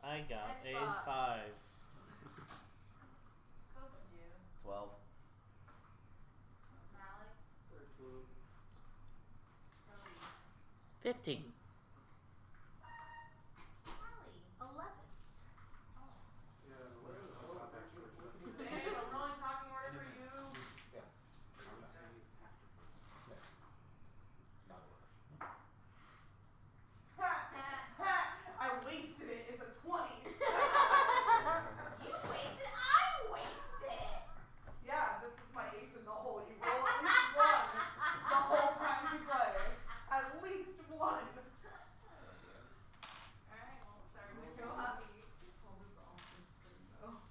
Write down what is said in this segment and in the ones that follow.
I got a Xbox. 5. What did you? 12. Malik? 13. 15. Malik? 11. Yeah, What is Babe, I'm rolling talking order for you. Yeah. I would say after first. Yeah. Not a rush. I wasted it. It's a 20. You wasted. I wasted. Yeah, this is my ace in the hole. You roll at least one the whole time you play. At least one. Alright, well, sorry to Show show up. up. Oh, this is awesome screen though.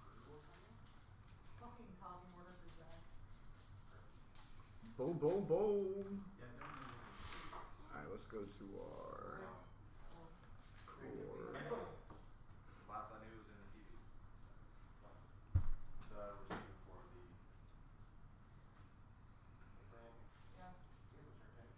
Fucking talking order for Zach. Boom, boom, boom. Yeah, Alright, let's go to our core. last I knew was in the TV. The receiver for the thing. Yeah. It was her thing.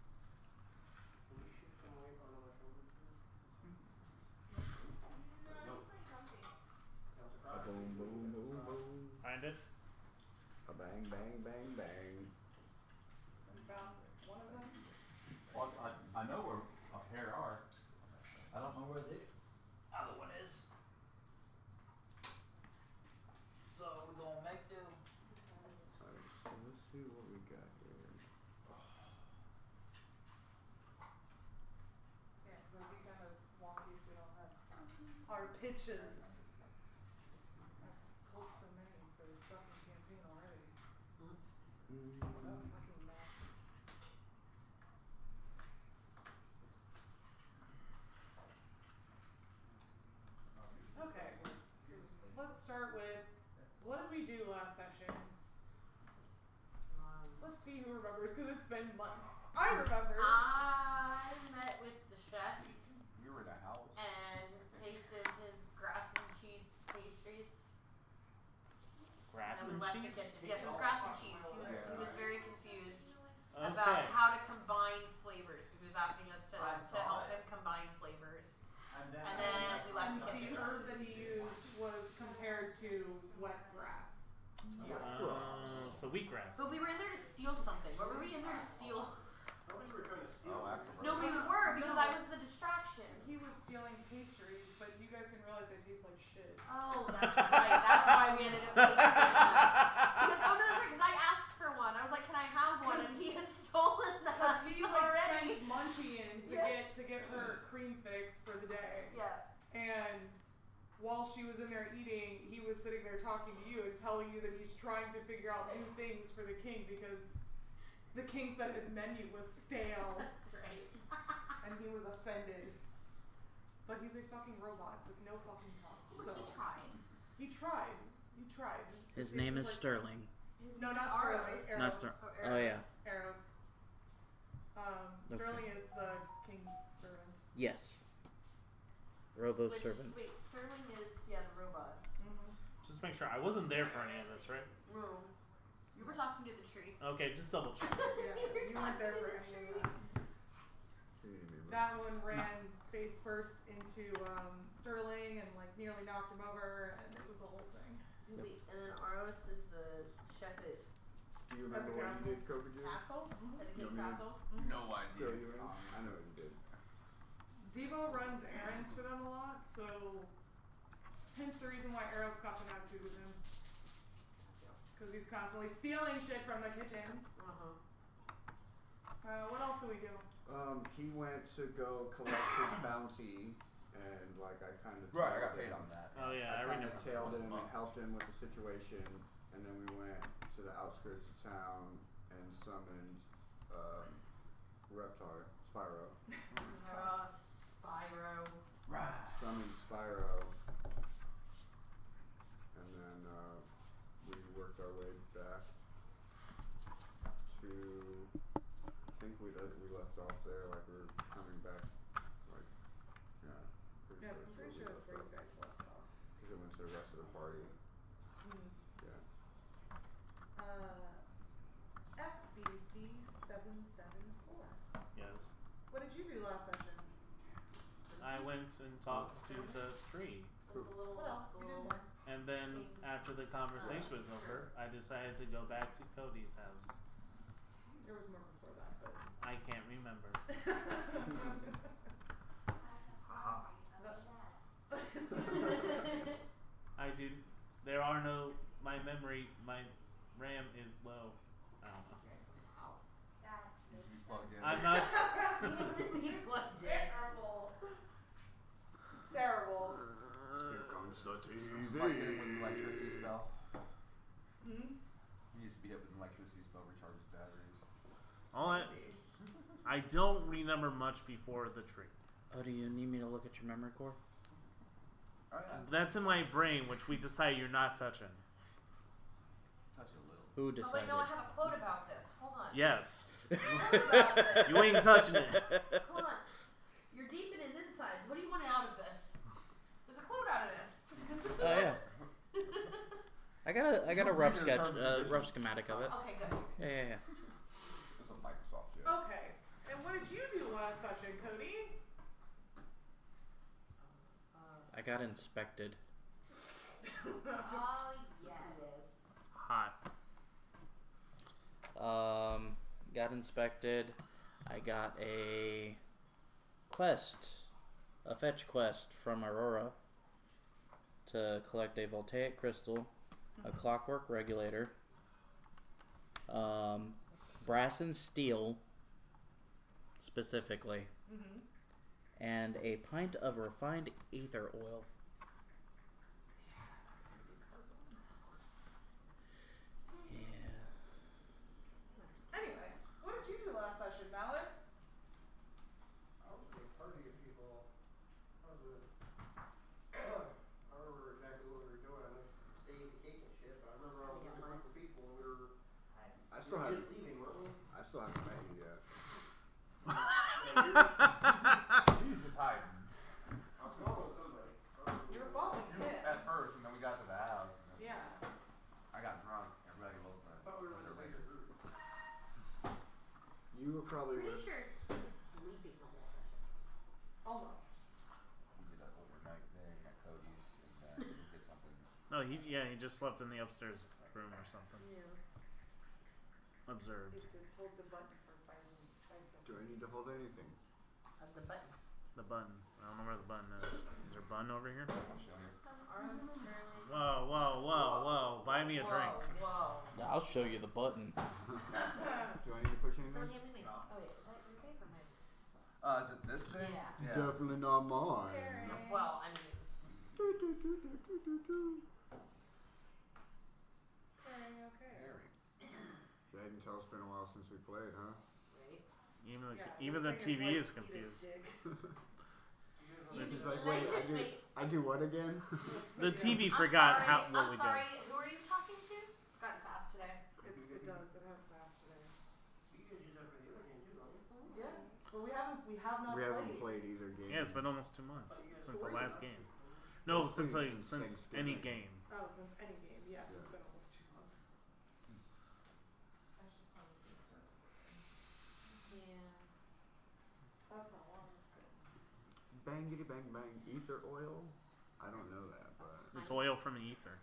Can we shift some weight onto my shoulders? No, it's pretty comfy. A boom, boom, boom, boom. Find it. A bang, bang, bang, bang. You found one of them? Well, I know where a pair are. I don't know where the other one is. So we're gonna make do. Alright, so let's see what we got here. Yeah, so it'd be kind of wonky if we don't have our pitches. I've pulled so many for this fucking campaign already. Oh, fucking mess. Okay, let's start with, what did we do last session? Let's see who remembers, because it's been months. I remember. I met with the chef You were in a house. and tasted his grass and cheese pastries. Grass And and we left the cheese? kitchen. Yes, it was grass and cheese. He was very confused Okay. about how to combine flavors. He was asking us to I saw help it. him combine flavors. And And then we left And the the kitchen. herb that he used was compared to wet grass. So wheatgrass. But we were in there to steal something. What were we in there to steal? I don't think we were trying to steal. Oh, actually. No, we were because I was the distraction. He was stealing pastries, but you guys didn't realize they taste like shit. Oh, that's right. That's why we ended up tasting them. Because, oh no, that's right. Because I asked for one. I was like, "Can I have one?" And he had stolen that Because he like already. sent Munchie in to get her cream fix for the day. Yeah. And while she was in there eating, he was sitting there talking to you and telling you that he's trying to figure out new things for the king because the king said his menu was stale. That's right. And he was offended. But he's a fucking robot with no fucking thoughts. Well, he tried. He tried. He tried. His name is Sterling. His No, name not is Sterling. Aros. Eros. Not Ster- Oh, Oh, yeah. Eros. Okay. Sterling is the king's servant. Yes. Robo Which, servant. wait, Sterling is, yeah, the robot. Just make sure. I wasn't there for any of this, right? No. You were talking to the tree. Okay, just double check. Yeah, you weren't there for any of that. That one ran face first into Sterling and like nearly knocked him over, and it was a whole thing. Wait, and then Aros is the chef at Do you remember what you did, Coca Juice? Castle? the You King's want me to- Castle. No Fill idea. you in? I know what you did. Devo runs errands for them a lot, so hence the reason why Eros got to have food with him. Because he's constantly stealing shit from the kitchen. What else do we do? He went to go collect his bounty, and like I kind of Right, I got paid on that. Oh yeah, I I kind remember. of tailed him and helped him with the situation, and then we went to the outskirts of town and summoned Reptar, Spyro. Spyro. Right. Summoned Spyro, and then we worked our way back to. I think we left off there, like we were coming back, like Yeah, I'm pretty sure that's where you guys left off. because it went to the rest of the party. Yeah. went and talked to the tree. With the little, What else? the You did little more. And then things. after the conversation was over, I decided to go back to Cody's house. There was more before that, but. I can't remember. I do. There are no. My memory. My RAM is low. I don't know. Needs to be plugged in. I'm not. Terrible. Terrible. Here comes the TV. Plug in with an electricity spell. Hmm? He needs to be hit with an electricity spell, recharge his batteries. All I don't remember much before the tree. Oh, do you need me to look at your memory core? Oh yeah. That's in my brain, which we decided you're not touching. Touch it a little. Who Oh decided? wait, no, I have a quote about this. Hold on. Yes. About this. You ain't touching it. Hold on. You're deep in his insides. What do you want out of this? There's a quote out of this. Oh yeah. I got a rough sketch, rough schematic of it. Okay, good. Yeah. It's a Microsoft shit. Okay. And what did you do last session, Cody? I got inspected. Oh yes. Hot. Got inspected. I got a fetch quest from Aurora to collect a voltaic crystal, a clockwork regulator, brass and steel specifically, Mm-hmm. and a pint of refined ether oil. Yeah. Anyway, what did you do last session, Malik? I was with a party of people. I remember exactly what we were doing. I ate the cake and shit, but I remember I was with a group of people and we were I still we were haven't. just leaving, weren't we? I still haven't met you yet. He's just hiding. I was following somebody. You were following him. At first, and then we got to the house. And then Yeah. I got drunk. Everybody was I thought we were in a bigger group. You were probably Pretty with. sure he was sleeping the whole session. Almost. We did an overnight thing at Cody's, and then we did something. No, he just slept in the upstairs room or something. Yeah. Observed. It says hold the button for 5 seconds. Do I need to hold anything? Of the button. The button. I don't know where the button is. Is there a button over here? I'll show you. Whoa, whoa, whoa, whoa. Buy me a drink. Whoa. I'll show you the button. Do I need to push anything? Someone hand me my. Oh wait, is that your cake or mine? Is it this thing? Yeah. Definitely not mine. Carrie. Well, I mean. Carrie, okay. Harry. Go ahead and tell it's been a while since we played, huh? Right. Even the this thing TV is is like, eat a confused. dick. He's like, wait, I do what again? The TV I'm forgot sorry, what I'm we sorry. did. Who are you talking to? It's got sass today. It does. It has sass today. You guys use that for the other game too, don't you? Yeah. But we have not We played. haven't played either game. Yeah, it's been almost 2 months since the last game. No, since any Thanksgiving. game. Oh, since any game, yes, Yeah. it's been almost 2 months. I should probably do something. Yeah. That's how long it's been. Bangity bang bang. Ether oil? I don't know that, but. It's oil from the ether.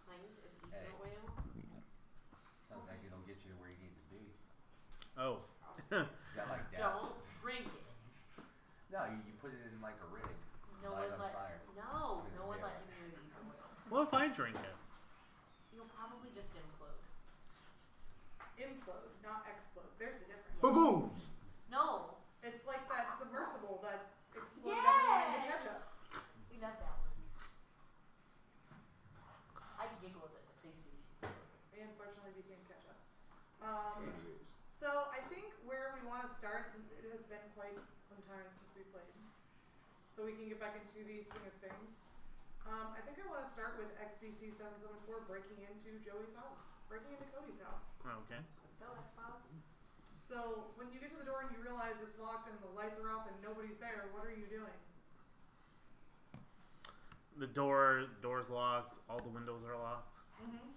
Pints of ether Hey. oil. Sounds like it'll get you to where you need to be. Oh. Yeah, like that. Don't drink it. No, you put it in like a rig. No Light one on let. fire. No, Put it no in one the let air. him use ether oil. What if I drink it? You'll probably just implode. Implode, not explode. There's a difference. Boom boom! No. It's like that submersible that exploded everyone into ketchup. We love that one. I giggle at it, but they see. They unfortunately became ketchup. Anyways. So I think where we want to start, since it has been quite some time since we played, so we can get back into the swing of things. I think I want to start with XBC 774 breaking into Joey's house, breaking into Cody's house. Okay. Let's go, Xbox. So when you get to the door and you realize it's locked and the lights are off and nobody's there, what are you doing? The door's locked. All the windows are locked. Mm-hmm.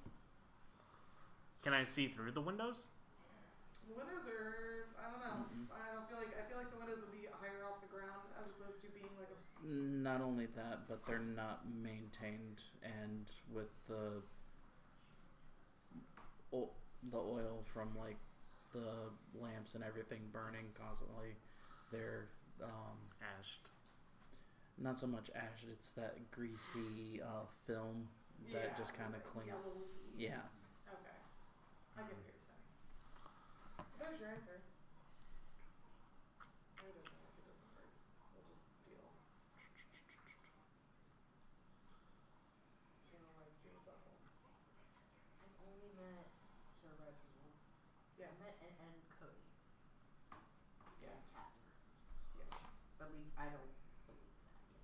Can I see through the windows? The windows are, I don't know. I feel like the windows would be higher off the ground as opposed opposed to being like a. Not only that, but they're not maintained, and with the oil from like the lamps and everything burning constantly, they're Ashed. not so much ash. It's that greasy film that just kind of clings. Yellowy. Yeah. Okay. I get what you're saying. So there's your answer. It doesn't work. It doesn't work. We'll just deal. Analyze your bubble. I've only met Sir Reginald. Yes. I met and Cody. Yes. And Catherine. Yes. But I don't believe that yet.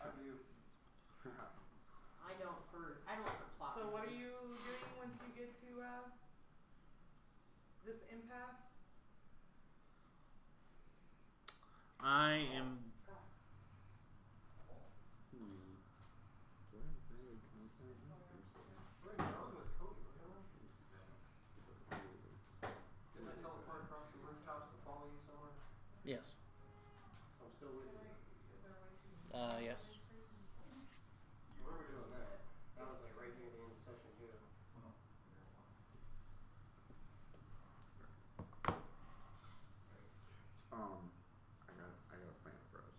I do. I don't for plot So what are reasons. you doing once you get to this impasse? I am. Do I have daily content? I don't think so. Wait, I was with Cody, wasn't I? Didn't I teleport across the rooftops to follow you somewhere? Yes. I'm still with you. Is there a way to Yes. What are we doing there? That was like right near the end of session 2. I got a plan for us.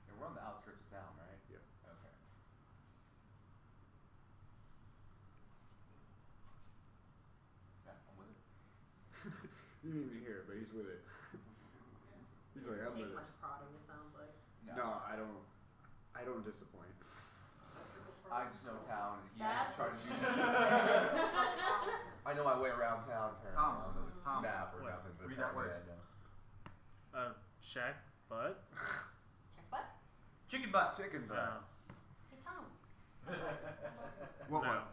And we're on the outskirts of town, right? Yep. Okay. Yeah, I'm with it. You didn't even hear it, but he's with it. He's like, I'm Take with it. much prodding, it sounds like. No, I don't disappoint. I just know town, and he That's has to try to what do she said. I know my way around town, apparently. Tom, on the Tom, map or what? nothing, but Read that apparently word. I know. Check, but. Check butt. Chicken butt. Chicken butt. Hey Tom. What? No.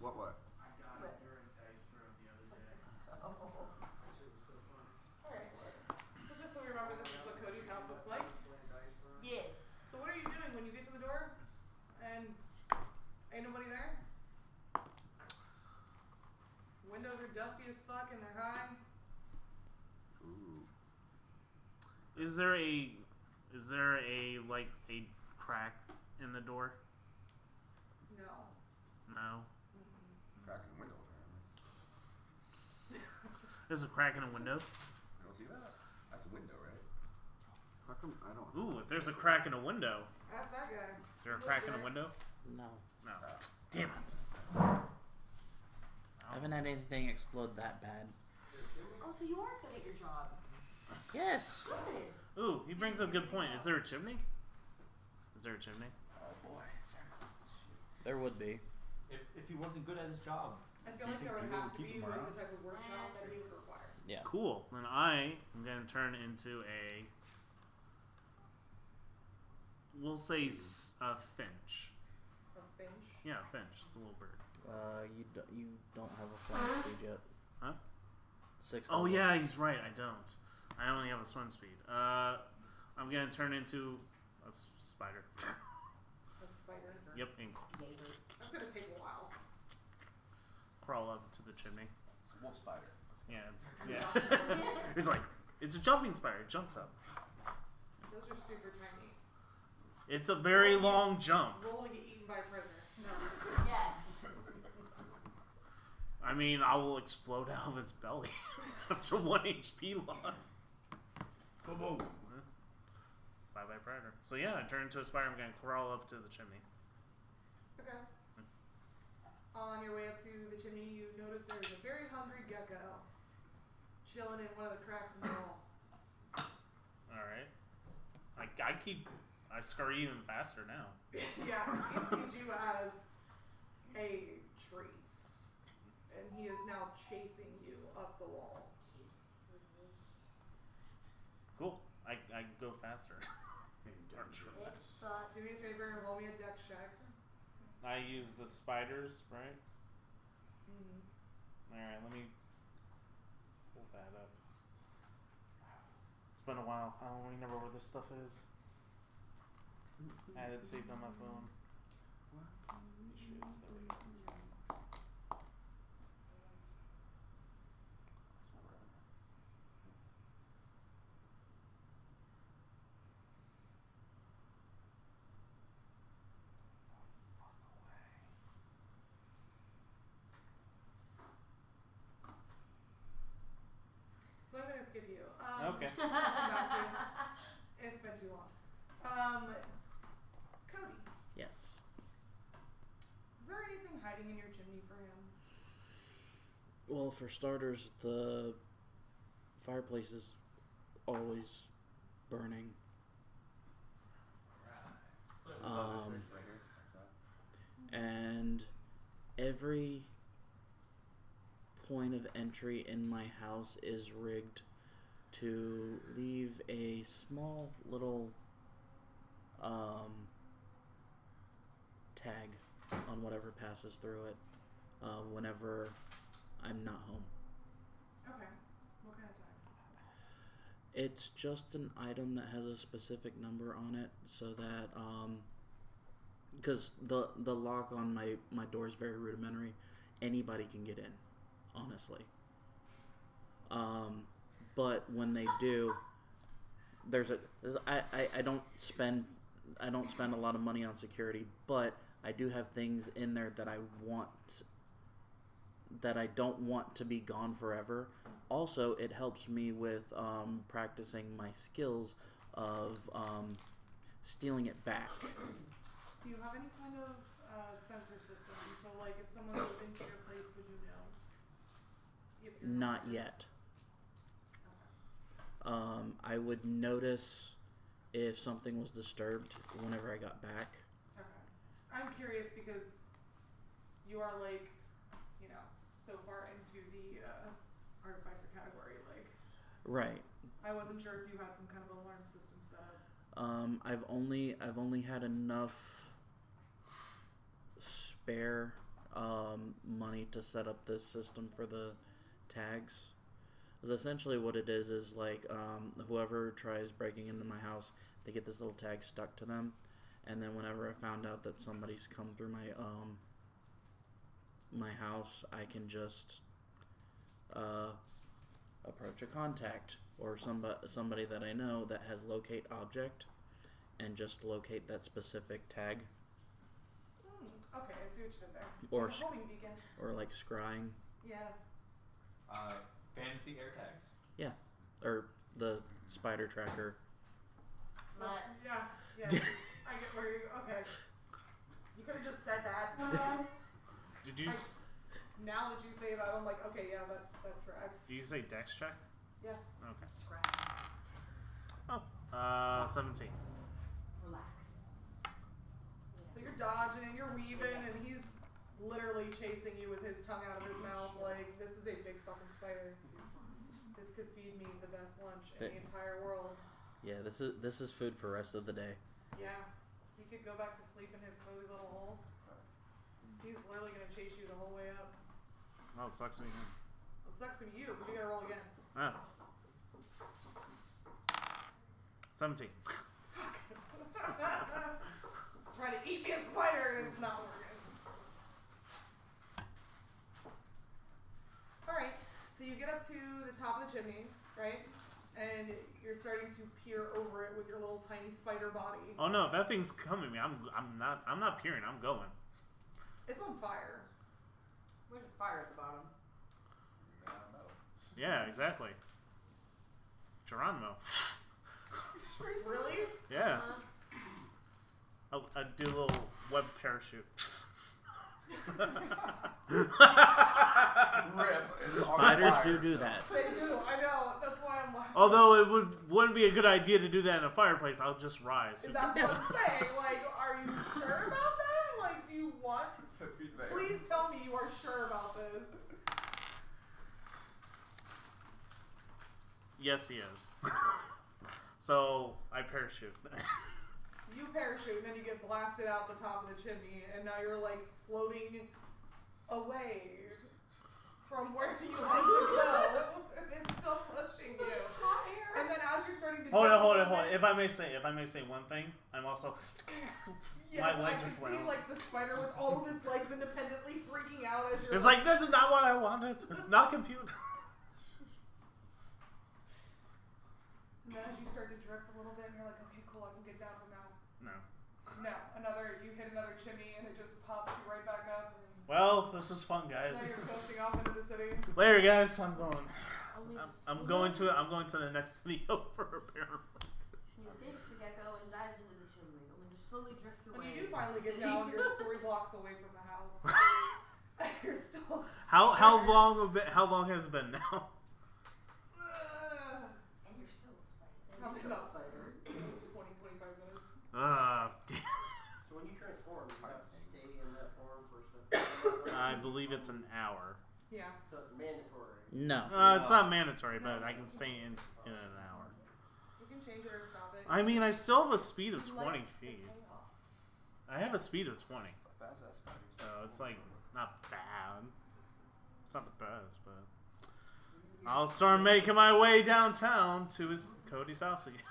What? I got it during dice throw the other day. Oh. That shit was so fun. Alright. So just so we remember, this is what Cody's house looks like. Yes. So what are you doing when you get to the door and ain't nobody there? Windows are dusty as fuck and they're high. Ooh. Is there a like a crack in the door? No. No. Crack in the window, apparently. There's a crack in a window. You don't see that? That's a window, right? How come I don't? Ooh, if there's a crack in a window, Ask that guy. is there a He crack lives in a there. window? No. No. Damn it. I haven't had anything explode that bad. Oh, so you are good at your job. Yes. Good. Ooh, he brings up a good point. Is there a chimney? Is there a chimney? Oh boy. There would be. If he wasn't good at his job, I feel do you like think there would people have would to keep be him like around? the type of workshop that he would require. Yeah. Cool. Then I am gonna turn into a. We'll say a finch. A finch. Yeah, a finch. It's a little bird. You don't have a flying speed yet. Huh? 6. Oh level. yeah, he's right. I don't. I only have a swim speed. I'm gonna turn into a spider. A spider. Yep, and Jaeger. That's gonna take a while. crawl up to the chimney. It's a wolf spider. Yeah, it's like it's a jumping spider. It jumps up. Those are super tiny. It's a very long jump. Roll to get eaten by a predator. No. Yes. I mean, I will explode out of its belly after 1 HP loss. Boom. Bye bye predator. So yeah, I turn into a spider. I'm gonna crawl up to the chimney. Okay. On your way up to the chimney, you notice there's a very hungry gecko chilling in one of the cracks in the wall. All right. I scurry even faster now. Yeah, he sees you as a treat. And he is now chasing you up the wall. Cool. I go faster. Do me a favor and roll me a dex check. I use the spiders, right? Mm-hmm. All right. Let me pull that up. It's been a while. I don't remember where this stuff is. I had it saved on my phone. Shit, there we go. skip you. Okay. Back to, it's been too long. Cody, Yes. is there anything hiding in your chimney for him? Well, for starters, the fireplace is always burning. And every point of entry in my house is rigged to leave a small little tag on whatever passes through it whenever I'm not home. Okay. What kind of tag? It's just an item that has a specific number on it, so that because the lock on my door is very rudimentary, anybody can get in, honestly. But when they do, I don't spend a lot of money on security, but I do have things in there that I don't want to be gone forever. Also, it helps me with practicing my skills of stealing it back. Do you have any kind of sensor system? So, like, if someone goes into your place, would you know? If you're Not there? yet. Okay. I would notice if something was disturbed whenever I got back. Okay. I'm curious because you are, like, you know, so far into the artificer category, like. Right. I wasn't sure if you had some kind of alarm system set up. I've only had enough spare money to set up this system for the tags. Because essentially what it is like whoever tries breaking into my house, they get this little tag stuck to them, and then whenever I found out that somebody's come through my house, I can just approach a contact or somebody that I know that has locate object, and just locate that specific tag. Okay, I see what you did there. Or Like a homing beacon. Or like scrying. Yeah. Fantasy air tags. Yeah. Or the spider tracker. Yeah. I get where you. Okay. You could have just said that. Did you? Now that you say that, I'm like, okay, yeah, that tracks. Did you say dex check? Yeah. Okay. Scratches. Oh. 17. Relax. So you're dodging and you're weaving, and he's literally chasing you with his tongue out of his mouth. Like, this is a big fucking spider. This could feed me the best lunch in the entire world. Yeah, this is food for rest of the day. Yeah. He could go back to sleep in his cozy little hole. He's literally gonna chase you the whole way up. Oh, it sucks to be him. It sucks to be you, but you gotta roll again. Ah. 17. Trying to eat me a spider and it's not working. Alright, so you get up to the top of the chimney, right? And you're starting to peer over it with your little tiny spider body. Oh no, if that thing's coming at me, I'm not peering, I'm going. It's on fire. There's fire at the bottom. I don't know. Yeah, exactly. Geronimo. Really? Yeah. I'll do a little web parachute. Rip. Spiders do that. They do, I know. That's why I'm laughing. Although it wouldn't be a good idea to do that in a fireplace, I'll just rise. That's what I'm saying. Like, are you sure about that? Like, do you want... To be there. Please tell me you are sure about this. Yes, he is. So I parachute. You parachute, and then you get blasted out the top of the chimney, and now you're like floating away from where you want to go. It's still pushing you. And then as you're starting to Hold on. If I may say one thing, I'm also yes, my legs I are can flailing. see like the spider with all of its legs independently freaking out as you're It's like this is not what I wanted. Not compute. And then as you start to drift a little bit, and you're like, okay, cool, I can get down from now. No. No, you hit another chimney, and it just pops you right back up. And Well, this is fun, guys. now you're coasting off into the city. Later, guys. I'm going. I'm going to the next city over apparently. He escapes the gecko and dives into the chimney, only to slowly drift away. And you do finally get down. You're 3 blocks away from the house. And you're still. How long has it been now? And you're still a spider. Probably about 20-25 minutes. Damn. So when you transform, you have to stay in that form for a I believe it's an hour. Yeah. So it's mandatory. No. It's not mandatory, but I can stay in an hour. You can change it or stop it. I mean, I still have a speed of He 20 likes the feet. chaos. I have a speed of 20, Fast ass spider. so it's like not bad. It's not the best, but I'll start making my way downtown to Cody's house again.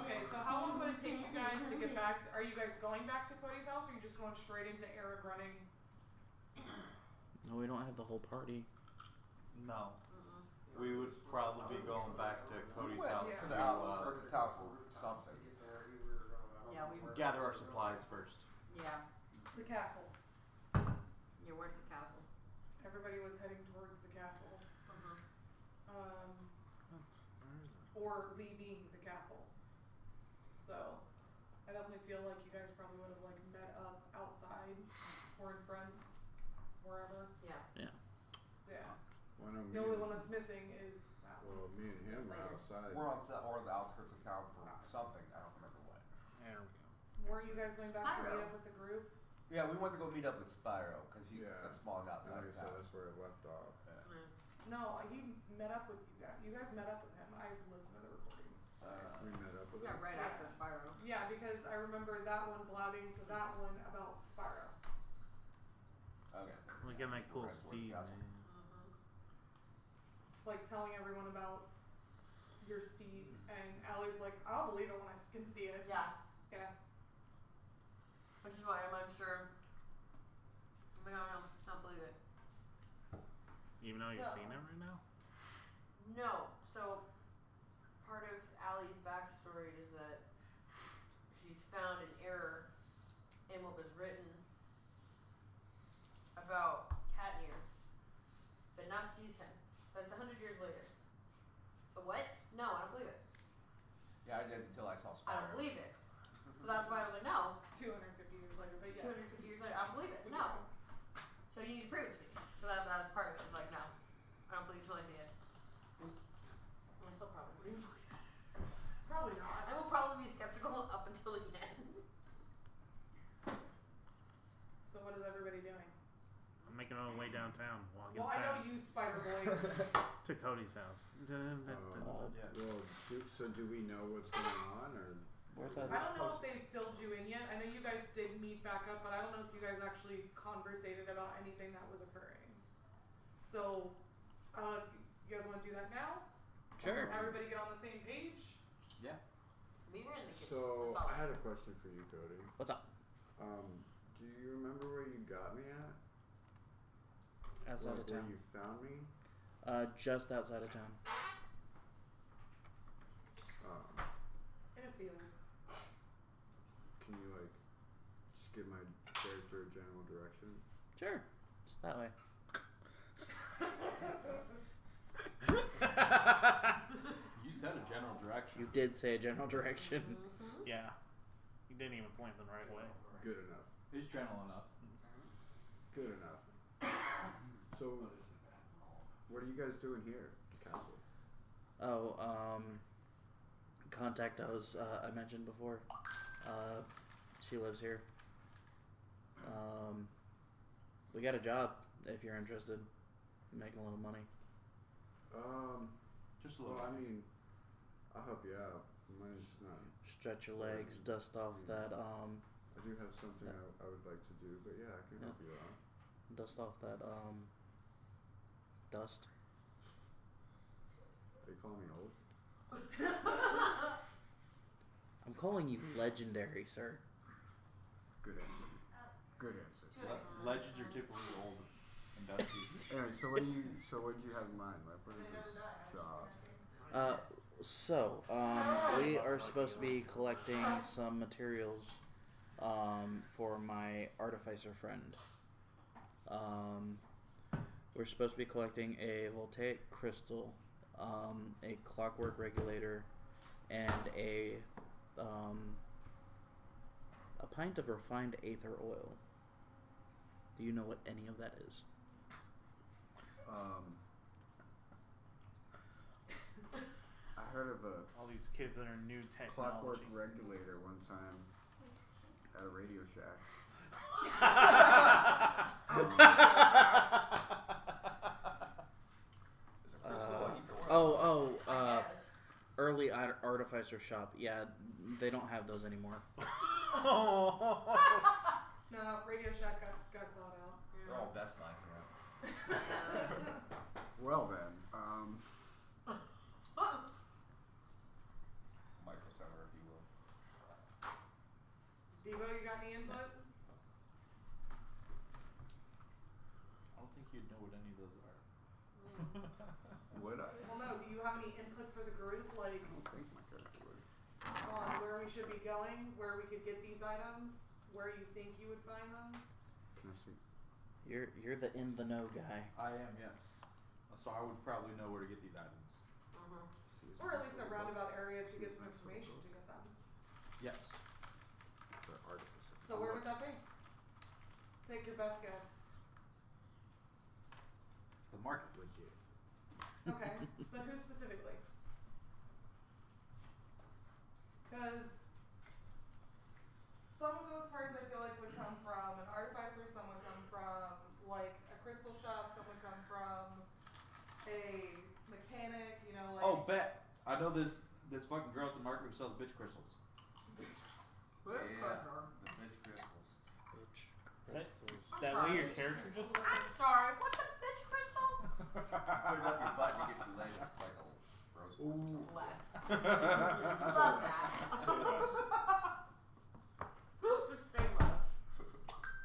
Okay, so how long would it take you guys to get back? Are you guys going back to Cody's house, or are you just going straight into Eric running? No, we don't have the whole party. No. We would probably be going back to Cody's house To to the outskirts of town for something. To get there, we were Yeah, we. gather our supplies first. Yeah. The castle. Yeah, we're at the castle. Everybody was heading towards the castle. Where is it? Or leaving the castle. So, I definitely feel like you guys probably would have like met up outside or in front, wherever. Yeah. Yeah. Well, I know The only one that's missing is that one. Well, me and him were outside. We're on or the outskirts of town for something. I don't remember what. There we go. Weren't you guys going back to meet Spyro. up with the group? Yeah, we went to go meet up with Spyro because he Yeah. spawned And outside like I of said, town. that's where it left off. No, he met up with you guys. You guys met up with him. I listened to the recording. We met up with Yeah, him. right after Spyro. Yeah, because I remember that one blabbing to that one about Spyro. Okay. Look at my cool Right, steed, castle. man. Like telling everyone about your steed, and Allie's like, I'll believe it when I can see it. Yeah. Yeah. Which is why I'm unsure. I don't believe it. Even though you've So- seen it right now? No. So, part of Allie's backstory is that she's found an error in what was written about Katnir, but now sees him. But it's 100 years later. So what? No, I don't believe it. Yeah, I did until I saw Spyro. I don't believe it. So that's why I was like, no. 250 years later, but yes. 250 years later, I don't believe it. No. So you need to prove it to me. So that was part of it. It's like, no. I don't believe it till I see it. And I still probably wouldn't believe it. Probably not. I will probably be skeptical up until the end. So what is everybody doing? I'm making my way downtown, walking Well, I know fast you, Spider Boy. to Cody's house. So do we know what's going on, or? Where's that? I don't know if they filled you in yet. I know you guys did meet back up, but I don't know if you guys actually conversated about anything that was occurring. So, I don't know if you guys want to do that now? Sure. Everybody get on the same page? Yeah. We were in the kitchen. So That's all. I had a question for you, Cody. What's up? Do you remember where you got me at? Outside of Where town. you found me? Just outside of town. In a field. Can you just give my character a general direction? Sure. It's that way. You said a general direction. You did say a general direction. Yeah. You didn't even point the right way. Good enough. It's general enough. Good enough. So, what are you guys doing here at the castle? Oh, contact I mentioned before. She lives here. We got a job if you're interested. Making a little money. Just a Well, little. I mean, I'll help you out. Mine's not. Stretch your legs, dust off that I do have something I would like to do, but yeah, I can help you out. dust off that dust. Are you calling me old? I'm calling you legendary, sir. Good answer. Good answer. Legends are typically old and dusty. Alright, so what did you have in mind? Like, what is this job? We are supposed to be collecting some materials for my artificer friend. We're supposed to be collecting a voltaic crystal, a clockwork regulator, and a pint of refined aether oil. Do you know what any of that is? I heard of a All these kids and their new clockwork technology. regulator one time at a Radio Shack. Early Artificer Shop. Yeah, they don't have those anymore. No, Radio Shack got bought out. They're all Best Buy now. Well then, Micro Center, if you will. Devo, you got any input? I don't think you'd know what any of those are. would I? Well, no. Do you have any input for the group, like I don't think my character would. on where we should be going, where we could get these items, where you think you would find them? Can I see? You're the in the know guy. I am, yes. So I would probably know where to get these items. See if Or at it's least a like roundabout area to get some information to get them. Yes. the artificer. So where would that be? Take your best guess. The market legit. Okay, but who specifically? Because some of those parts I feel like would come from an artificer, some would come from like a crystal shop, some would come from a mechanic, you know, like. Oh, bet. I know this fucking girl at the market who sells bitch crystals. Where's Yeah, Cradle? the bitch crystals. Is that what your character just said? I'm sorry, what's a bitch crystal? Put it up your butt and you get you later. It's like a rose quartz. Less. Love that. Just say less.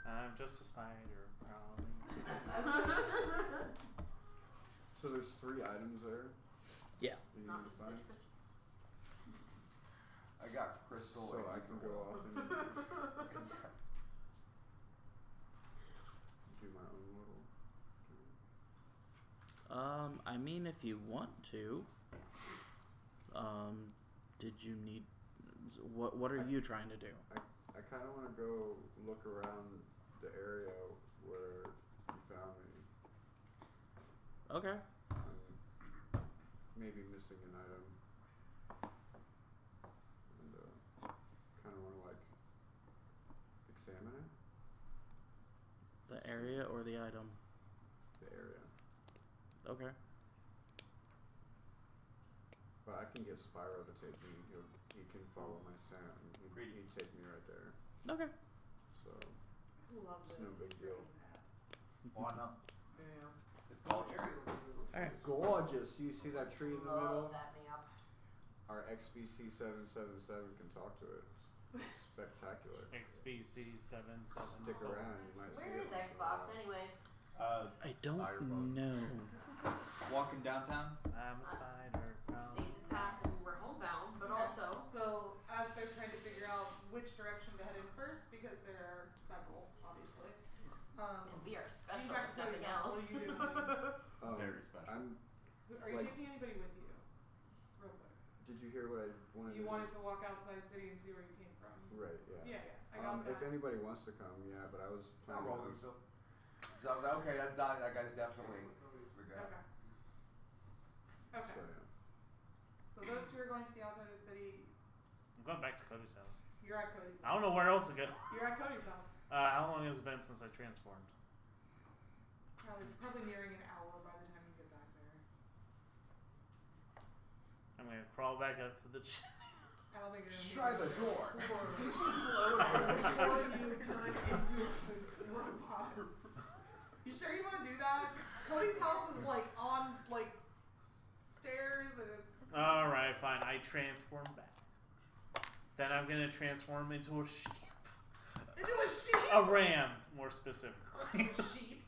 I'm just a spider crawling. So there's 3 items there Yeah. that you Not need to just find. bitch crystals. I got crystal. So I can go off and do my own little. I mean, if you want to. Did you need? What are you trying to do? I kind of want to go look around the area where you found me. Okay. I'm maybe missing an item. And kind of want to like examine it. The area or the item? The area. Okay. But I can get Spyro to take me. He can follow my scent and he'd take me right there. Okay. So Love It's this. no big deal. Why not? Yeah. It's gorgeous. Alright. gorgeous. You see that tree in the middle? Love that map. Our XBC 777 can talk to it. It's spectacular. XBC 777. Stick around, you might see Where it. is Xbox anyway? I don't Fireball. know. Walking downtown. I'm a spider crawling. Faces pass and we're homebound, but also. So as they're trying to figure out which direction to head in first, because there are several, obviously. And we are special back if to nothing Cody, else. what are you doing? Very special. Are you Like- taking anybody with you? Real quick. Did you hear what I wanted You to wanted to walk outside city and see where you came from. Right, yeah. Yeah. I got If that. anybody wants to come, yeah, but I was I'm planning on. rolling still. So I was like, okay, that guy's definitely. We're good. Okay. Okay. So, yeah. So those two are going to the outside of the city. I'm going back to Cody's house. You're at Cody's I house. don't know where else to go. You're at Cody's house. How long has it been since I transformed? Probably nearing an hour by the time you get back there. I'm gonna crawl back up to the I don't think you're gonna Try be the there door. before you turn into a robot. You sure you want to do that? Cody's house is like on like stairs and it's. Alright, fine. I transform back. Then I'm gonna transform into a sheep. Into a sheep. A ram, more specifically. Sheep.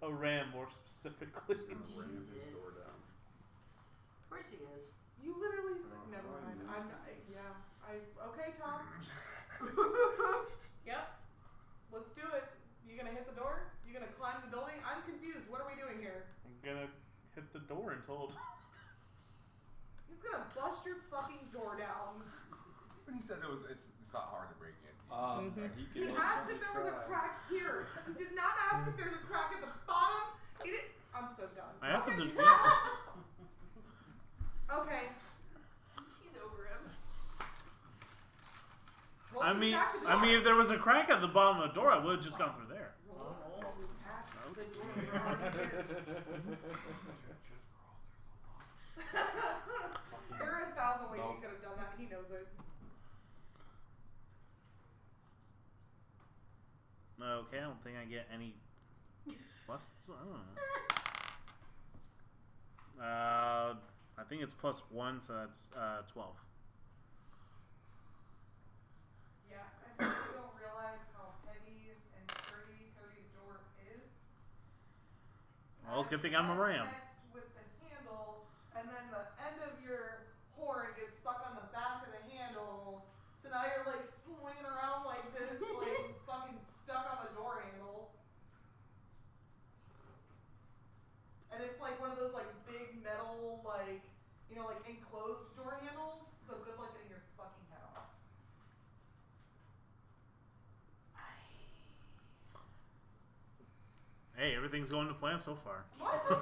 A ram, more specifically. He's gonna ram his Jesus. door down. Of course he is. You literally said. Oh, Never I mind. know. I'm not. Yeah. Okay, Tom. Yep. Let's do it. You gonna hit the door? You gonna climb hit the door and told. He's gonna bust your fucking door down. When he said it's not hard to break in. He asked if there was a crack here. He did not ask if there's a crack at the bottom. He did. I'm so done. I asked him to. Okay. She's over him. Roll I to mean, attack the I door. mean, if there was a crack at the bottom of the door, I would have just gone through there. Roll to attack the door. There are 1,000 ways he could have done that. He knows it. Okay, I don't think I get any plus. I don't know. I think it's +1, so that's 12. Yeah, I think you don't realize how heavy and sturdy Cody's door is. Well, good thing I'm a ram. Next with the handle, and then the end of your horn gets stuck on the back of the handle. So now you're like swinging around like this, like fucking stuck on the door handle. And it's like one of those like big metal, like, you know, like enclosed door handles. So good luck getting your fucking head off. Hey, everything's going to plan so far. What? I'm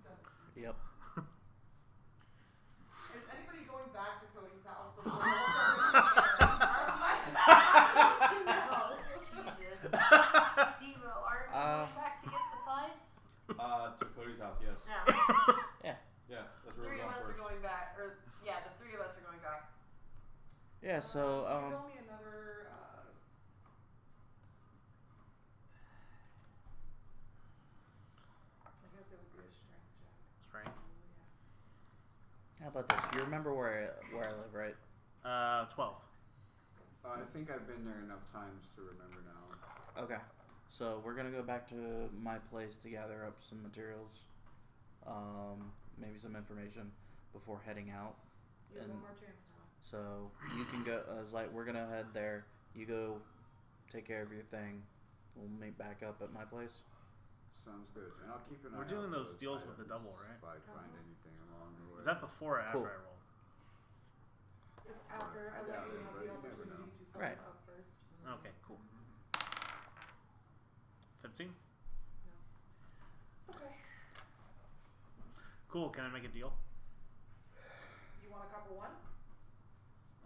done. Yep. Is anybody going back to Cody's house before No. Jesus. Devo, aren't we going back to get supplies? To Cody's house, yes. Yeah. Yeah. Yeah, that's where Three we're of going us are first. going back. Or, yeah, the three of us are going back. Yeah. So roll me another. I guess it would be a strength check. Strength. how about this? You remember where I live, right? 12. I think I've been there enough times to remember now. Okay. So we're gonna go back to my place to gather up some materials, maybe some information before heading out. You have And one more chance now. so you can go. We're gonna head there. You go, take care of your thing. We'll meet back up at my place. Sounds good. And I'll keep an eye We're out doing for those deals with the items double, right? If I find anything along the way. Is that before or after Cool. I roll? It's after I let you have the opportunity to fuck Right. up first. Okay, cool. 15? Okay. Cool, can I make a deal? You want a cup of one?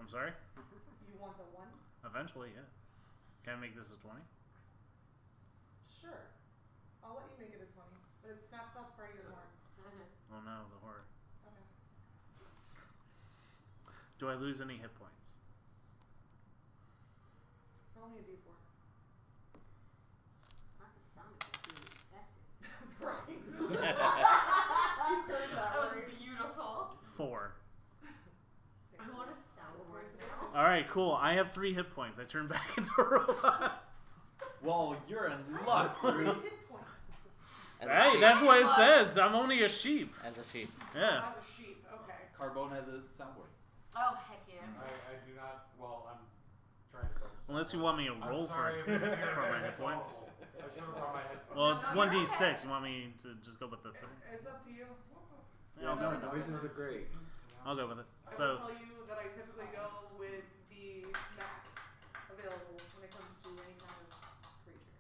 I'm sorry? You want a one? Eventually, yeah. Can I make this a 20? Sure. I'll let you make it a 20, but it snaps off part of your horn. Oh no, the horror. Okay. Do I lose any hit points? Roll me a d4. Not the sound of it being infected. Right. You heard That that, was right? beautiful. 4. I want a soundboard now. Alright, cool. I have 3 hit points. I turn back into a robot. Well, you're in luck, Three Ruth. hit points. As a Hey, sheep. that's what it says. I'm only a sheep. As a sheep. Yeah. As a sheep. Okay. Carbone has a soundboard. Oh, heck yeah. I do not. Well, I'm trying to focus. Unless you want me to roll I'm sorry for if it's for my hit terrible. points. I should have brought my headphones. Well, it's No, 1d6. you're okay. You want me to just go with the 3? It's up to you. Yeah, I'll go with no, it. noises are great. I'll go with it. I will So, tell you that I typically go with the max available when it comes to any kind of creature.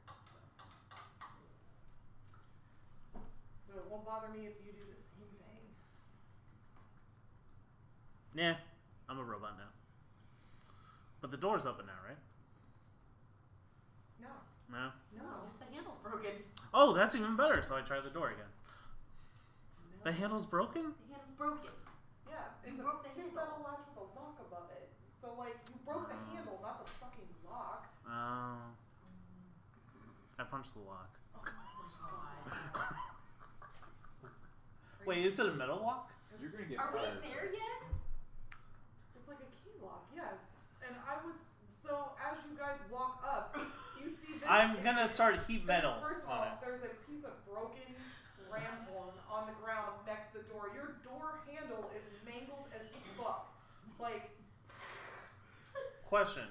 So it won't bother me if you do the same thing. yeah, I'm a robot now. But the door's open now, right? No. No? No, just the handle's broken. Oh, that's even better. So I try the door again. No. The handle's broken? The handle's broken. Yeah, it's You a broke the big handle. metal latch with a lock above it. So like you broke the handle, not the fucking lock. Oh. I punched the lock. Oh my god. Wait, is it a metal lock? You're gonna get Are we fired. there yet? It's like a key lock, yes. And I would. So as you guys walk up, you see this. I'm gonna start heat metal First of all, on it. there's a piece of broken ram horn on the ground next to the door. Your door handle is mangled as fuck. Like, Question.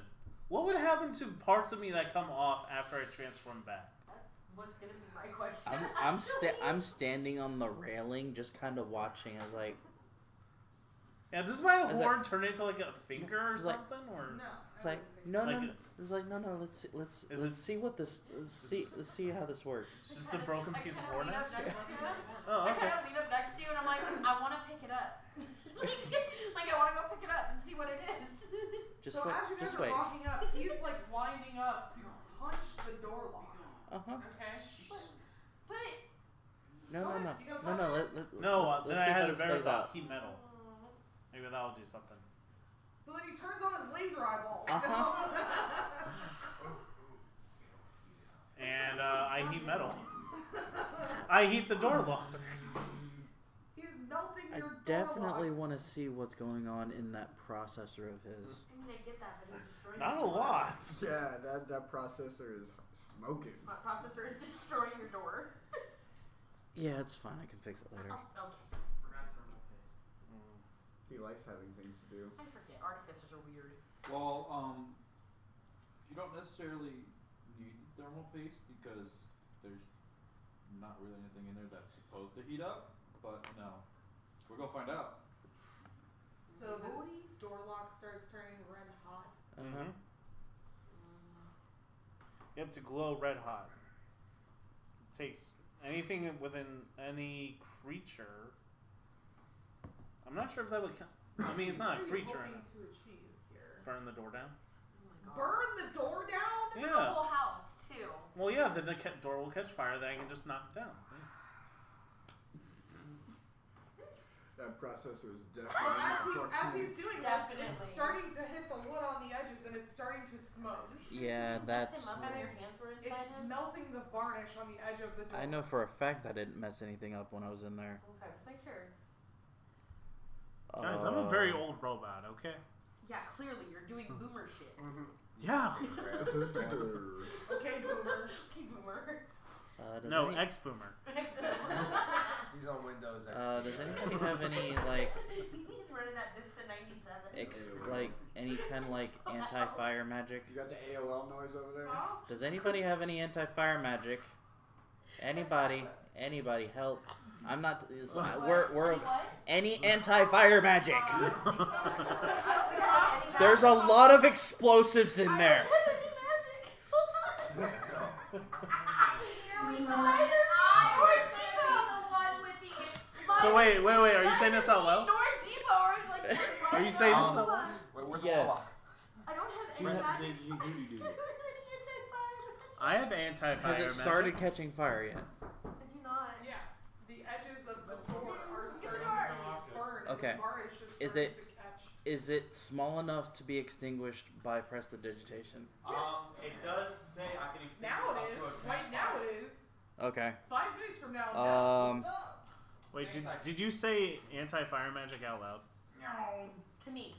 What would happen to parts of me that come off after I transform back? that's was gonna be my question. I'm standing on the railing, just kind of watching as like. Yeah, does my Is horn turn into like a finger or It's like- something? Or No. It's like Like no. It's like no. Let's see what this. Let's see how this works. it's just a broken piece of I horn? kinda lean up next to you. Oh, I okay. kind of lean up next to you and I'm like, I want to pick it up. like I want to go pick it up and see what it is. Just So wait. as you guys Just are wait. walking up, he's like winding up to punch the door lock. Okay? But No. You gonna No. punch No. it? No, Let's then see I how had a this better plays thought. out. Heat metal. Maybe that'll do something. So then he turns on his laser eyeballs. And I heat metal. I heat the door lock. He's melting I your door definitely lock. want to see what's going on in that processor of his. I mean, I get that, but it's destroying. Not a your door. lot. Yeah, that processor is smoking. My processor is destroying your door. Yeah, it's fine. I can fix it later. Oh, okay. Forgot thermal paste. He likes having things to do. I forget. Artificers are weird. Well, you don't necessarily need thermal paste because there's not really anything in there that's supposed to heat up. But we're gonna find out. So the door lock starts turning red hot. Mm-hmm. You have to glow red hot. It takes anything within any creature. I'm not sure if that would count. I mean, it's not a What are you creature. hoping to achieve here? Burn the door down. Oh my god. Burn the door down? For Yeah. the whole house too. Well, yeah, then the door will catch fire. Then I can just knock it down. That processor is Well, definitely as he's doing this, Definitely. it's starting to hit the wood on the edges and it's starting to smoke. Yeah, that's. Him up And when your it's- hands were It's inside him. melting the varnish on the edge of the door. I know for a fact I didn't mess anything up when I was in there. Okay, just make sure. Guys, I'm a very old robot. Okay. Yeah, clearly you're doing boomer shit. Yeah. Okay, boomer. Okay, boomer. Does No, any, ex-boomer. He's on Windows XP. does anybody have any like He's running that Vista 97. like any kind of like anti-fire magic? You got the AOL noise over there? Oh, Does anybody have any anti-fire magic? Anybody help? I'm not. We're What? any anti-fire magic. I don't think I have any There's a magic. lot of explosives in I there. don't have any magic. Hold on. Here we go. Either I or Debo, the one with the. So wait. Are you saying this out loud? Nor Debo are like. Are you saying this out Hold loud? on. Wait, where's Yes. the lock? I don't have any Press magic. the I don't have any do-do-do-do. anti-fire. I have anti-fire Has it magic. started catching fire yet? I do not. yeah. The edges of the door are Get the starting door. to burn. Okay. And the varnish is Is starting it- to catch. Is it small enough to be extinguished by prestidigitation? It does say I can extinguish Now up it is. to a Right now it is. Okay. 5 minutes from now. No. What's up? Wait, did you say anti-fire magic out loud? To me.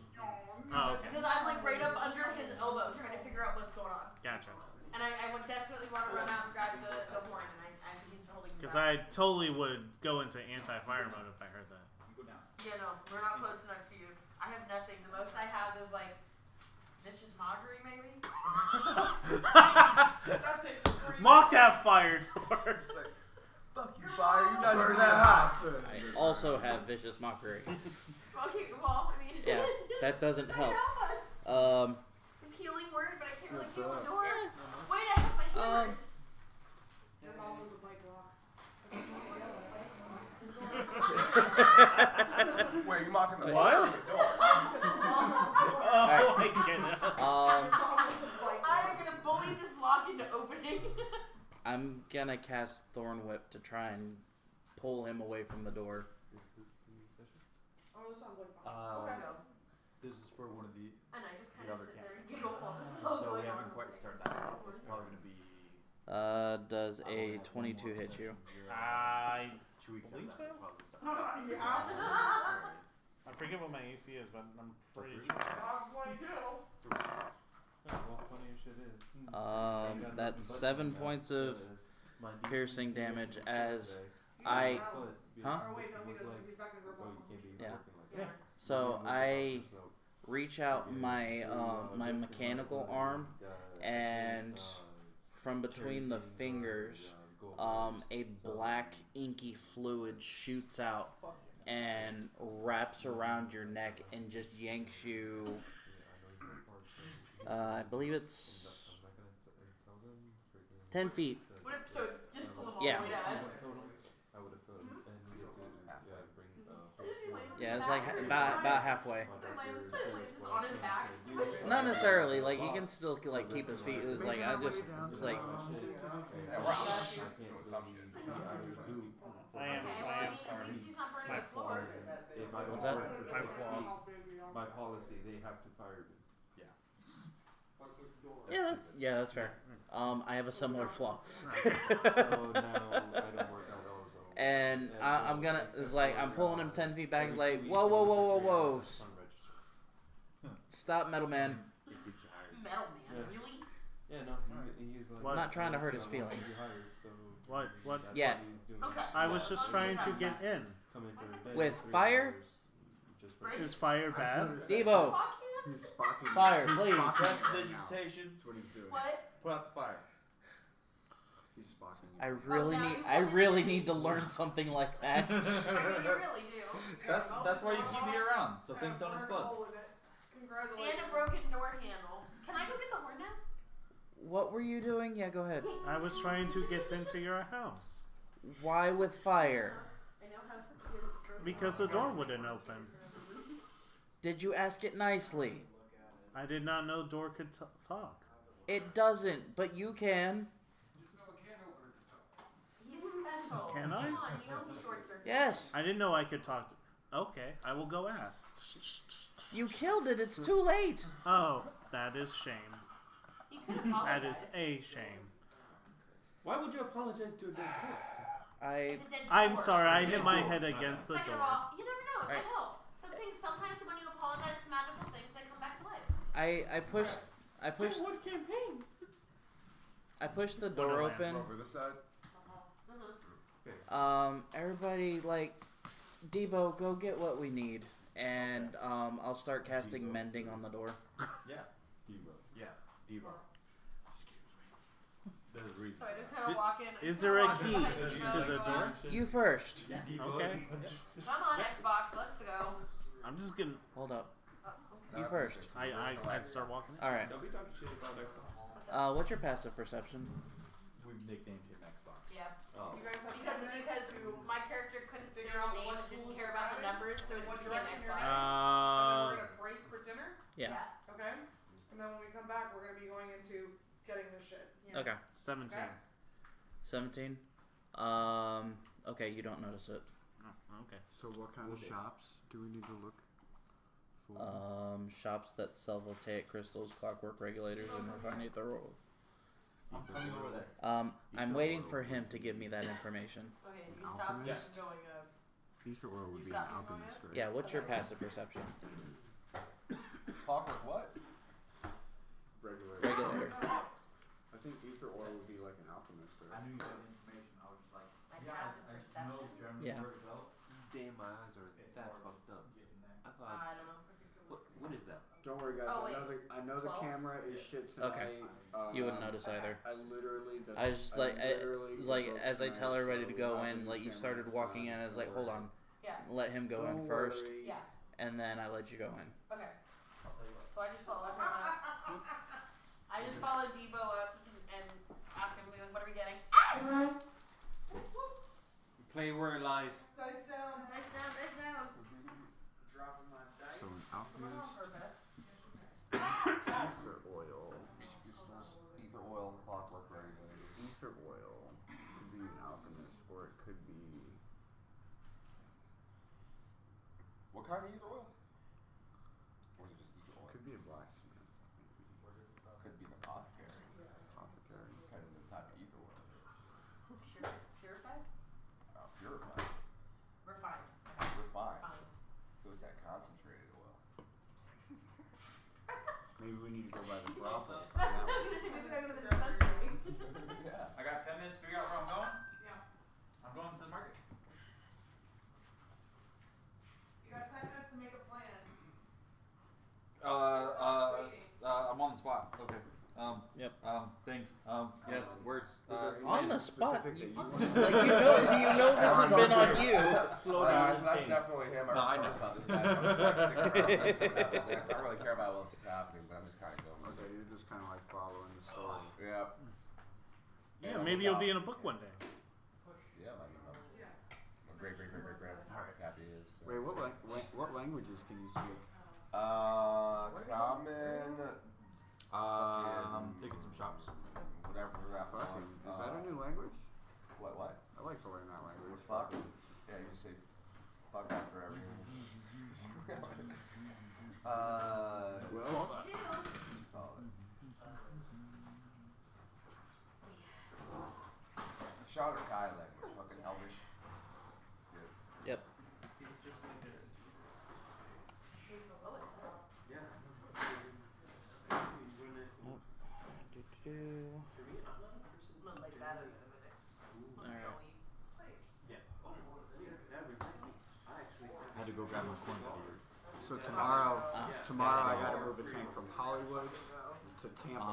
Oh, okay. Because I'm like right up under his elbow trying to figure out what's going on. Gotcha. And I would desperately want to run out and grab the horn, and he's holding me Because back. I totally would go into anti-fire mode if I heard that. You go down. Yeah, no, we're not close enough to you. I have nothing. The most I have is like vicious mockery, maybe. That's extreme. Mock that fire door. It's like, fuck you, fire. You're not even that hot. I also have vicious mockery. Okay, well, I mean. Yeah, that doesn't It's help. like, It's healing word, but I can't really heal the door. Wait, I have my hammers. Your mom was a bike lock. Wait, you mocking the What? fire or the door? Oh my goodness. Your mom was a bike I lock. am gonna bully this lock into opening. I'm gonna cast Thorn Whip to try and pull him away from the door. Is this the session? Oh, this sounds like fun. Okay. So, This is for one of the. and I just kind The of other sit there and giggle while this is all So we going haven't on. quite started that. It's probably gonna be. Does a 22 hit you? I 2 weeks believe after that, so. we'll probably start. Yeah. I forget what my AC is, but I'm pretty Three? sure. 22. Well, funny as shit is. That's 7 points of piercing damage as I. Huh? Or wait, no, he doesn't. He's back in the robot. Yeah. Yeah. So I reach out my my mechanical arm, and from between the fingers go a black inky fluid shoots out and wraps around your neck and just yanks you. I believe it's 10 feet. What if, so just pull them all Yeah. the way to us? I would have needed to Yeah, it's like about halfway. So my own split, like, is this on his back? Not necessarily. Like he can still like keep his feet. It's like I just it's like I am Okay, well, I mean, sorry. at least he's not burning My the floor. If I What's don't that? work for My 6 flaw. weeks, by policy, they have to fire me. that's fair. I have a similar flaw. So now I don't work out also. And I'm gonna. It's like I'm pulling him 10 feet back. It's like whoa. Stop, metal man. It keeps you hired. Metal man, really? Yeah, no, he's like. What? I'm not trying to hurt his feelings. What? Yeah. Okay. I was just trying to get in. With fire? Is fire bad? Devo, He's sparking. Fire, He's please. sparking Press right now. digitation. That's what he's doing. What? Put out the fire. He's sparking. I really need to learn something like that. I mean, you really do. That's why you keep me around, so things don't explode. Congratulations. And a broken door handle. Can I go get the horn now? What were you doing? Yeah, go ahead. I was trying to get into your house Why with fire? I know how to do this. because the door wouldn't open. Did you ask it nicely? I did not know door could talk. It doesn't, but you can. He's special. Can I? Come on, you know he's short circuit. Yes. I didn't know I could talk. Okay, I will go ask. You killed it. It's too late. Oh, that is shame. You could apologize. That is a shame. Why would you apologize to a dead corpse? It's a dead I'm door. sorry, I hit my head against the Second of door. all, you never know. It Right. might help. Sometimes when you apologize to magical things, they come back to life. I pushed What campaign? the door Wonderland. open. Over this side? Everybody like Debo, go get what we need, and I'll start casting mending on the door. Yeah. Devo. Yeah. Devo. Excuse me. There's a reason. So I just kind of walk in. Is there a key to the door? You first. Okay. Come on, Xbox, let's go. I'm just gonna. Hold up. Oh, You first. I start walking. All right. Don't be talking shit about Xbox. What's your passive perception? We've nicknamed him Xbox. yeah. Oh. You guys have Because 10 minutes to my character couldn't say figure the out name what and didn't tools care are about the having, numbers, so it what just became direction you're Xbox. heading, and then we're Uh, gonna break for dinner. Yeah. Okay. And then when we come back, we're gonna be going into getting this shit. Yeah. Okay. 17. 17. Okay, you don't notice it. Oh, okay. So what kind of shops do we need to look for? Shops that sell voltaic crystals, clockwork regulators, and refined ether oil. I'm coming over there. I'm waiting for him to give me that information. Okay, you An stop alchemist? going Ether oil would You be an stop me from alchemist, right? Yeah, what's your passive perception? Clockwork what? Regulator. I think ether oil would be like an alchemist, right? knew you got information. I was like, My passive perception? Yeah. Damn, my eyes are that fucked up. I thought, I don't know. what is that? Don't worry, guys. Oh, I know the 12? camera is shit tonight. Okay. You wouldn't notice either. I literally. I was just like, literally it was like broke as I tonight, tell everybody to so go having in, the like you camera started is walking not in. I was like, gonna hold work. on, Yeah. let him go in Don't first, worry. Yeah. and then I let you go in. Okay. So I just follow him up. I just follow Debo up and ask him, like, what are we getting? play where it lies. Dice down. Nice down, nice down. Dropping my dice. So an I'm on alchemist, purpose. ether oil. Ether oil, clockwork regulators. Ether oil could be an alchemist, or it could be. What kind of ether oil? Or is it just ether oil? Could be a blacksmith. Could be an apothecary. Apothecary. Kind of the type of ether oil. Purified? Purified. Refined. Refined. Fine. So it's that concentrated oil. Maybe we need to go by the brothel. I was gonna say, maybe we gotta go to the dispensary. Yeah. I got 10 minutes to figure out where I'm going. Yeah. I'm going to the market. You got 10 minutes to make a plan. I'm on the spot. Okay. Yep. Things. Yes, words. On the the spot. specific that you Like you know this has been on you. Slow Well, down. that's definitely him. I No, I was know. about this guy. So I'm just like sticking around and see what happens next. I don't really care about what's happening, but I'm just kind of going with Okay, it. you're just kind of like following the story. Yeah. Yeah, maybe you'll be in a book one day. Yeah, I mean, my great happy is. Wait, what languages can you speak? Common. Thinking some shops. Whatever that Fucking, one. is that a new language? What? I like to learn that language. Fuck. Yeah, you just say fuck after everything. Well, Shot or Kai language, fucking Elvish. Yeah. Yep. Like that in a minute. Alright. I had to go grab my coins out of here. so tomorrow I gotta move a tank from Hollywood to Tampa.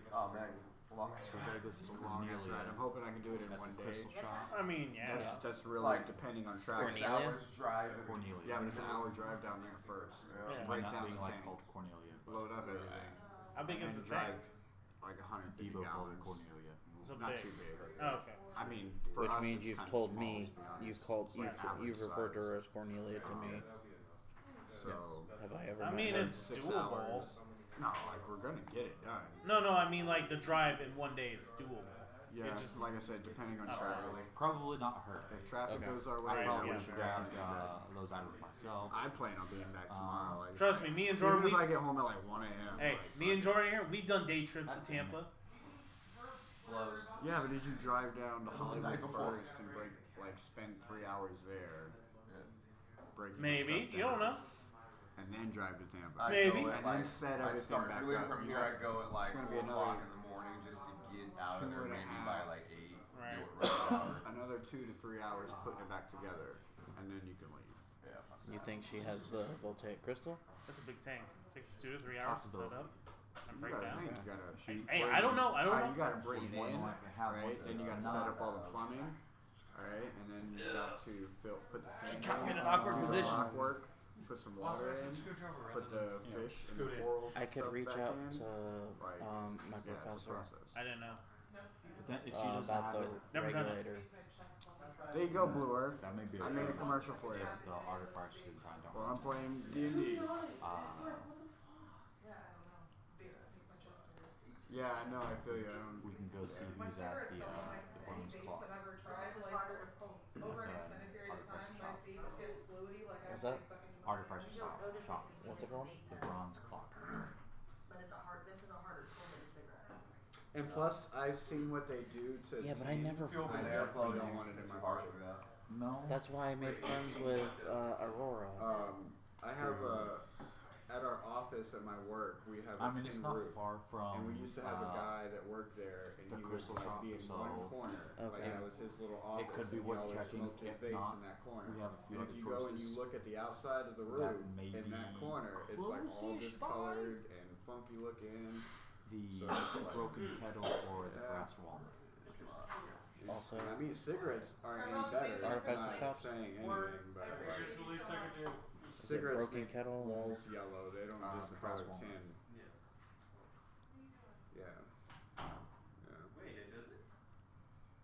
Oh man, it's a long So I gotta go see It's a long ass ride. I'm hoping I can do it in at one the day. crystal shop. I mean, yeah. That's really Like depending on 6 traffic. Cornelia? hours drive. Cornelia. Yeah, but it's an hour drive down there first. Yeah. Break Might not down be the like tank, called Cornelia, but load up everything, How big and is then the tank? drive like 150 Debo called gallons. it Cornelia. So Not big. too big. Oh, okay. I mean, for Which us, means it's you've kinda told small, me, to be honest. you've called, It's like average you've referred to size. her as Cornelia to me. So Have I ever I met mean, her? it's 6 doable. hours. No, like we're gonna get it done. No, I mean like the drive in one day, it's doable. Yeah, It's just- like I said, depending on Not traffic. really. Probably not her. If traffic Okay. goes our I way, Right, probably yeah, would have sure. grabbed those items myself. I plan on being back tomorrow. Like, Trust me, me and Jordan, even if we, I get home at like 1 a.m. hey, like, me and Jordan here, we've done day trips to Tampa. Blows. Yeah, but did you drive down to Hollywood night before. first and spend 3 hours there, breaking Maybe, stuff you don't down, know. and then drive to Tampa? I'd Maybe. go at, And like, then set I'd everything start back leaving up. from here. I'd go at like It's gonna 4 be another o'clock in the morning just to get out of there 2.5 maybe by like 8. Right. Do it rush hour. Another 2 to 3 hours putting it back together, and then you can leave. Yeah. You think she has the voltaic crystal? That's a big tank. Takes 2 to 3 hours to set up and You break gotta down. think, you gotta Hey, I don't know. I don't know. You gotta bring it More in, than likely have right? one. Then you gotta set up all the plumbing, alright? And then you got to put the sand Got me in, in an awkward do the position. rock work, put some water in, put the fish and the corals I and could stuff reach back out in. to Like, my yeah, it's a professor process. I didn't know. But then if she doesn't about have the it, Never done it. regulator. There you go, Blue Earth. that may be. I made a commercial for you. If the artifacts in time don't. Well, I'm playing D&D. Yeah, I know. I feel you. I don't. We can go see My who's at cigarettes the don't like any bronze vapes clock. I've ever tried. Like over an extended period of time, my vapes get fluidy. Like I What's that? fucking. Artificer shop. What's it called? The bronze clock. But it's a hard. This is a harder tool than a cigarette. And plus, I've seen what they do to. Yeah, but I never Feel I the find airflow definitely don't don't want it in my harsh body. with that. No. That's why I made friends with Aurora. I have at our office at my work, we have a I mean, tin it's not roof. far from. And we used to have a guy that worked there, and the he would crystal like shop, be in so- one corner, like Okay. that was his little office. could be and he worth always checking. smoked his If vapes not, in that corner. we have a few And other if you go and you choices look at the outside of the that roof may in that be corner, it's like all close-ish discolored and funky looking. the So it's like- broken kettle or the Yeah. brass wall. Also, I mean, cigarettes aren't any better. Artificer I'm not shops? saying anything, but like, is it cigarettes broken make kettle? walls yellow. They don't just the color brass wall. tin. Yeah. Yeah. Wait, it doesn't?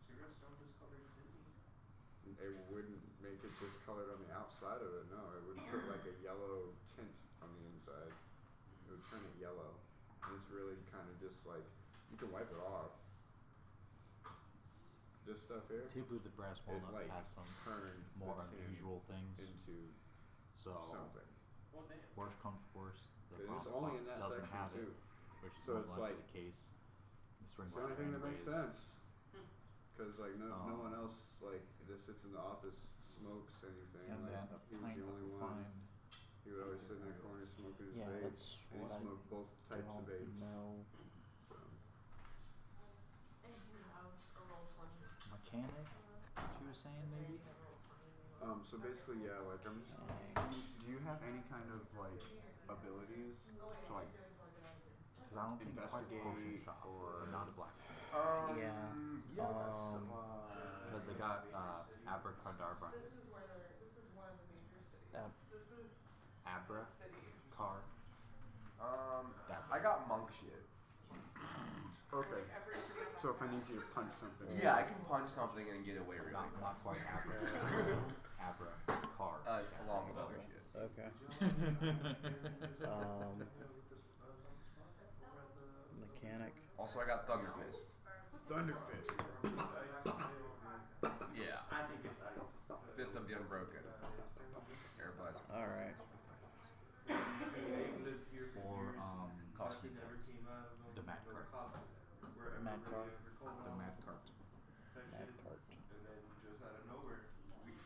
Cigarettes don't discolor your tin? It wouldn't make it discolored on the outside of it. No, it would put like a yellow tint on the inside. It would turn it yellow. And it's really kind of just like you can wipe it off. This stuff here Typically, the brass it walnut like has some turned more the tin unusual things. into So something. Well, damn. worst comes to worst, the But bronze it's only clock in that doesn't section have too. it, which is So more it's likely like- the case. The It's the only thing that makes sense. Because like no one else like that sits in the office smokes anything. And like, then a he was pint the only of one. fine. He would always sit in that corner smoking his Yeah, vape. that's And he what I smoked both types of don't vapes. know. So. I do have a roll 20. Mechanic, she was saying maybe? So basically, yeah, like I'm just. Do you have any kind of like abilities to like Because I don't think quite a potion investigate shop, or but not a black. Yeah. Because they got abracadabra, This is where this is one of the major cities. This is abra, a city. car. I got monk shit. Okay. Like every city on So that if I map. need you to punch something. Yeah, I can punch something and get away really. Not quite abra. Abra, car. Along with other shit. Okay. Mechanic. Also, I got Thunder Fist. Thunderfist. Yeah. I think it's ice. Fist of the Unbroken. Air Blast. All right. Or Costume. the Mad Cart. Mad Cart. The Mad Cart. Mad Cart. And then just out of nowhere,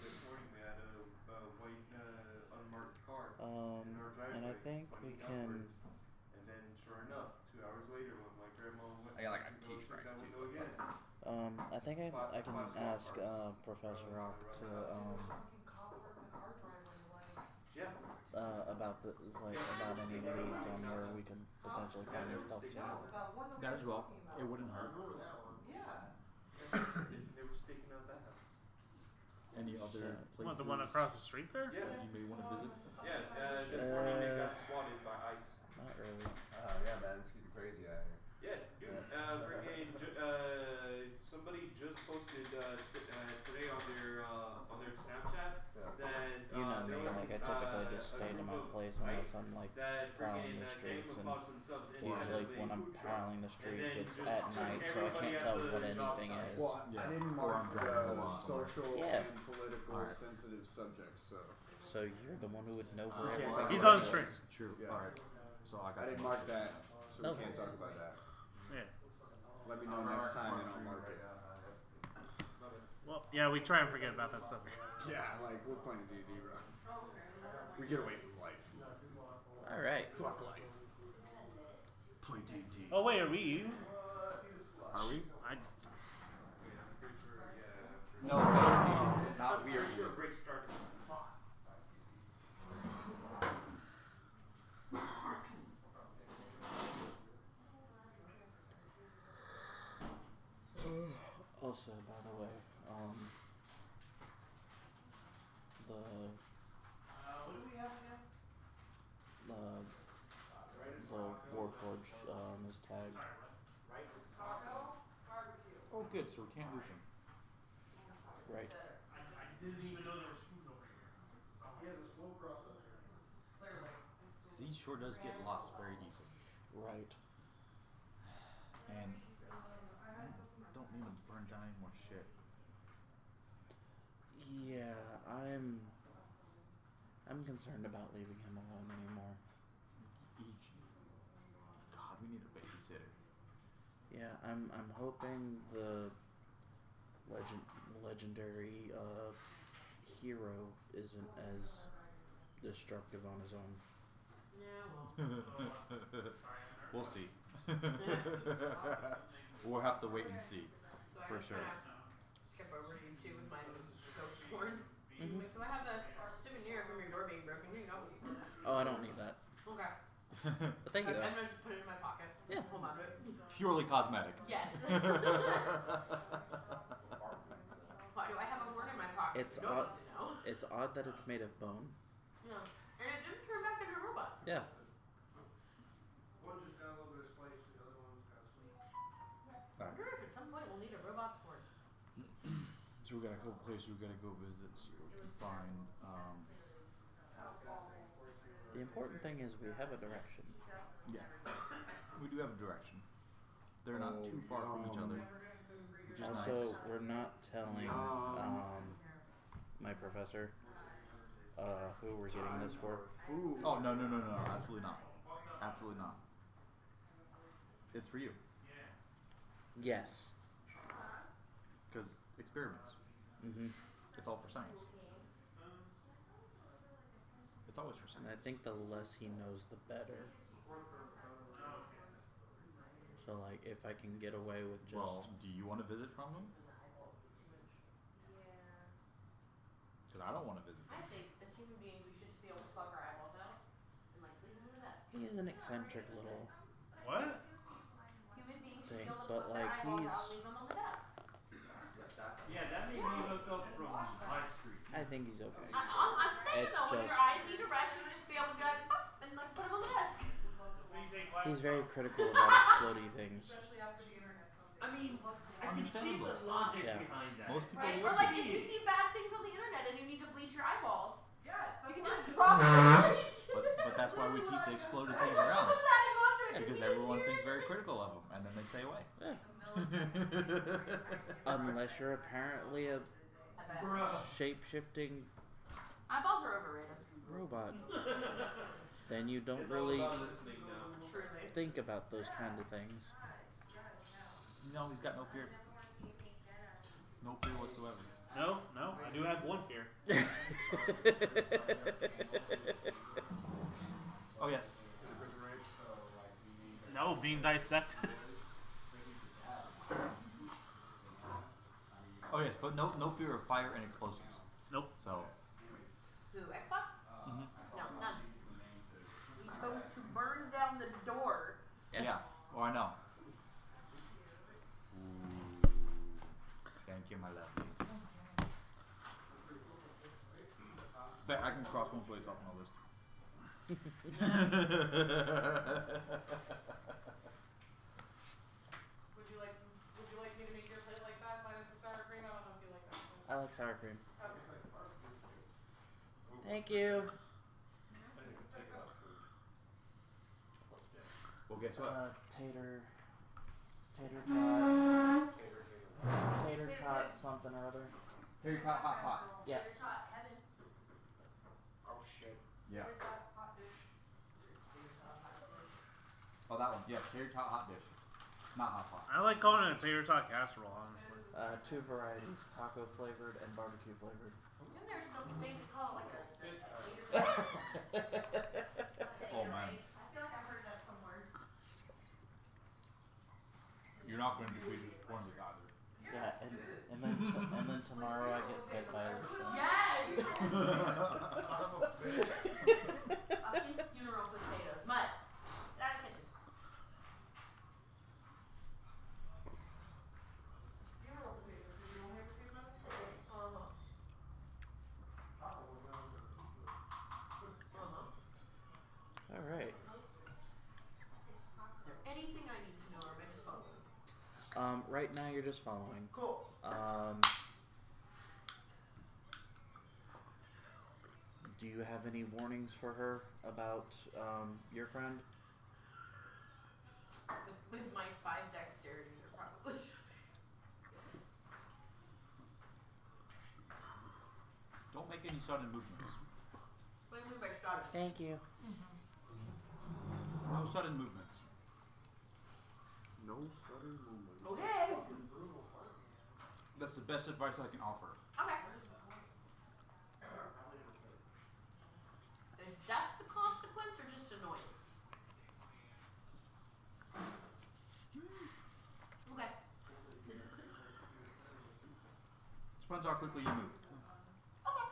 this morning we had a white unmarked car in our driveway. And I think we pointing can. outwards. And then sure enough, 2 hours later when my grandma went I got like a to go teeth check right that too. window again. I think I can ask Professor Rock to Fucking cop parked in our driveway, like. Yeah. about the about any leads on where we can potentially find this stuff too. That one that we That were as well. talking about. It wouldn't I hurt. remember that one. Yeah. They were staking out that house. Any other places What, the one across the street there? Yeah. you may want to visit? Yeah, this morning they got swatted by ICE. Not really. Oh yeah, man, it's getting crazy out here. Yeah, dude. Freaking somebody just posted today on their Snapchat that You know me, there was like I typically just stay to my place unless I'm like that prowling freaking the streets, and camouflaged themselves usually inside when of I'm a food truck. prowling the And streets, then it's just at took night, so I everybody can't at tell the what job anything site. is. Well, Yeah. I didn't Or I'm mark driving along somewhere. social Yeah. and political Alright. sensitive subjects, so So you're the one who would know where can't everything talk is. He's on the street. True. Yeah. Alright. So I got I didn't some mark that, so No. we can't talk about that. Yeah. Let me know next time and I'll mark it. Well, yeah, we try and forget about that stuff. Yeah, like we're playing D&D, bro. We get away from life. All right. Fuck life. Play D&D. Oh wait, are we? Are we? I. No, not we are. Pretty sure break started. Also, by the way, the What do we have again? the Warforged is tagged. Taco, barbecue. Oh, good. So we can't lose him. Right. I didn't even know there was food over here. Yeah, there's no processor. Clearly. Z sure does get lost very easily. Right. And don't need to burn down any more shit. Yeah, I'm concerned about leaving him alone anymore. God, we need a babysitter. Yeah, I'm hoping the legendary hero isn't as destructive on his own. Yeah, well. We'll see. Yes. We'll have to wait and see. So I For can sure. kinda skip over to you too with my ghost horn. Mhm. Like, so I have a souvenir from your door being broken. Here you go. Oh, I don't need that. Okay. But thank you I'm though. gonna just put it in my pocket. Yeah. Hold on to it. Purely cosmetic. Yes. Why do I have a horn in my pocket? It's You don't odd. need to know. It's odd that it's made of bone. Yeah. And it didn't turn back into a robot. Yeah. One just got a little bit of spice, the other one got sweet. I wonder if at some point we'll need a robot's horn. So we got a couple places we gotta go visit, see what we can find. The important thing is we have a direction. Yeah, we do have a direction. They're not too far from each other, which is Also, nice. we're not telling my professor who we're getting this for. Food. Oh no, absolutely not, absolutely not. It's for you, Yes. because experiments. Mhm. It's all for science. It's always for And I science. think the less he knows, the better. So like, if I can get away with just Well, do you want to visit from them? Because I don't want to visit I from them. think as human beings we should just be able to slug our eyeballs out and like leave them in the nest. he is an eccentric little. What? but put their like eyeballs he's. out and leave them on the desk. Yeah, that made me look up from my street. I think he's okay. I'm saying It's though, when your just- eyes need a rest, you just be able to go and like put them on the desk. He's very critical about exploding things. Especially after the internet. Some days. I mean, I can see Understandable. the logic Yeah. behind that. Most people Right? would Or like be. if you see bad things on the internet and you need to bleach your eyeballs, Yes, you that's can what just I drop it in bleach. But that's why we keep the exploded things Put around. that and go after it. Because everyone thinks very critical of them, and then they stay away. Unless you're apparently a I bet. Bruh. shape-shifting Eyeballs are overrated. robot, then you don't It's all really about listening now. Truly. think about those kind of things. No, he's got no fear. No fear whatsoever. No, I do have one fear. Oh yes. No, being dissected. Oh yes, but no fear of fire and explosives. Nope. So. Who, Xbox? Mhm. No, none. We chose to burn down the door. Yeah. Oh, I know. Thank you, my love. Bet I can cross one place off my list. Would you like me to make your plate like that minus the sour cream? I don't know if you like that. I like sour cream. Okay. Thank you. Well, guess what? Tater tot, something or other. Tater tot hot pot. Yeah. Tater tot, heaven. Oh shit. Yeah. Here's that hot dish. Oh, that one. Yeah, tater tot hot dish. Not hot pot. I like calling it a tater tot casserole, honestly. 2 varieties, taco flavored and barbecue flavored. And there's some states that call it like a tater tot. Oh man. I feel like I've heard that somewhere. You're not going to be disappointed either. Yeah, and then tomorrow I get fed by Alicia. Yes! Fucking funeral potatoes. Mud. Get out of the kitchen. Funeral potatoes. Did you only ever see them at the All right. Is there anything I need to know, or am I just following? Right now you're just following. Cool. Do you have any warnings for her about your friend? With my 5 dexterity, you're probably. Don't make any sudden movements. What do you mean by starting? Thank you. No sudden movements. No sudden movement. Okay. That's the best advice I can offer. Okay. Is that the consequence or just annoyance? Okay. Depends how quickly you move. Okay.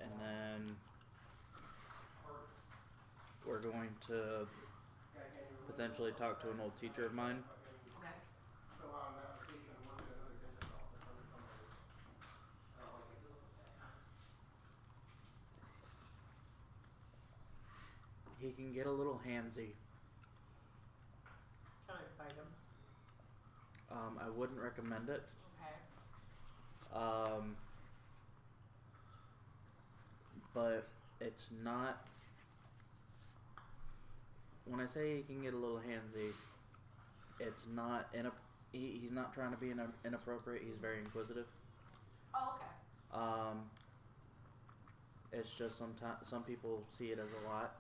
And then we're going to potentially talk to an old teacher of mine. Okay. He can get a little handsy. Can I fight him? I wouldn't recommend it. Okay. But it's not. When I say he can get a little handsy, it's not he's not trying to be inappropriate. He's very inquisitive. Oh, okay. It's just some people see it as a lot,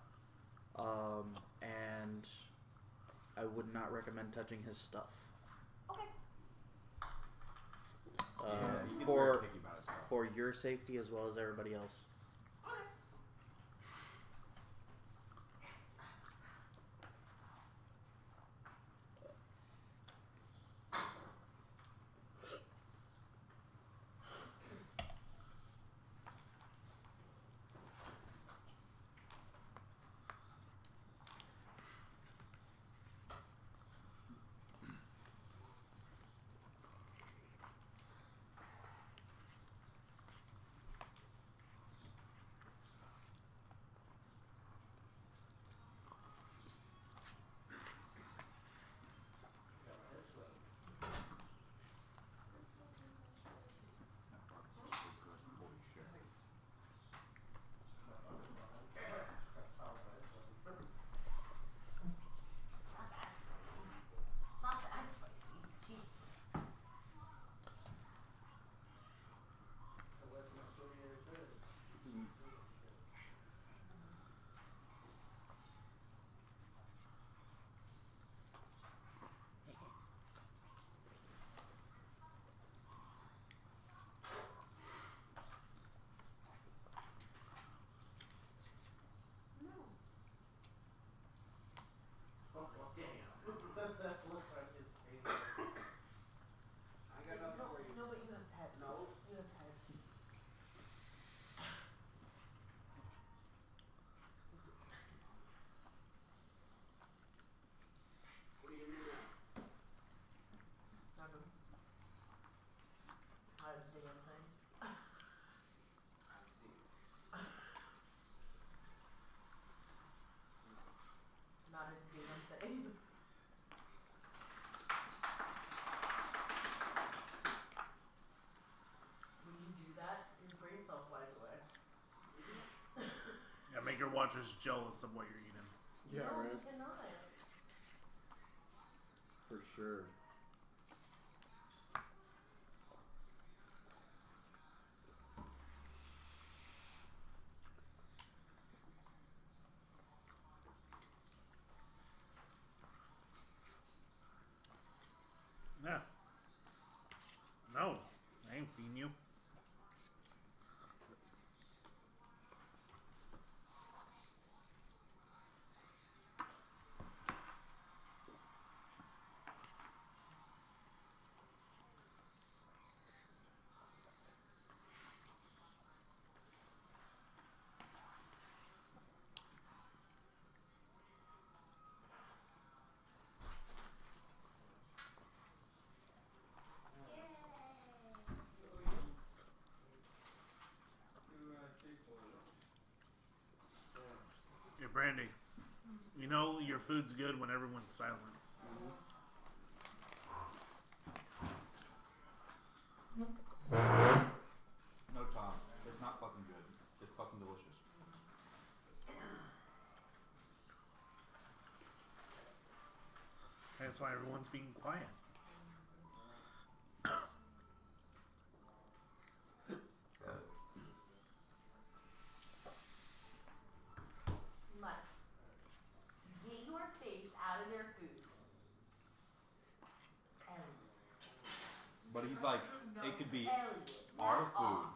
and I would not recommend touching his stuff. Okay. Yeah, he gets very For picky about his stuff. for your safety as well as everybody else. Okay. That looks like it's painful. I got nothing for you. No, but you have pets. No. You have pets. What are you gonna do now? Nothing. I didn't think anything. I see. Not a damn thing. When you do that, your brain cell flies away. Yeah, make your watchers jealous of what you're eating. Yeah, no, right. you cannot. For sure. Yeah. No, I ain't feeding you. Hey, Brandy, you know your food's good when everyone's silent. No, Tom. It's not fucking good. It's fucking delicious. That's why everyone's being quiet. Mutt. Get your face out of their food. Elliot. But he's like, No, it could be Elliot. our Back food. off.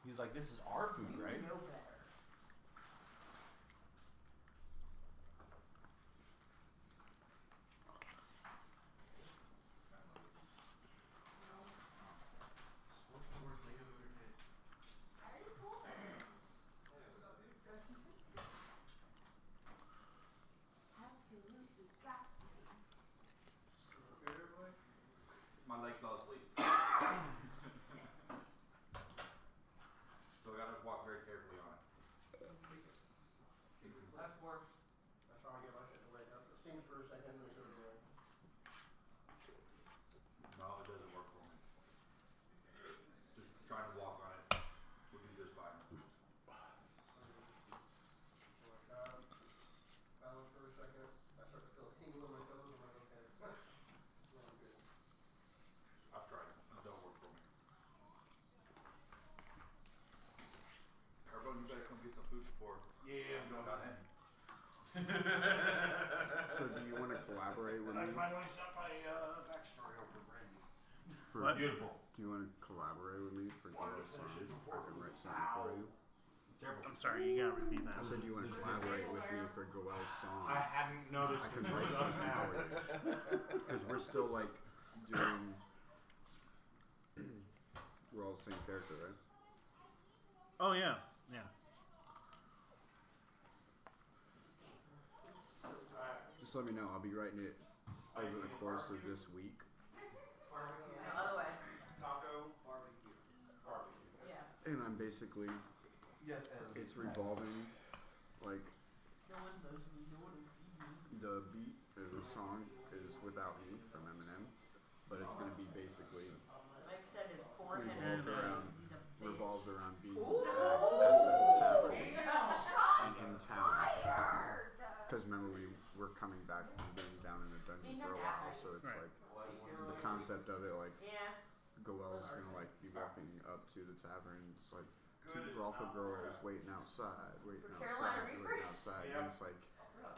He's like, this is our food, You right? know better. I already told her. Absolutely disgusting. My leg fell asleep. So I gotta walk very carefully on it. That's work. That's how I get my shit to wake up. It stings for a second and then it goes away. No, it doesn't work for me. Just trying to walk on it would be just fine. Balance for a second. I start to feel a tingle in my toes. I'm like, okay. No, I'm good. I've tried it. It don't work for me. Carbone, you better come get some food before. Yeah, I'm going down in. So do you want to collaborate with me? finally set my backstory over Brandy. For, What? Beautiful. Do you want to collaborate with me for Gail's song? I can write something for you. Careful. I'm sorry, you gotta repeat that. I said, do you want to collaborate with me for Goel's song? I hadn't noticed I can until write just something now. for you. Because we're still like doing. We're all the same character, right? Oh yeah, yeah. Just let me know. I'll be writing it over the course of this week. Barbecue. The other way. Taco. Barbecue. Barbecue. Yeah. And I'm basically, Yes, it's revolving, like, No one knows me. No one will feed me. the beat of the song is Without Me from Eminem, but it's going to be basically Mike said his forehead revolved is big around, because he's a bitch. revolved around being Ooh. and in town. Because remember, we were coming back from being down in the dungeon for a while, so it's Right. like, the concept of it, like, Yeah. Goel's gonna like be walking up to the tavern. It's like two Good. brothel girls waiting outside, For Carolina Reapers? and just like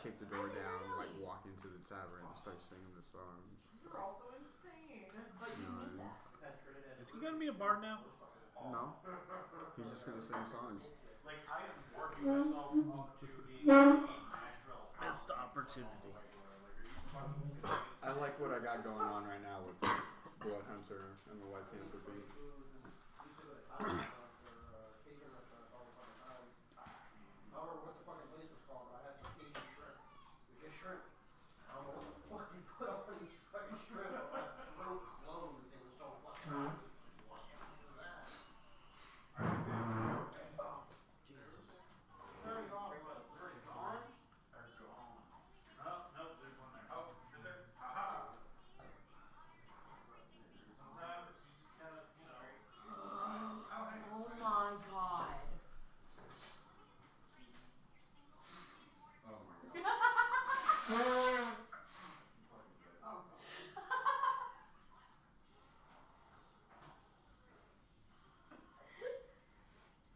kick the door down, and, like walk into the tavern and start singing the songs. You're also insane. But you No, knew that. Is he gonna be a bard now? No, he's just gonna sing songs. Like, I am working myself up to being a Nashville. Missed opportunity. I like what I got going on right now with Blood Hunter and the White Panther beat. I don't remember what the fucking place was called, but I had some Cajun shrimp. We get shrimp. I don't know what the fuck you put on these fucking shrimp. My throat closed. It was so fucking hot. What the fuck is that? Oh, Jesus. Very gone. Very gone? They're gone. No, there's one there. Oh, is there? Aha! Sometimes you just gotta, you know. Oh, hey. Oh my god. Oh my god. Oh god.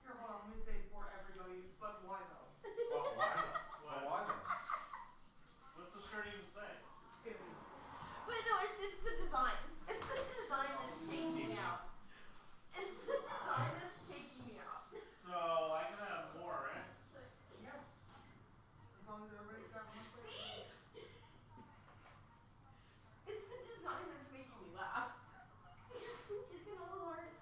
Here, hold on, let me say it for everybody, but why though? Well, why? Well, why then? What's the shirt even say? Skinny. But no, it's the design. It's the design that's taking me out. It's the design that's taking me out. So I can have more, right? Yeah. As long as everybody's got one plate. See? It's the design that's making me laugh. Look at all the hearts.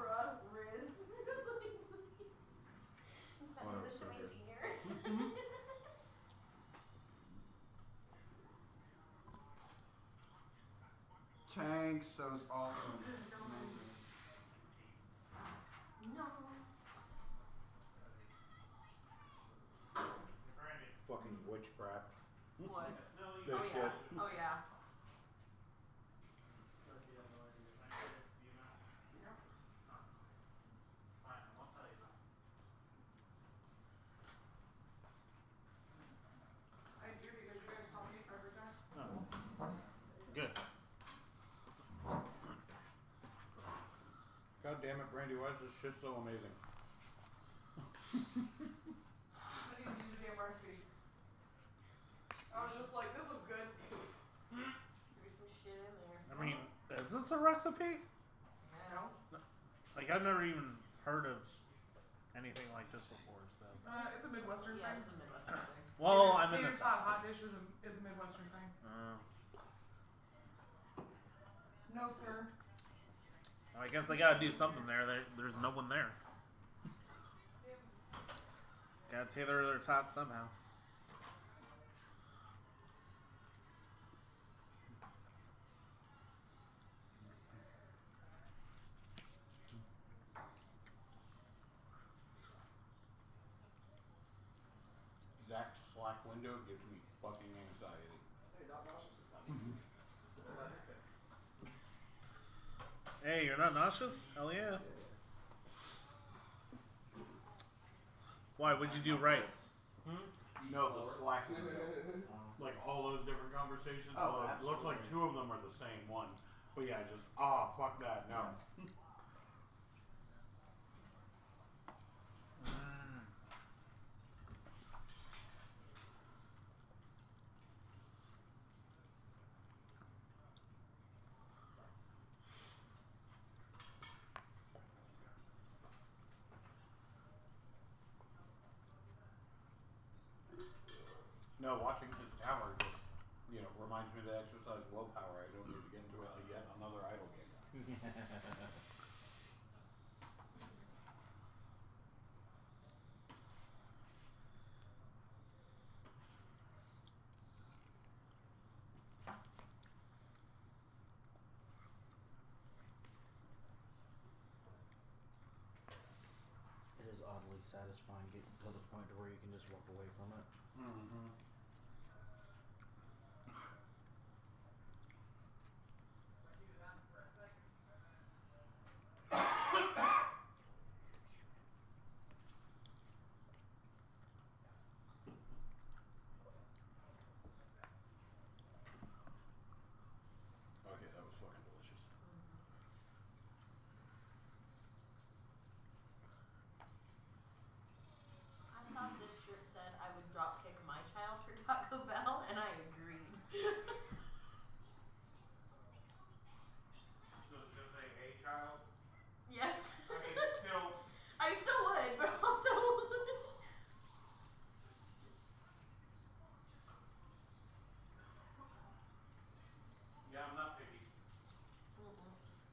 Bruh, Riz. I'm sending this to my senior. Tanks, that was awesome. Amazing. Nice. Brandy. Fucking witchcraft. What? No, you This Oh shit. yeah. Oh yeah. Fine, I won't tell you that. I do because you guys taught me every time. Good. God damn it, Brandy, why is this shit so amazing? I didn't use the damn recipe. I was just like, this looks good. Give me some shit in there. I mean, is this a recipe? Yeah. No. Like, I've never even heard of anything like this before, so. It's a Midwestern Yeah, thing. it's a Midwestern thing. Well, I'm in Tater this. tot hot dish is a Midwestern thing. No, sir. I guess they gotta do something there. There's no one there. Gotta tailor their tots somehow. Zach's Slack window gives me fucking anxiety. Hey, not nauseous this time. Hey, you're not nauseous? Hell yeah. Why? What'd you do right? No, the Slack window. Like all those different conversations. Oh, it looks like absolutely. 2 of them are the same one. But yeah, just fuck that. No. No, watching his tower just, reminds me to exercise willpower. I don't need to get into yet another idle game. It is oddly satisfying getting to the point where you can just walk away from it. Mm-hmm. Okay,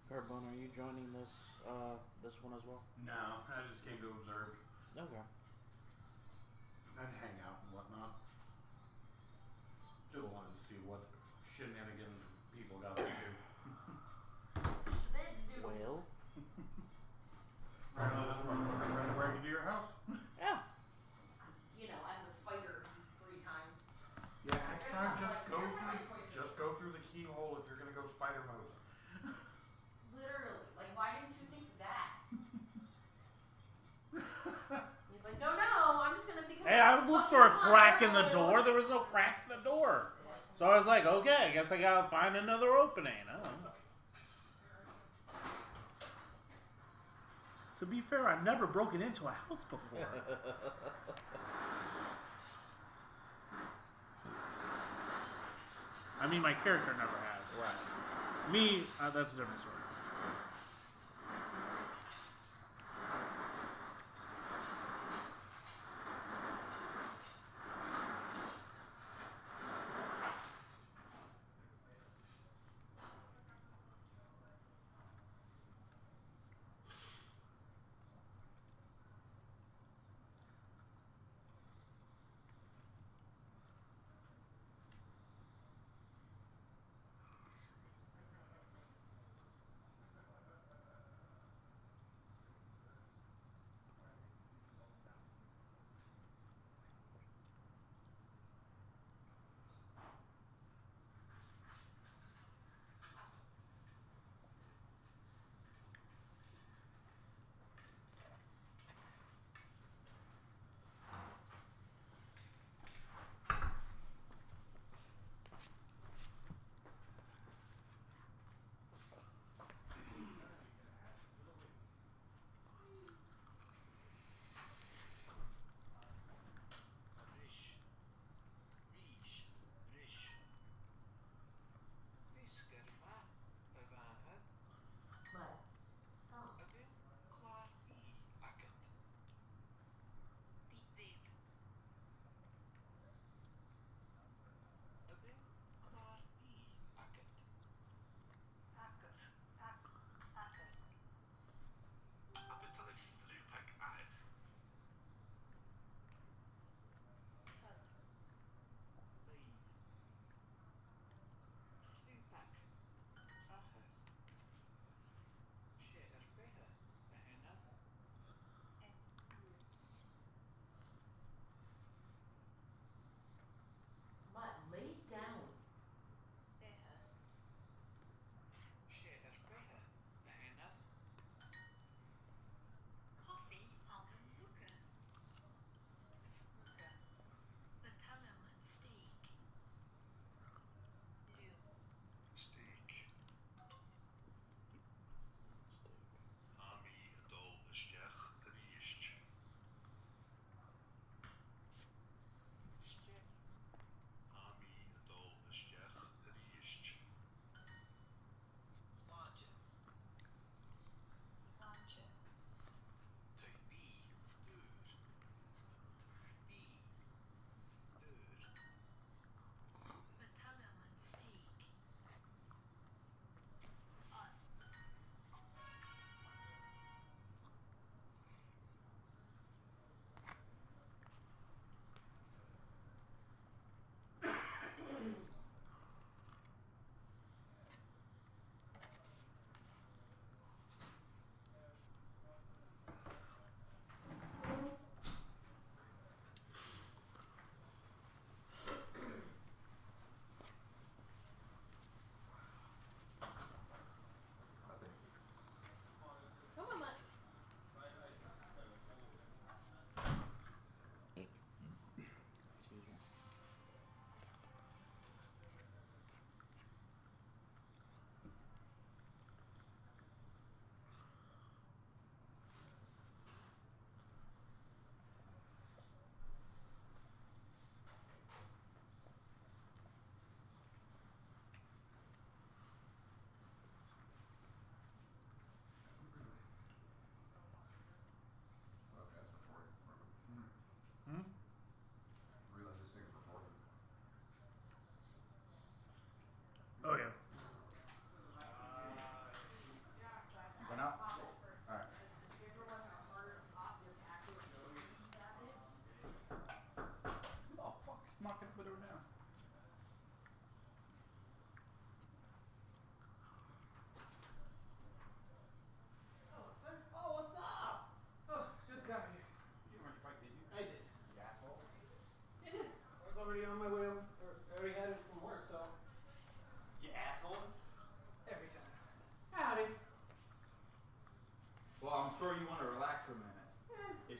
Carbone, are you joining this this one as well? No, I just came to observe Okay. and hang out and whatnot. Just wanted to see what shenanigans people got up to. Then do. Well. Apparently this motherfucker tried to break into your house. Yeah. You know, as a spider 3 times. Yeah, next time just go through the keyhole if you're gonna go spider mode. Literally. Like, why didn't you think of that? He's like, no, I'm just gonna become Hey, I would look for a crack in the door. There was no crack in the door. So I was like, okay, I guess I gotta find another opening. I don't know. To be fair, I've never broken into a house before. I mean, my character never has. Right. Me, that's a different story.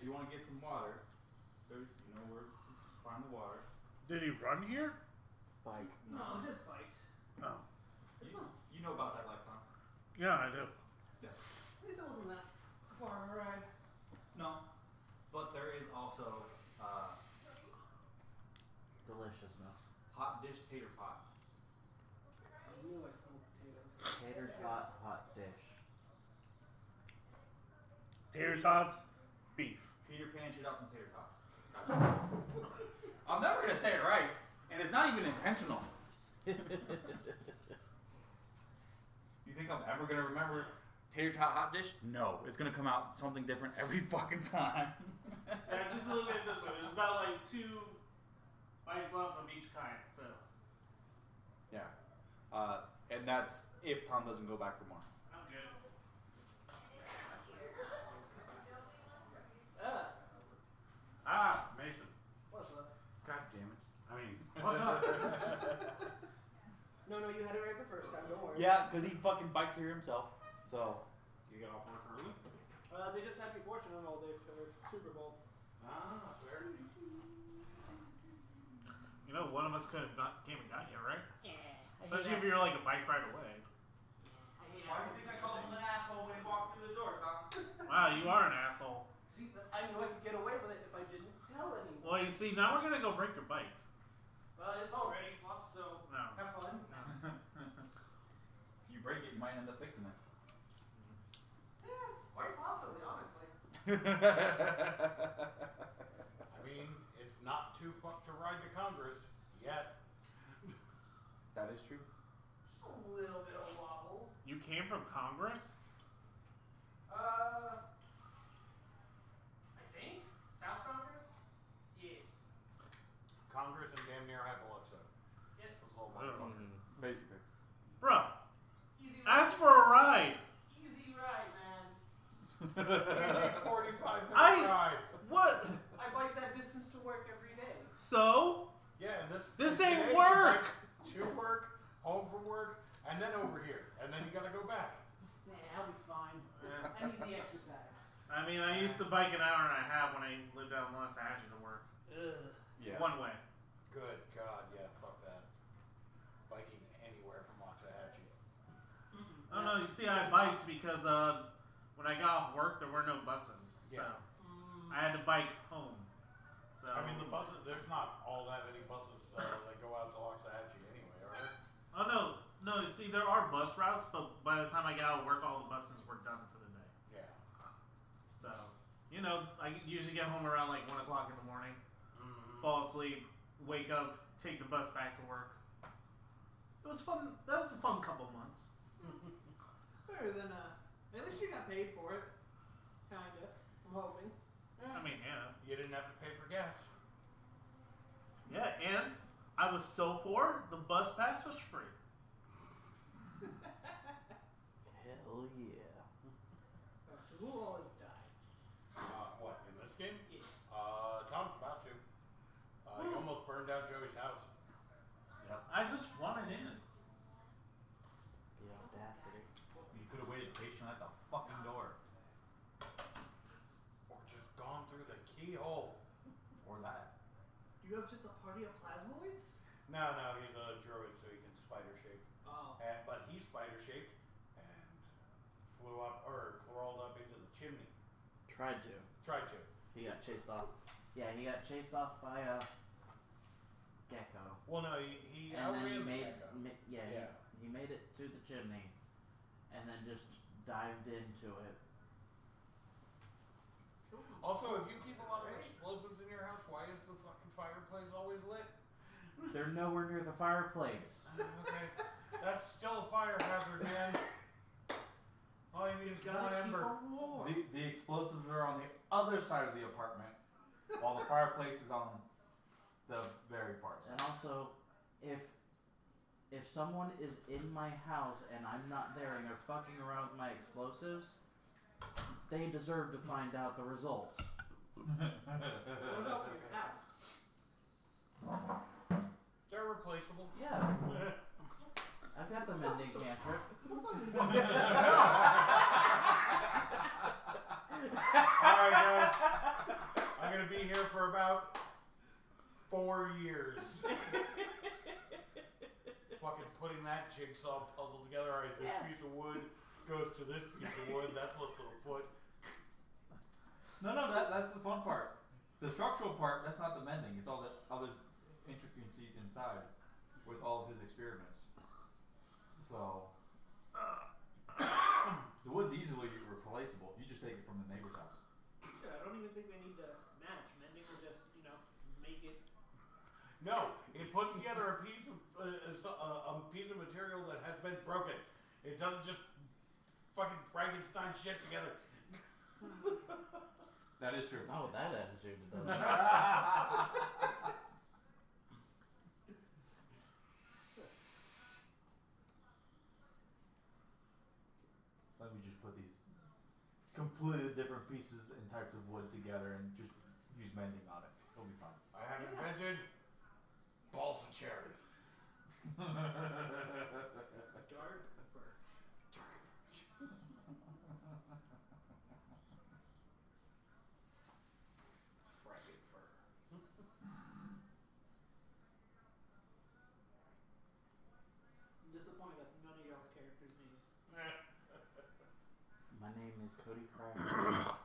you want to get some water, there's, you know where to find the water. Did he run here? Bike. No, just bikes. Oh. It's fun. You know about that lifetime? Yeah, I do. Yes. At least it wasn't that far of a ride. No, but there is also Deliciousness. hot dish tater pot. I knew I smoked potatoes. Tater tot hot dish. Tater tots, beef. Peter Pan shoot out some tater tots. I'm never gonna say it right, and it's not even intentional. You think I'm ever gonna remember tater tot hot dish? No, it's gonna come out something different every fucking time. Yeah, just look at it this way. There's about like 2 bites left of each kind, so. Yeah, and that's if Tom doesn't go back for more. I'm good. Mason. What's up? God damn it. I mean, What's up? No, you had it right the first time. Don't worry. Yeah, because he fucking biked here himself. So. you got off work early? They just had me portion on all day for Super Bowl. Ah, fair. You know, one of us could have came and got you, right? Yeah. Especially if you're like a bike ride away. Why do you think I called him an asshole when he walked through the door, Tom? Wow, you are an asshole. See, I knew I could get away with it if I didn't tell anyone. Well, you see, now we're gonna go break your bike. It's already fucked, so No. have fun. You break it, you might end up fixing it. Yeah, quite possibly, honestly. I mean, it's not too fucked to ride to Congress yet. That is true. Just a little bit of wobble. You came from Congress? I think South Congress. Yeah. Congress and damn near Hypoluxo. Yep. Those little motherfuckers. Basically. Bruh, Easy ask ride. for a ride. Easy ride, man. Easy 45-minute I- ride. What? I bike that distance to work every day. So? Yeah, and This and ain't today you work. bike to work, home from work, and then over here, and then you gotta go back. Nah, I'll be fine. I need the exercise. I mean, I used to bike an hour and a half when I lived out in Loxahatchee to work. Ugh. Yeah. One way. Good God, yeah, fuck that. Biking anywhere from Loxahatchee. Oh no, you see, I biked because when I got off work, there were no buses, so Yeah. I had to bike home. So I mean, the buses, there's not all that many buses that go out to Loxahatchee anyway, are there? Oh no, you see, there are bus routes, but by the time I got out of work, all the buses were done for the day. Yeah. So, you know, I usually get home around like 1 o'clock in the morning, Mm-hmm. fall asleep, wake up, take the bus back to work. It was fun. That was a fun couple months. Better than at least you got paid for it. Kinda. I'm hoping. I mean, yeah. You didn't have to pay for gas. Yeah, and I was so poor, the bus pass was free. Hell yeah. So who all has died? What, in this game? Yeah. Tom's about to. He almost burned down Joey's house. I just wanted in. The audacity. You could have waited patiently at the fucking door. Or just gone through the keyhole. Or that. Do you have just a party of plasmoids? No, he's a druid, so he can spider shape. Oh. But he's spider shaped and flew up or crawled up into the chimney. Tried to. Tried to. He got chased off. Yeah, he got chased off by a gecko. Well, no, he And then he outran the made, gecko. yeah. He made it to the chimney, and then just dived into it. Also, if you keep a lot of explosives in your house, why is the fucking fireplace always lit? They're nowhere near the fireplace. Okay, that's still a fire hazard, man. All you need is one Gotta keep ember. them warm. The explosives are on the other side of the apartment, while the fireplace is on the very far And side. also, if someone is in my house and I'm not there and they're fucking around with my explosives, they deserve to find out the results. What about your house? They're replaceable. Yeah. I've got the mending cantrip. Alright, guys. for about 4 years. Fucking putting that jigsaw puzzle together. Alright, this piece of wood goes to this piece of wood. That's less than a foot. No, that's the fun part. The structural part, that's not the mending. It's all the other intricacies inside with all of his experiments. So, the wood's easily replaceable. You just take it from the neighbor's house. Shit, I don't even think they need to match. Mending will just, make it. No, it puts together a piece of material that has been broken. It doesn't just fucking Frankenstein shit together. That is true. Not with that attitude, it doesn't. Let me just put these completely different pieces and types of wood together and just use mending on it. It'll be fine. I have invented balsa cherry. Dark fur. Franken fur. I'm disappointed that's none of y'all's characters' names. My name is Cody Crasher.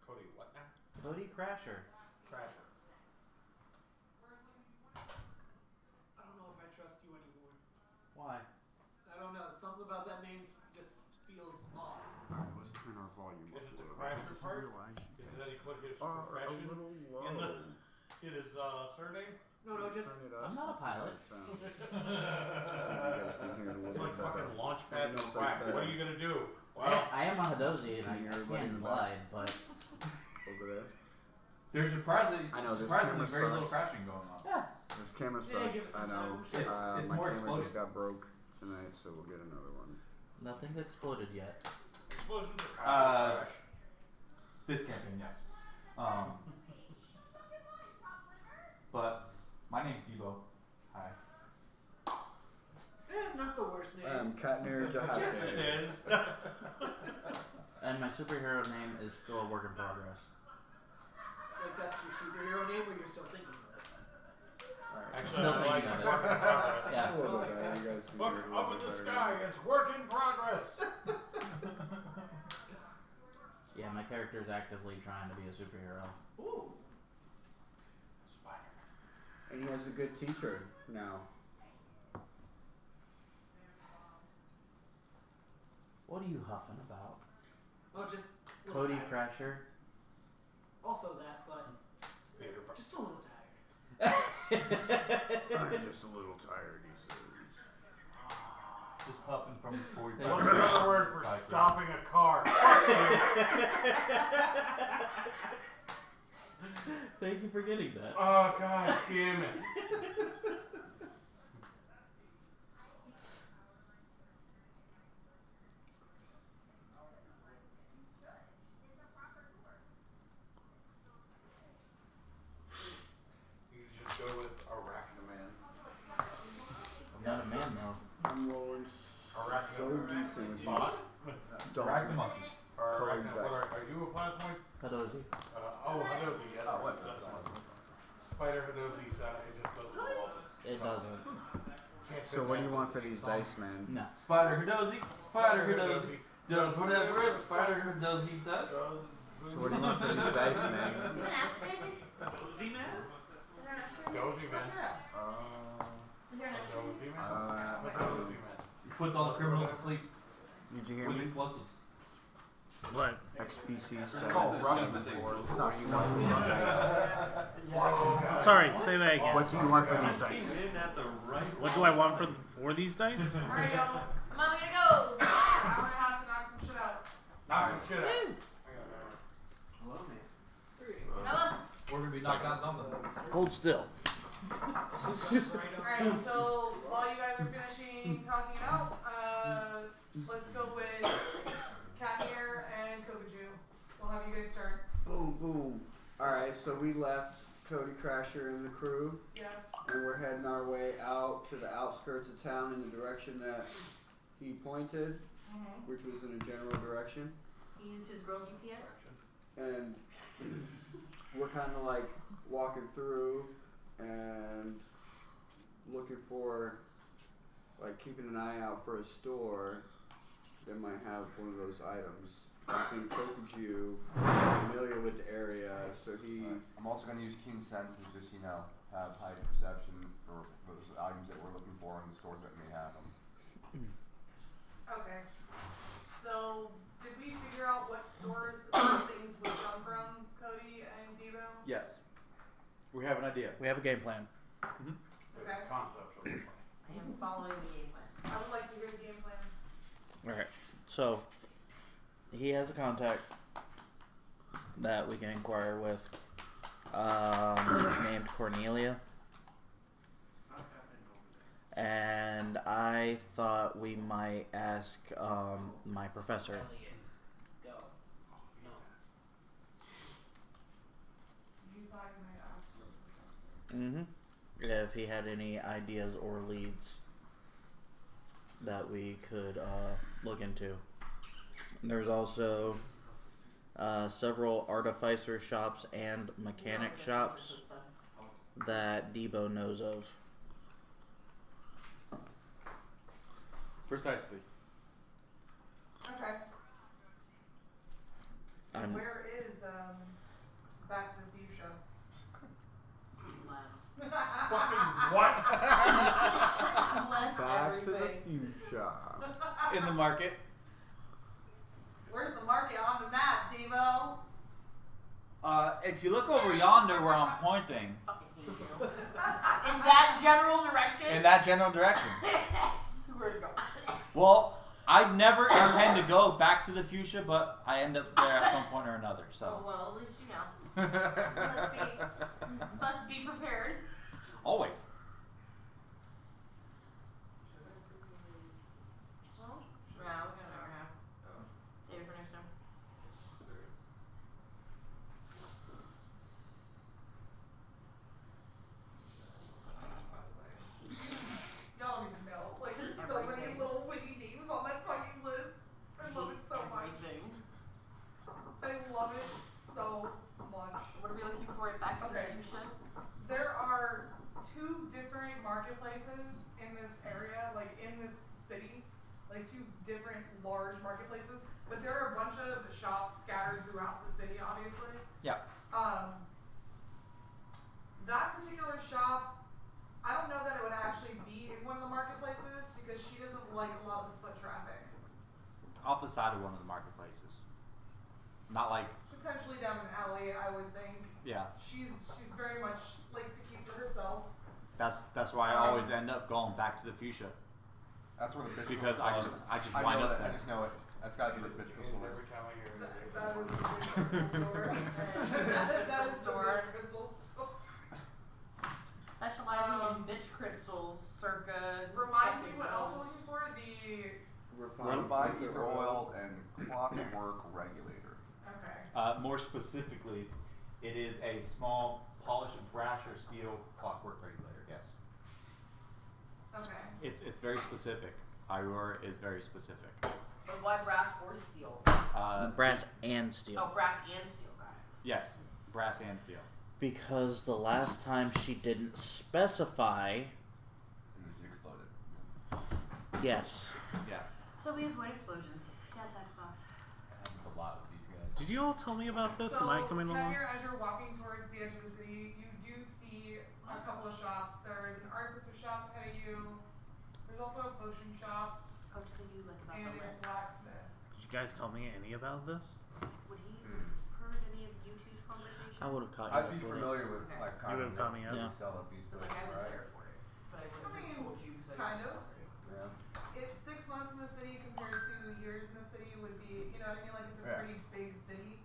Cody, what now? Cody Crasher. Crasher. I don't know if I trust you anymore. Why? I don't know. Something about that name just feels off. Alright, let's turn our volume up Is it a the little Crasher bit. part? Realize Is it that he put his a profession little low. in his surname? No, just. Turn it up. I'm not a pilot. You guys can hear it a It's little like bit fucking better. launchpad No, to it's whack. better. What are you gonna do? I am a Hadozi and I Can you hear everybody in can the back? glide, but Over there. There's surprisingly I know, this very camera little sucks. crashing going on. yeah. This camera Yeah, sucks. give it I some know. time. It's My more camera exploded. just got broke tonight, so we'll get another one. Nothing's exploded yet. Explosions are kind of crash. This campaign, yes. But my name's Debo. Hi. Not the worst name. Katnir Jahate. Yes, it is. And my superhero name is still a work in progress. Like that's your superhero name, or you're still thinking of it? Alright. Actually, Still I like thinking of it. work in progress. Yeah. A little bit better. You guys can Look hear it a up little in the bit better sky. now. It's work in progress. Yeah, my character is actively trying to be a superhero. Ooh. Spider. And he has a good teacher now. What are you huffing about? Oh, just. a little Cody tired. Crasher? Also that, but Peter Pan. just a little tired. I'm just a little tired, he says. Just huffing from his 45. What's another word for stopping a car? Fuck you. Thank you for getting that. Oh, god damn it. You can just go with Arachnaman. I'm not a man though. I'm rolling so decent with Bot? Drag the monkey. Or are you a plasmoid? Hadozi. Hadozi, yes. That's one. Spider Hadozi, it just doesn't roll. It doesn't. Can't So fit what do you that want for these song. dice, man? No. Spider Hadozi. Spider Hadozi. Does whatever a Spider Hadozi does. So what do you want for these dice, man? Dozy man? Dozy man. Is there an extra? Dozy man. Dozy man. He puts all the criminals to sleep Did you hear with me? explosives. What? XBC It's 7. called Russian No, mistakes. you want for these dice. Sorry, say that again. What do you want for these dice? What do I want for these dice? Alright, y'all. Come on, we gotta go. I'm gonna have to knock some shit out. Knock some shit out. Hello, Mason. Come on. We're gonna be knocking out something. Hold still. Alright, so while you guys are finishing talking it out, let's go with Katnir and Kokoju. We'll have you guys start. Boom, boom. Alright, so we left Cody Crasher and the crew, Yes. and we're heading our way out to the outskirts of town in the direction that he pointed, Mm-hmm. which was in a general direction. He used his girl GPS. And we're kind of like walking through and looking for, like, keeping an eye out for a store that might have one of those items. I think Kokuju is familiar with the area, so he. I'm also going to use keen sense and just, have high perception for those items that we're looking for in the stores that may have them. Okay. So, did we figure out what stores things would come from, Cody and Devo? Yes. We have an idea. We have a game plan. Okay. Conceptual. I am following the game plan. I would like to hear the game plan. Alright, so he has a contact that we can inquire with, named Cornelia. And I thought we might ask my professor. Go. No. You thought you might ask your professor. If he had any ideas or leads that we could look into. There's also several artificer shops and mechanic shops that Debo knows of. Precisely. Okay. I'm- Where is Back to the Fuchsia? Less. Fucking what? Less Back to the everything. fuchsia. In the market. Where's the market on the map, Devo? If you look over yonder where I'm pointing, Fucking hate you. In that general direction? in that general direction. Where to go? Well, I never intend to go back to the fuchsia, but I end up there at some point or another. Oh, So. well, at least you know. Must be prepared. Always. Well, yeah, we got an hour and a half. Save it for next time. Y'all don't even know. Like, there's so many little witty names on that fucking list. I love it so much. Everything. I love it so much. What are we looking for? Back to Okay. the fuchsia? There are 2 different marketplaces in this area, like in this city, like 2 different large marketplaces, but there are a bunch of shops scattered throughout the city, obviously. Yeah. That particular shop, I don't know that it would actually be in one of the marketplaces because she doesn't like a lot of the foot traffic. Off the side of one of the marketplaces. Not like. Potentially down an alley, I would think. Yeah. She's very much likes to keep to herself. That's why I always end up going back to the fuchsia. That's where the bitch Because crystals I just are. wind know up that. there. I just know it. That's got to be the bitch crystal is. Every time I hear it. That is the big crystal store. That is the Store. big crystal store. Specializing in bitch crystals, circa. Remind me what else we're looking for? The Refined Refined ether ether oil and clockwork regulator. okay. More specifically, it is a small polished brass or steel clockwork regulator. Yes. Okay. It's very specific. Iroar is very specific. But why brass or steel? Brass and steel. Oh, brass and steel, got it. Yes, brass and steel. Because the last time she didn't specify. And it exploded. Yes. Yeah. So we avoid explosions. Yes, Xbox. That happens a lot with these guys. Did you all tell me about this? So, Am I coming along? Here, as you're walking towards the edge of the city, you do see a couple of shops. There is an artificer shop ahead of you. There's also a potion shop I'll tell you like about and the a list. blacksmith. Did you guys tell me any about this? Would he heard any of you two's conversation? I would have caught you I'd up be with it. familiar with Okay. like You kind would've caught me up? Yeah. sell a piece It's of like I was right? there for it, but I wouldn't I mean, have told you because I kind just of. Yeah. It's 6 months in the city compared to years in the city would be, you know what I mean? Like, it's a Yeah. pretty big city.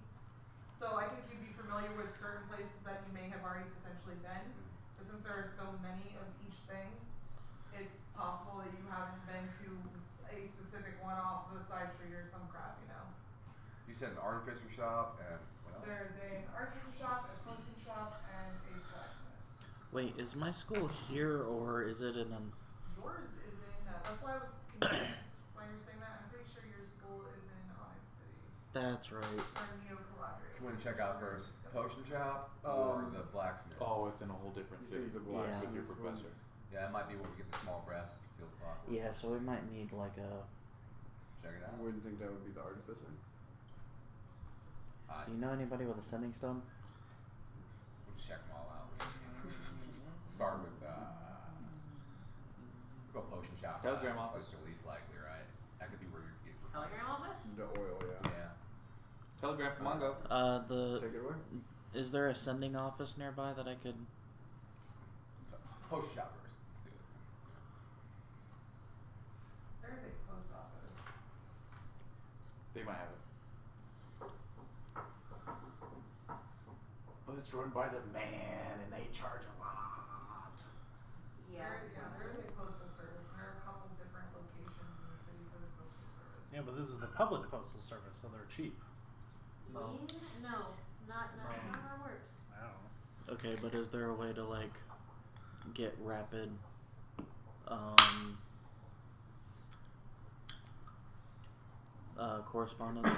So I think you'd be familiar with certain places that you may have already potentially been. But since there are so many of each thing, it's possible that you haven't been to a specific one off of a side street or some crap, you know? You said an artificer shop and what else? There's an artificer shop, a posting shop, and a blacksmith. Wait, is my school here or is it in Yours is in, that's why I was confused when you were saying that. I'm pretty sure your school is in Onyx City. That's right. Or Neo Caladria. Twin to check out first? Potion shop or the blacksmith? Oh, it's in a whole different city. The blacksmith With your professor. Yeah, that might be where we get the small brass steel clock. Yeah, so we might need like a. Check it I out. wouldn't think that would be the artificer. Do you know anybody with a sending stone? We'll check them all out. Start with we'll go potion shop. Telegram That's office. the least likely, right? That could be where you get. Telegram office? The oil, yeah. Yeah. Telegram from Mongo. Take it away. Is there a sending office nearby that I could? Potion shop first. Let's do it. There's a post office. They might have it. But it's run by the man, and they charge a lot. There's a postal service. There are a couple different locations in the city for the postal service. Yeah, but this is the public postal service, so they're cheap. No, not how it works. I don't know. Okay, but is there a way to like get rapid correspondence?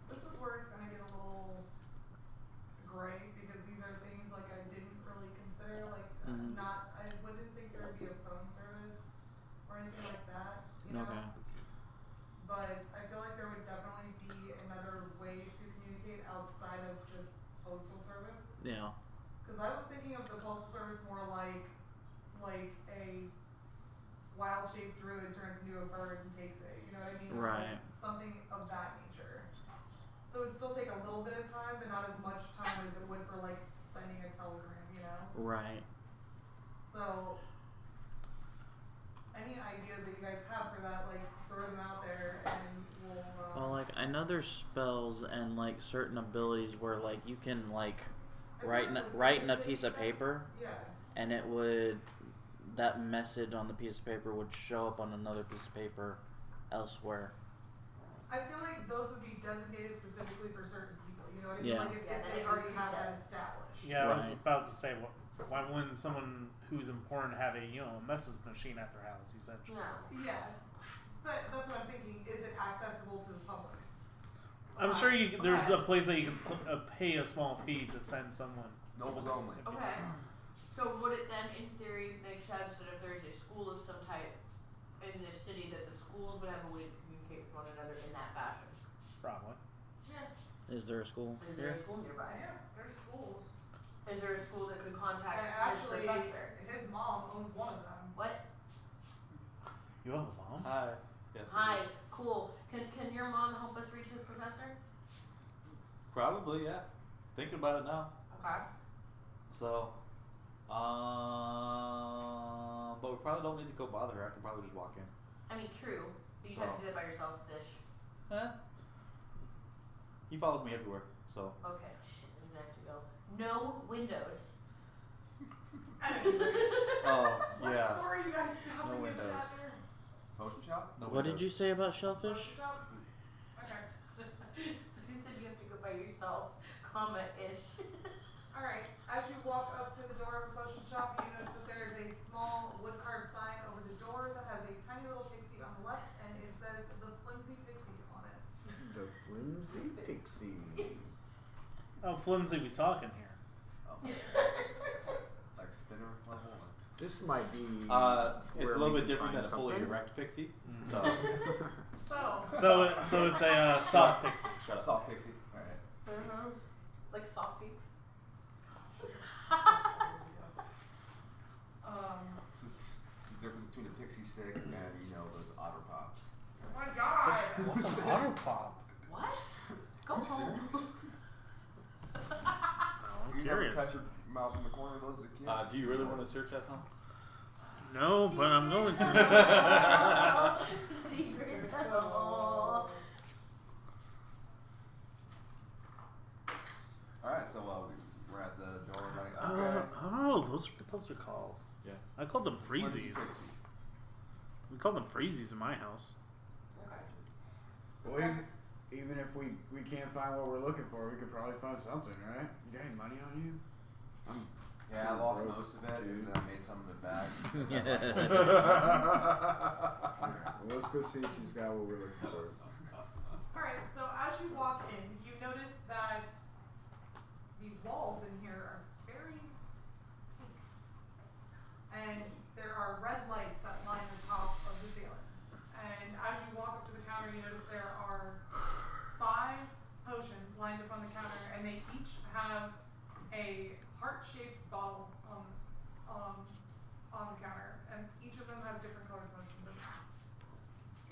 This is where it's gonna get a little gray because these are things like I didn't really consider. Like Mhm. I wouldn't think there would be a phone service or anything like that. You know? Okay. But I feel like there would definitely be another way to communicate outside of just postal service. Yeah. Because I was thinking of the postal service more like a wild-shaped druid turns into a bird and takes it. You know what I mean? Or Right. like something of that nature. So it'd still take a little bit of time, but not as much time as it would for like sending a telegram. You know? Right. So, any ideas that you guys have for that, like, throw them out there and we'll, Well, like I know there's spells and like certain abilities where like you can like I feel write like with write in a basic, piece of paper, Yeah. and it would that message on the piece of paper would show up on another piece of paper elsewhere. I feel like those would be designated specifically for certain people, you know what I mean? Yeah. Like, if Yeah, they they already can have reset. that established. Yeah, I was Right. about to say, why wouldn't someone who's important have a message machine at their house? Essentially. Yeah. Yeah. But that's what I'm thinking. Is it accessible to the public? I'm sure there's Okay. a place that you can pay a small fee to send someone. Nobles only. Okay. So would it then, in theory, make sense that if there's a school of some type in this city, that the schools would have a way to communicate with one another in that fashion? Probably. Yeah. Is there a school? Is there a school nearby? Yeah, there's schools. Is there a school that could And contact actually, his professor? his mom owns one of them. What? You have a mom? Hi. Yes. Hi. Cool. Can your mom help us reach his professor? Probably, yeah. Thinking about it now. Okay. So, but we probably don't need to go bother her. I can probably just walk in. I mean, true. But you have to So- do that by yourself, fish. He follows me everywhere, so. Okay. Shit. Means I have to go. No windows. Oh, What yeah. store are you guys stopping No in windows. at there? Potion shop? No What did you windows. say about shellfish? Post shop? Okay. He said you have to go by yourself, ish. Alright, as you walk up to the door of the potion shop, you notice that there's a small wood carved sign over the door that has a tiny little pixie on the left, and it says the flimsy pixie on it. The flimsy pixie. How flimsy we talking here? Like spinner level? This might be. It's where a little we bit can different find than a fully something. erect pixie. Mm. So, So, So it's a soft pixie. shut up. Soft pixie. Alright. Like soft beaks. It's the difference between a pixie stick and, those otter pops. oh my god! What's an otter pop? What? Go Are you home. serious? I'm You never curious. cut your mouth in the corner of those as a kid? Do you really want to search that, Tom? No, but I'm going to. Secret tunnel. Alright, so we're at the door, like, Those are called. Yeah. I called them Flimsy freezies. pixie. We call them freezies in my house. Okay. Well, even if we can't find what we're looking for, we could probably find something, right? You got any money on you? Yeah, I lost broke, most of it, dude. and then I made some of it back. Well, let's go see if she's got what we're looking for. Alright, so as you walk in, you notice that the walls in here are very pink. And there are red lights that line the top of the ceiling. And as you walk up to the counter, you notice there are 5 potions lined up on the counter, and they each have a heart-shaped bottle on the counter, and each of them has different colored potions in them.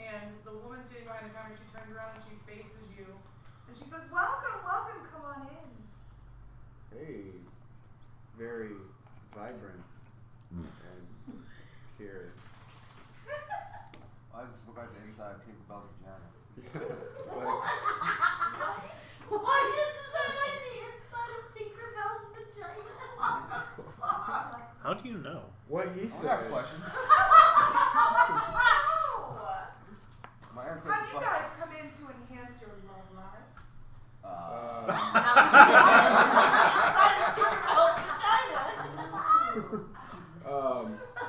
And the woman standing behind the counter, she turns around and she faces you, and she says, "Welcome, welcome, come on in." Hey, very vibrant and here. Why does this look like the inside of Tinker Bell's vagina? Why does this look like the inside of Tinkerbell's vagina? How do you know? What he I said. ask questions. My ancestors. Have you guys come in to enhance your love lives?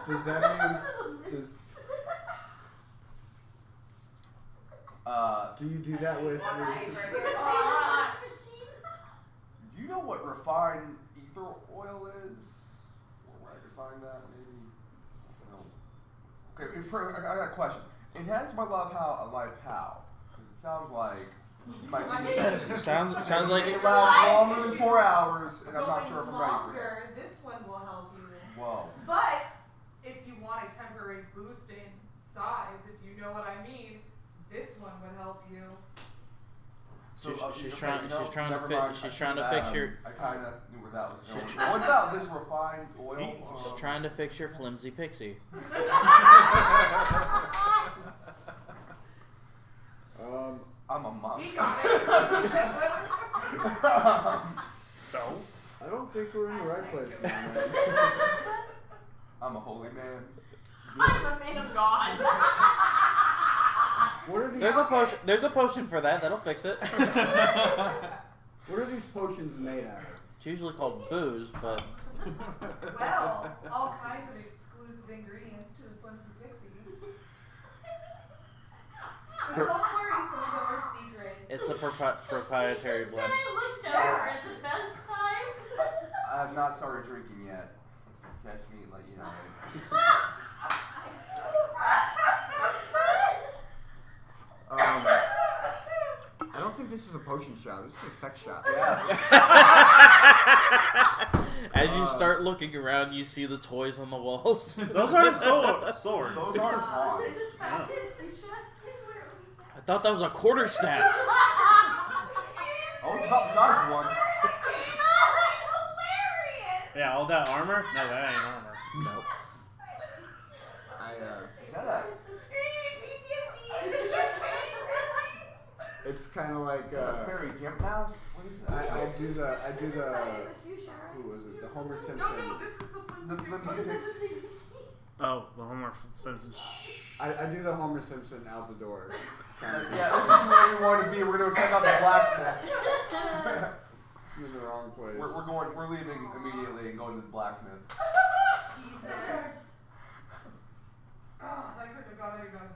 Does that mean do you do that with Do you know what refined ether oil is? Or where I could find that, maybe? No. Okay, I got a question. Enhance my love how, a life how? Because it sounds like you might be sounds like it lasts longer than 4 hours, and I'm not sure if I'm ready for it. Longer, this one will help you. Whoa. But if you want a temporary boost in size, if you know what I mean, this one would help you. So, she's okay, trying. no, She's trying never to mind. fit. She's I trying to see fix that. your. I kind of knew where that was going. She's- What about this refined oil? She's trying to fix your flimsy pixie. I'm a monk. He got it. So? I don't think we're in the right place now, man. I'm a holy man. I'm a man of God. What are these? There's a potion. There's a potion for that. That'll fix it. What are these potions made out of? It's usually called booze, but Well, all kinds of exclusive ingredients to the Flimsy Pixie. But don't worry, some of them are secret. it's a proprietary Said blend. I looked over at the best time. I have not started drinking yet. Catch me, let you know. I don't think this is a potion shop. This is a sex shop. Yeah. As you start looking around, you see the toys on the walls. Those aren't swords. Those aren't wands. This is baptism shots. I thought that was a quarterstaff. Oh, it's about the size of one. Hilarious. Yeah, all that armor? No, that ain't armor. Nope. Is that It's kind of like a fairy gimp mask? What is that? I do the who was it? The Homer Simpson. No, this is the Flimsy Pixie. Oh, the Homer Simpson. I do the Homer Simpson out the door. Yeah, this is where we want to be. We're going to check out the blacksmith. I'm in the wrong place. We're leaving immediately and going to the blacksmith. Jesus. Oh, that couldn't have gone any better.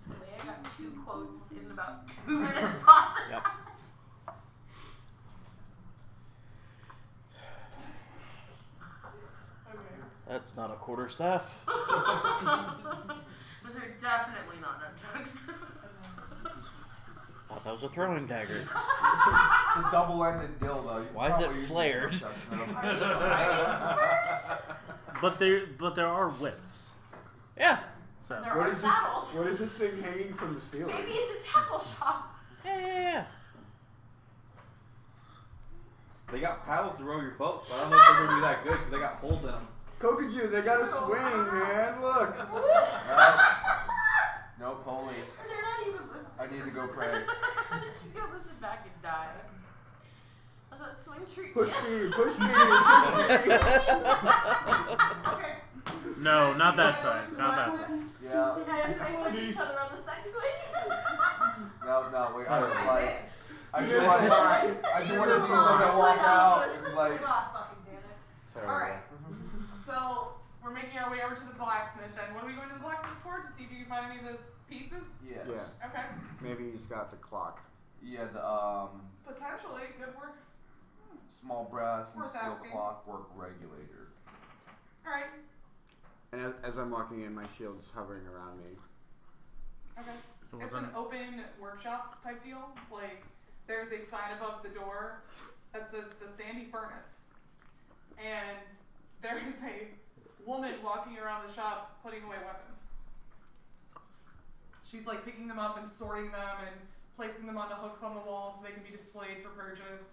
Wait, I got 2 quotes in about 2 minutes on that. Yep. Okay. That's not a quarterstaff. Those are definitely not nunchucks. Thought that was a throwing dagger. It's a double-ended dildo. You Why is it probably use flared? it for sex, no? But there are whips. Yeah. So There What are is saddles. this? What is this thing hanging from the ceiling? Maybe it's a tackle shop. Yeah. They got paddles to row your boat, but I don't know if they're gonna be that good because they got holes in them. Kokaju, they got a swing, man. Look. Nope, holy. They're not even listening. I need to go pray. She's gonna listen back and die. How's that swing treat? Push me, push me, Okay. no, not that side. Not that side. Yeah. You guys may push each other on the sex swing. No, wait. I was Like like, this. I do one of these as I walk out. It's like, God fucking damn it. Terrible. Alright. making our way over to the blacksmith. Then what are we going to the blacksmith for? To see if you can find any of those pieces? Yes. Yeah. Okay. Maybe he's got the clock. Yeah, the Potentially good work. small brass and Worth steel asking. clockwork regulator. All right. And as I'm walking in, my shield's hovering around me. Okay. It It's an wasn't. open workshop type deal. Like, there's a sign above the door that says the Sandy Furnace. And there is a woman walking around the shop putting away weapons. She's like picking them up and sorting them and placing them onto hooks on the wall so they can be displayed for purchase.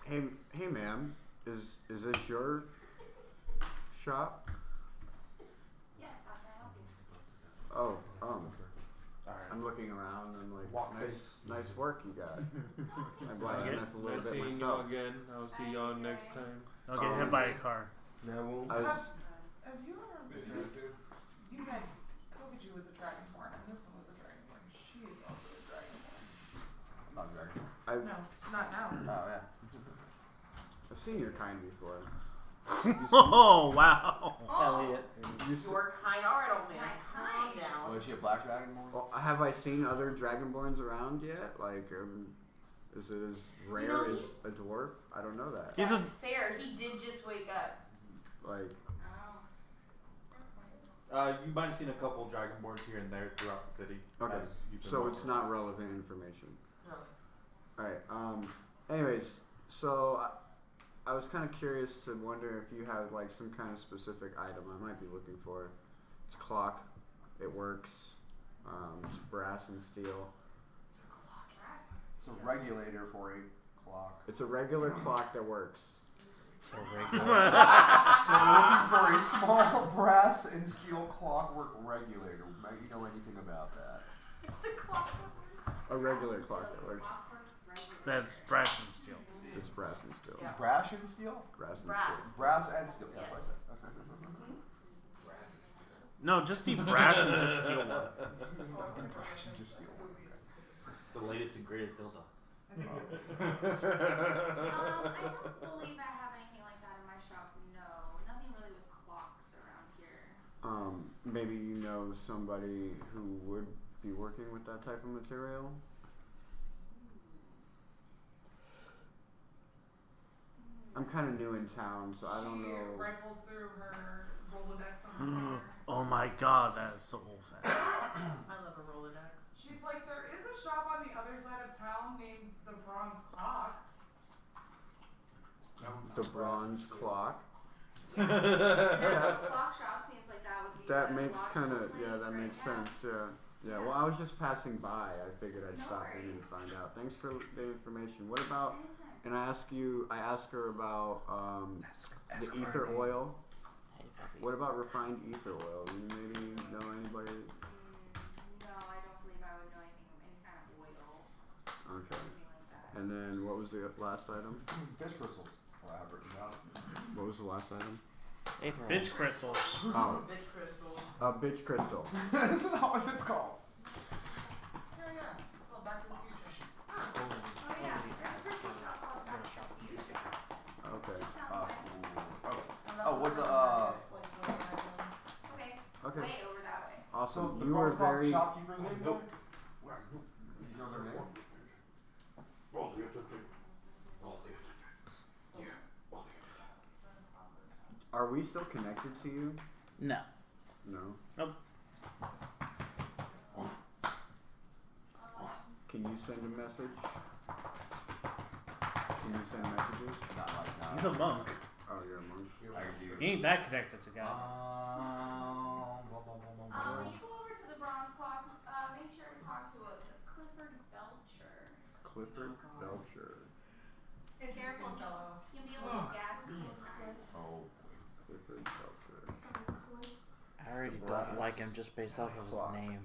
Hey, ma'am, is this your shop? Yes, how can I help you? Oh, Alright. I'm looking around. I'm like, Walk nice work you got. I blacksmith a little Nice bit seeing myself. y'all again. I'll see y'all next time. I'll get hit by a car. Never. I was, Have you ever you met Kokachu was a dragonborn and this one was a dragonborn. She is also a dragonborn. I'm not dragon. No, not now. Oh yeah. I've seen your kind before. Oh wow. Elliot. Your kind. All right, old man. Calm Oh, down. is she a black dragon more? Well, have I seen other dragonborns around yet? Like, is it as rare know, as a dwarf? I don't know that. He's That's a- fair. He did just wake up. Like, You might have seen a couple dragonborns here and there throughout the city. okay, as you've been so walking it's around. not relevant information. No. Alright, anyways, so I was kind of curious to wonder if you have like some kind of specific item I might be looking for. It's a clock, it works, brass and steel. It's a regulator for a clock. It's a regular clock that works. So we're looking for a small brass and steel clockwork regulator. Might you know anything about that? It's a clock. A regular clock that works. That's brass and steel. It's brass and steel. Yeah. Brass and steel? Brass and Brass. steel. Brass and steel. That's what I said. No, just be brash and just steel one. Brass and just steel. The latest and greatest dildo. I don't believe I have anything like that in my shop. No, nothing really with clocks around here. Maybe you know somebody who would be working with that type of material? I'm kind of new in town, so I don't She know. rifles through her Rolodex on the counter. Oh my god, that is so old fashioned. I love a Rolodex. She's like, there is a shop on the other side of town named the Bronze Clock. The bronze clock. Yeah, the clock shop seems like that would be That the makes logical kind of, place yeah, that right makes now. sense, yeah. Yeah, well, I was just passing by. I figured I'd No stop in and worries. find out. Thanks for the information. What about, Anytime. and I asked her about the ether oil. What about refined ether oil? Do you maybe know anybody? No, I don't believe I would know anything of any kind of oil. Okay. Anything like that. And then what was the last item? Fish crystals. Well, I have written down. What was the last item? Aether Bitch crystal. Oh, Bitch crystal. a bitch crystal. This is not what it's called. Yeah. It's called Back to the Future. Oh yeah, there's a crystal shop called Back to the Future. Okay. Sounds like Oh, with the okay. Okay. Way over that way. Awesome. the You were Bronze Clock very. shopkeeper's name? Do you know their name? Are we still connected to you? No. No. Nope. Can you send a message? Can you send messages? Not like now. He's a monk. Oh, you're a monk. I can do He ain't that connected to God. When you go over to the Bronze Clock, make sure to talk to a Clifford Belcher. Clifford Belcher. Careful, fellow. he'll be a little gassy at times. Oh. Clifford Belcher. I already don't like him just based off of his Clock. name.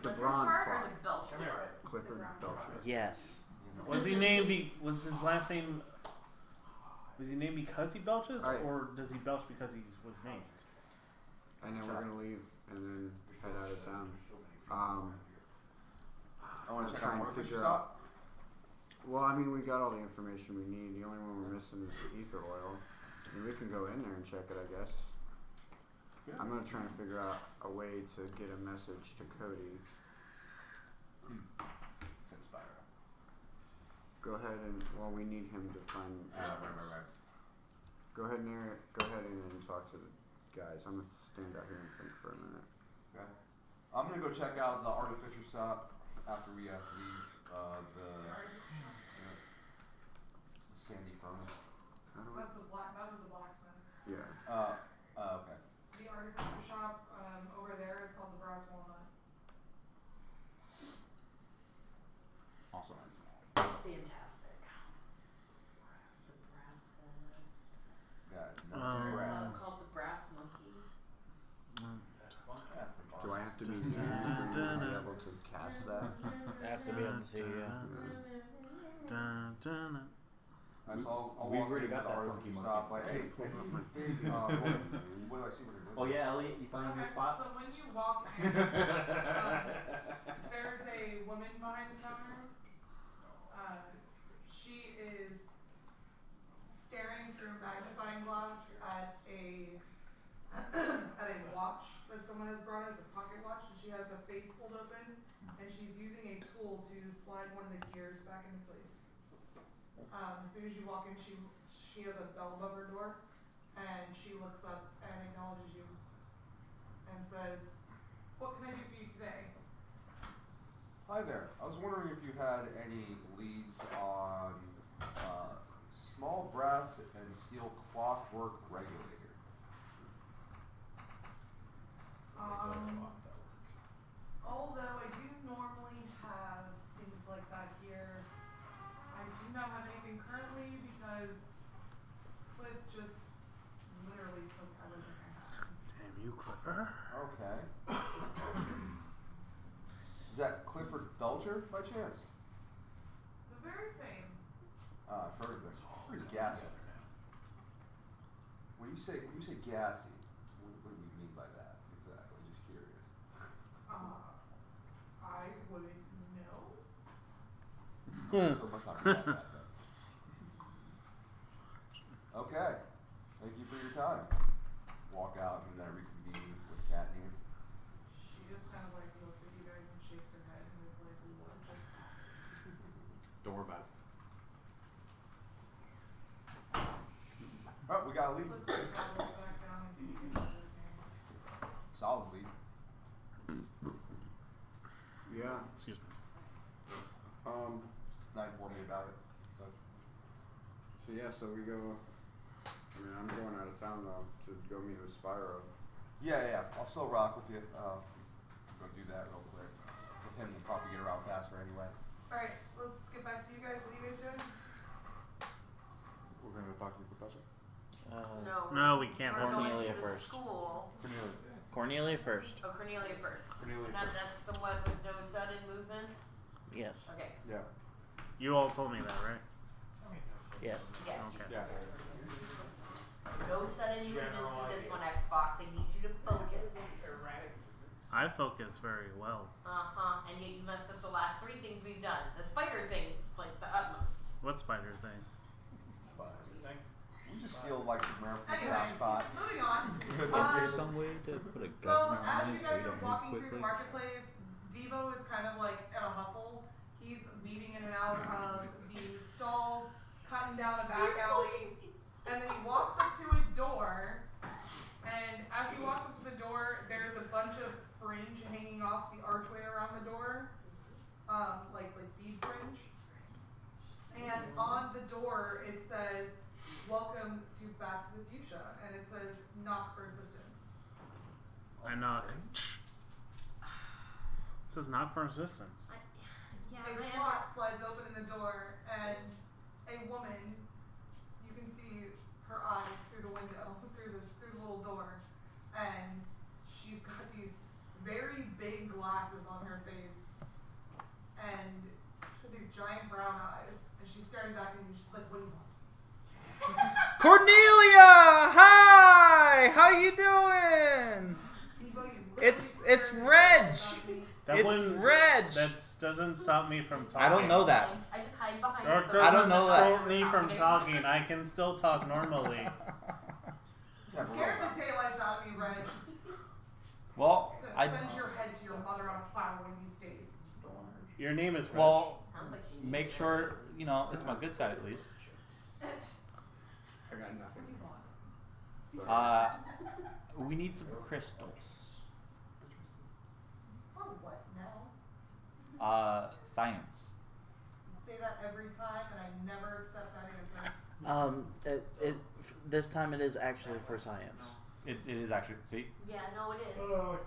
The Clifford bronze Park or clock. the Belcher? Clifford Belcher. Yes. Was he named? Was his last name? Was he named because he belches, Alright. or does he belch because he was named? And then we're gonna leave and then head out of town. I want to check Trying out to more fish figure stock. Well, I mean, we got all the information we need. The only one we're missing is the ether oil. I mean, we can go in there and check it, I guess. I'm gonna try and figure out a way to get a message to Cody. Since Spyro. Go ahead and we need him to find. Right. Go ahead and talk to the guys. I'm gonna stand out here and think for a minute. Okay. I'm gonna go check out the artificer shop after we leave the sandy furnace. How do That was the blacksmith. Yeah. Okay. The artificer shop over there is called the Brass Walnut. Awesome. Fantastic. The brass walnut. Yeah. That's brass. Called the brass monkey. Do I have to be near to be able to cast that? I have to be able to see. Yeah. Alright, so I'll We've walk already into got the that artificer funky shop. monkey. Like, hey, what do I see what they're doing? Oh yeah, Elliot, you found your Okay, spot? so when you walk in, there's a woman behind the counter. She is staring through a magnifying glass at a watch that someone has brought in. It's a pocket watch, and she has the face pulled open, and she's using a tool to slide one of the gears back into place. As soon as you walk in, she has a bell above her door, and she looks up and acknowledges you, and says, "What can I do for you today?" Hi there. I was wondering if you had any leads on small brass and steel clockwork regulator. Although I do normally have things like that here, I do not have anything currently because Cliff just literally took everything I had. Damn you, Clifford. Okay. Is that Clifford Belcher by chance? The very same. I've heard of it. Pretty gassy. When you say gassy, what do you mean by that exactly? Just curious. I wouldn't know. So it must not be that bad then. Okay. Thank you for your time. Walk out and then I reconvene with Katney. She just kind of like looks at you guys and shakes her head and is like, "What just happened?" Don't worry about it. Alright, we gotta leave. Flips the goggles back down and you get everything. Solid lead. Yeah. Excuse me. Not inform me about it. So So we go. I mean, I'm going out of town though to go meet with Spyro. yeah. I'll still rock with you. Go do that real quick. With him, we'll probably get around faster anyway. Alright, let's get back to you guys. What are you guys doing? We're gonna go talk to the professor. No, we can't. We're going Cornelia to the first. school. Cornelia first. Oh, Cornelia first. Cornelia And first. that's the one with no sudden movements? Yes. Okay. Yeah. You all told me that, right? Yes. Yes. Okay. Yeah. No sudden movements with this one, Xbox. I need you to focus. I focus very well. And yet you messed up the last 3 things we've done. The spider thing is like the utmost. What spider thing? We just steal like the marijuana Anyway, spot. moving on. There's some way to put a So gun as on you it so guys you are don't walking move through the quickly. marketplace, Devo is kind of like in a hustle. He's weaving in and out of the stalls, cutting down a back alley, and then he walks up to a door. And as he walks up to the door, there's a bunch of fringe hanging off the archway around the door, like bead fringe. And on the door it says, "Welcome to Back to the Fuchsia," and it says, "Knock for assistance." I knock. This is not for assistance. Yeah, A slot slides open in the door, and a woman, you can see her eyes through the window, through the little door, and she's got these very big glasses on her face, and she's got these giant brown eyes, and she's staring back at you, she's like, "What do you want?" Cornelia! Hi! How you doing? Devo, you It's literally Reg. stared at me. That It's wouldn't- Reg. That doesn't stop me from talking. I don't know that. I just hide behind Or the it doesn't I don't know that. stop me from talking. I can still talk normally. Yeah, Scared the daylights out of me, Reg. Well, I'm gonna send your head to your mother on a platter one of these days. Your name is Rich. well, Sounds like she needs make it. sure it's my good side at least. I got nothing. We need some crystals. For what now? Science. You say that every time, and I never accept that answer. This time it is actually for science. It is actually. See, Yeah, no, it is.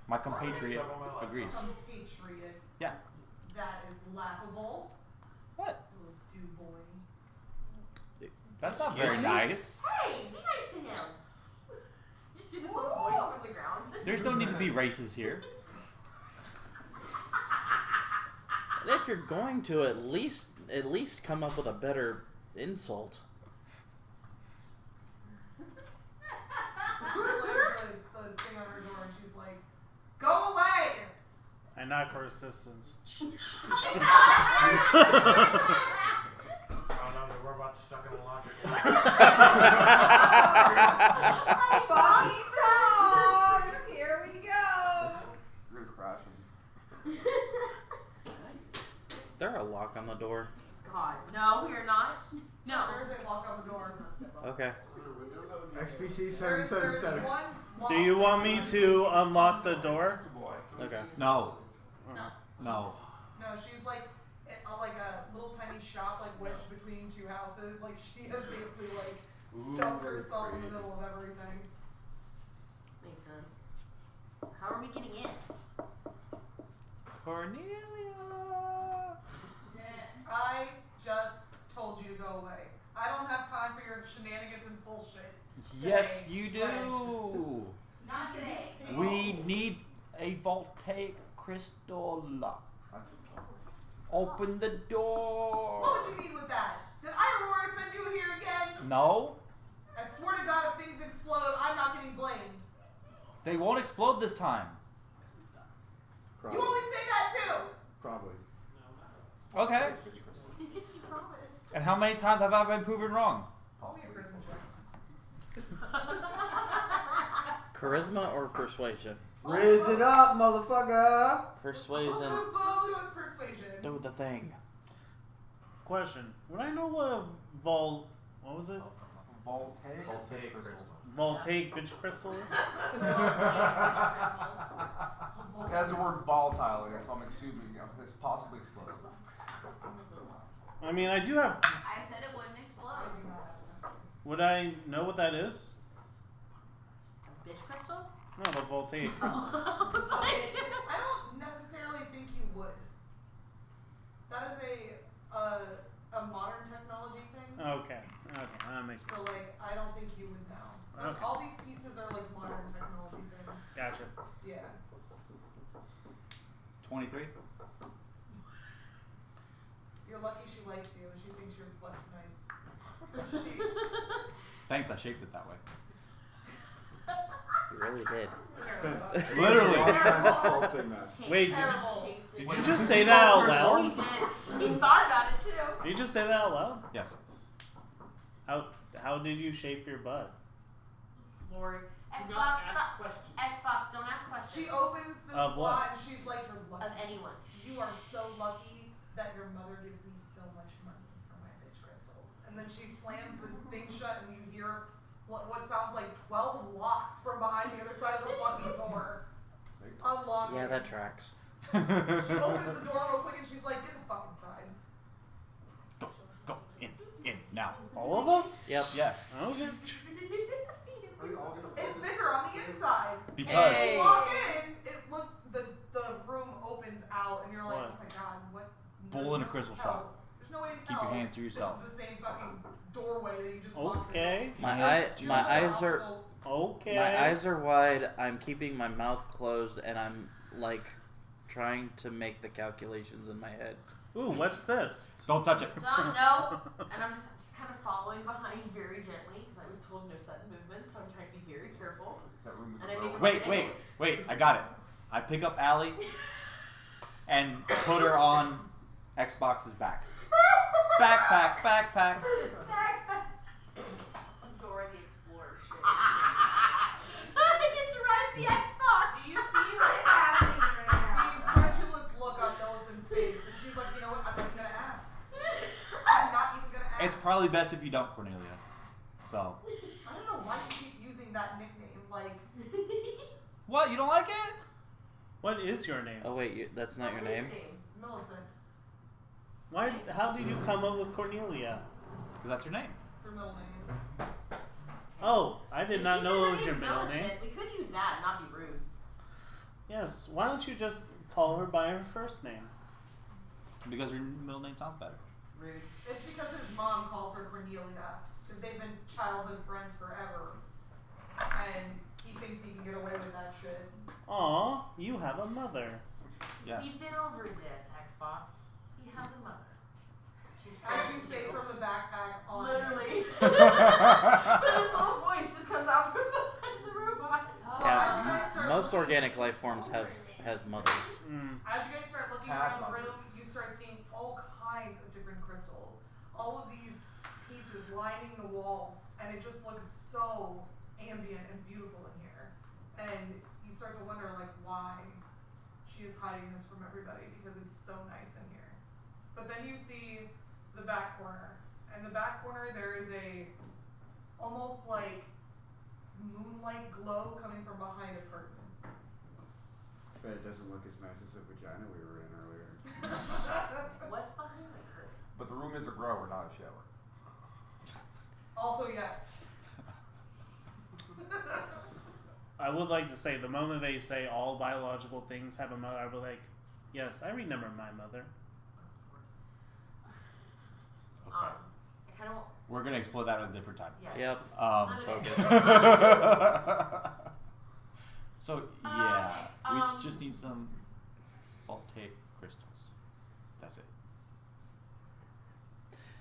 my compatriot agrees. Compatriot. Yeah. That is laughable. What? Little do boy. That's not Excuse very me? nice. Hey, be nice to him. You see this little voice from the ground? There's no need to be racist here. And if you're going to at least come up with a better insult. She slams the thing on her door, and she's like, "Go away!" I knock for assistance. Oh no, we're about to stuck in a logic. Funny time! Here we go! You're gonna crash him. Is there a lock on the door? God, no, we are not. No. There is a lock on the door. Okay. XPC There's 777. one lock. Do you want me to unlock the door? Okay. No. No. No. No, she's like a little tiny shop, like wedged between two houses. Like she has basically like stuffed herself in the middle of everything. Makes sense. How are we getting in? Cornelia. I just told you to go away. I don't have time for your shenanigans and bullshit. Yes, today. you do. Not today. We need a voltaic crystal. Open the door. What would you mean with that? Did Aurora send you here again? No, I swear to God, if things explode, I'm not getting blamed. they won't explode this time. Probably. You always say that too. Probably. Okay. She promised. And how many times have I been proven wrong? Call me a charisma check. Charisma or persuasion? Raise it up, motherfucker! Persuasion. Let's go with persuasion. Do the thing. Question. Would I know what a what was it? Voltaic crystal. Voltaic bitch crystal is? It has the word volatile in it, so I'm assuming it's possibly explosive. I mean, I do have. I said it wouldn't explode. Would I know what that is? Bitch crystal? No, the voltaic crystal. I was like, I don't necessarily think you would. That is a modern technology thing. Okay. Okay, that makes So sense. like, I don't think you would know. Like, Okay. all these pieces are like modern technology things. Gotcha. Yeah. 23. You're lucky she likes you and she thinks your butt's nice. She, Thanks, I shaped it that way. You really did. Literally. Sculpting that. Wait, terrible. did you just say that out he loud? did. He thought about it too. Did you just say that out loud? Yes. How did you shape your butt? Lord. Do Xbox, not ask questions. Xbox, don't ask questions. She opens the Of what? slot and she's like, "You're lucky. Of anyone. You are so lucky that your mother gives me so much money for my bitch crystals." And then she slams the thing shut and you hear what sounds like 12 locks from behind the other side of the fucking door. Unlock Yeah, it. that tracks. She opens the door real quick and she's like, "Get the fuck inside." Go in now. All of us? Yep. Yes. Okay. Are you all gonna It's bigger on the inside. Because When you walk in, it looks the room opens out and you're like, What? "Oh my god, what?" Bull in a no crystal hell. shop. There's no way in Keep your hell hands to yourself. This is the same fucking doorway that you just walked Okay. through. My Yes, my eyes are Okay. my eyes are wide. I'm keeping my mouth closed, and I'm like trying to make the calculations in my head. Ooh, what's this? don't touch it. No. And I'm just kind of following behind very gently because I was told no sudden movements, so I'm trying to be very careful. That room is And I make Wait, I got it. I pick up Allie and put her on Xbox's back. Backpack. Some Dora the Explorer shit. It's right at the Xbox. It's probably best if you don't, Cornelia. So. I don't know why you keep using that nickname. Like. What? You don't like it? What is your name? Oh wait, that's not your name. Millicent. Why? How did you come up with Cornelia? Because that's your name. It's her middle name. Oh, I did not know it was your middle Millicent, name. we could use that and not be rude. Yes. Why don't you just call her by her first name? Because your middle name sounds better. Rude. It's because his mom calls her Cornelia. Because they've been childhood friends forever. And he thinks he can get away with that shit. Aw, you have a mother. Yeah. We've been over this, Xbox. He has a mother. She's As you say from the backpack on. Literally. But his whole voice just comes out from behind the robot. So Yeah, as you guys start most looking- organic life forms have mothers. As you guys start looking around the room, you start seeing all kinds of different crystals. All of these pieces lining the walls, and it just looks so ambient and beautiful in here. And you start to wonder, like, why she is hiding this from everybody, because it's so nice in here. But then you see the back corner. And the back corner, there is a almost like moonlight glow coming from behind a curtain. Bet it doesn't look as nice as the vagina we were in earlier. What's behind the curtain? But the room is a grower, not a shower. Also, yes. I would like to say the moment they say all biological things have a mother, I'll be like, yes, I remember my mother. Okay. I kind of want. We're gonna explore that at a different time. Yes. Yep. Focus. So yeah, okay, we just need some voltaic crystals. That's it.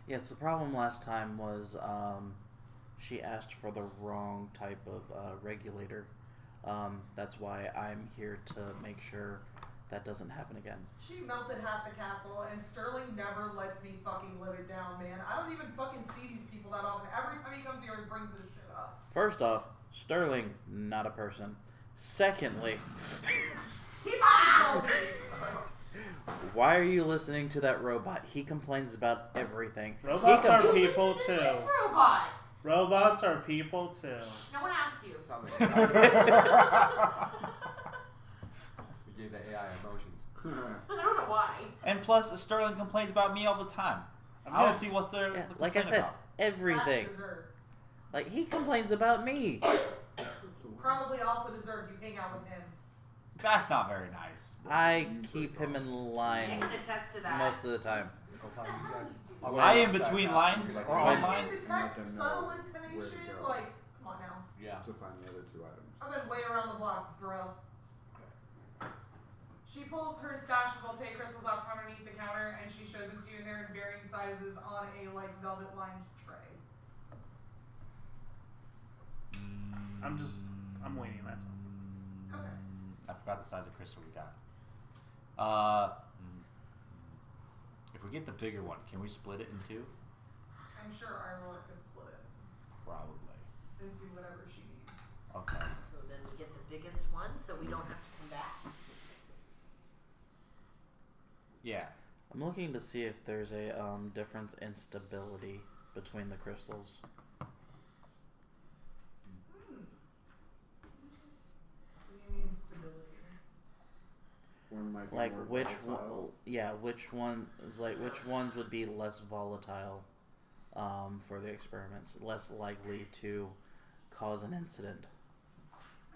Yes, the problem last time was she asked for the wrong type of regulator. That's why I'm here to make sure that doesn't happen again. She melted half the castle, and Sterling never lets me fucking live it down, man. I don't even fucking see these people that often. Every time he comes here, he brings this shit up. First off, Sterling, not a person. Secondly, He fucking told me. why are you listening to that robot? He complains about everything. Robots are people too. This robot. Robots are people too. No one asked you. We gave the AI emotions. I don't know why. And plus, Sterling complains about me all the time. I don't see what's there. Yeah, to like I complain said, about. everything. That's deserved. Like, he complains about me. Probably also deserved you hang out with him. That's not very nice. I keep him in I line can attest to that. most of the time. I am between lines or on You lines. detect Let them know subtle where to intonation, go. like, come on now. Yeah. To find the other two items. I've been way around the block, bro. She pulls her stash of voltaic crystals out from underneath the counter, and she shows them to you, and they're in varying sizes on a, like, velvet-lined tray. I'm waiting, that's all. Okay. I forgot the size of crystal we got. If we get the bigger one, can we split it in two? I'm sure Irola could split it Probably. into whatever she needs. Okay. So then we get the biggest one, so we don't have to come back. Yeah. I'm looking to see if there's a difference in stability between the crystals. What do you mean stability? One might be Like more which volatile. one? Yeah, which one is like which ones would be less volatile for the experiments, less likely to cause an incident.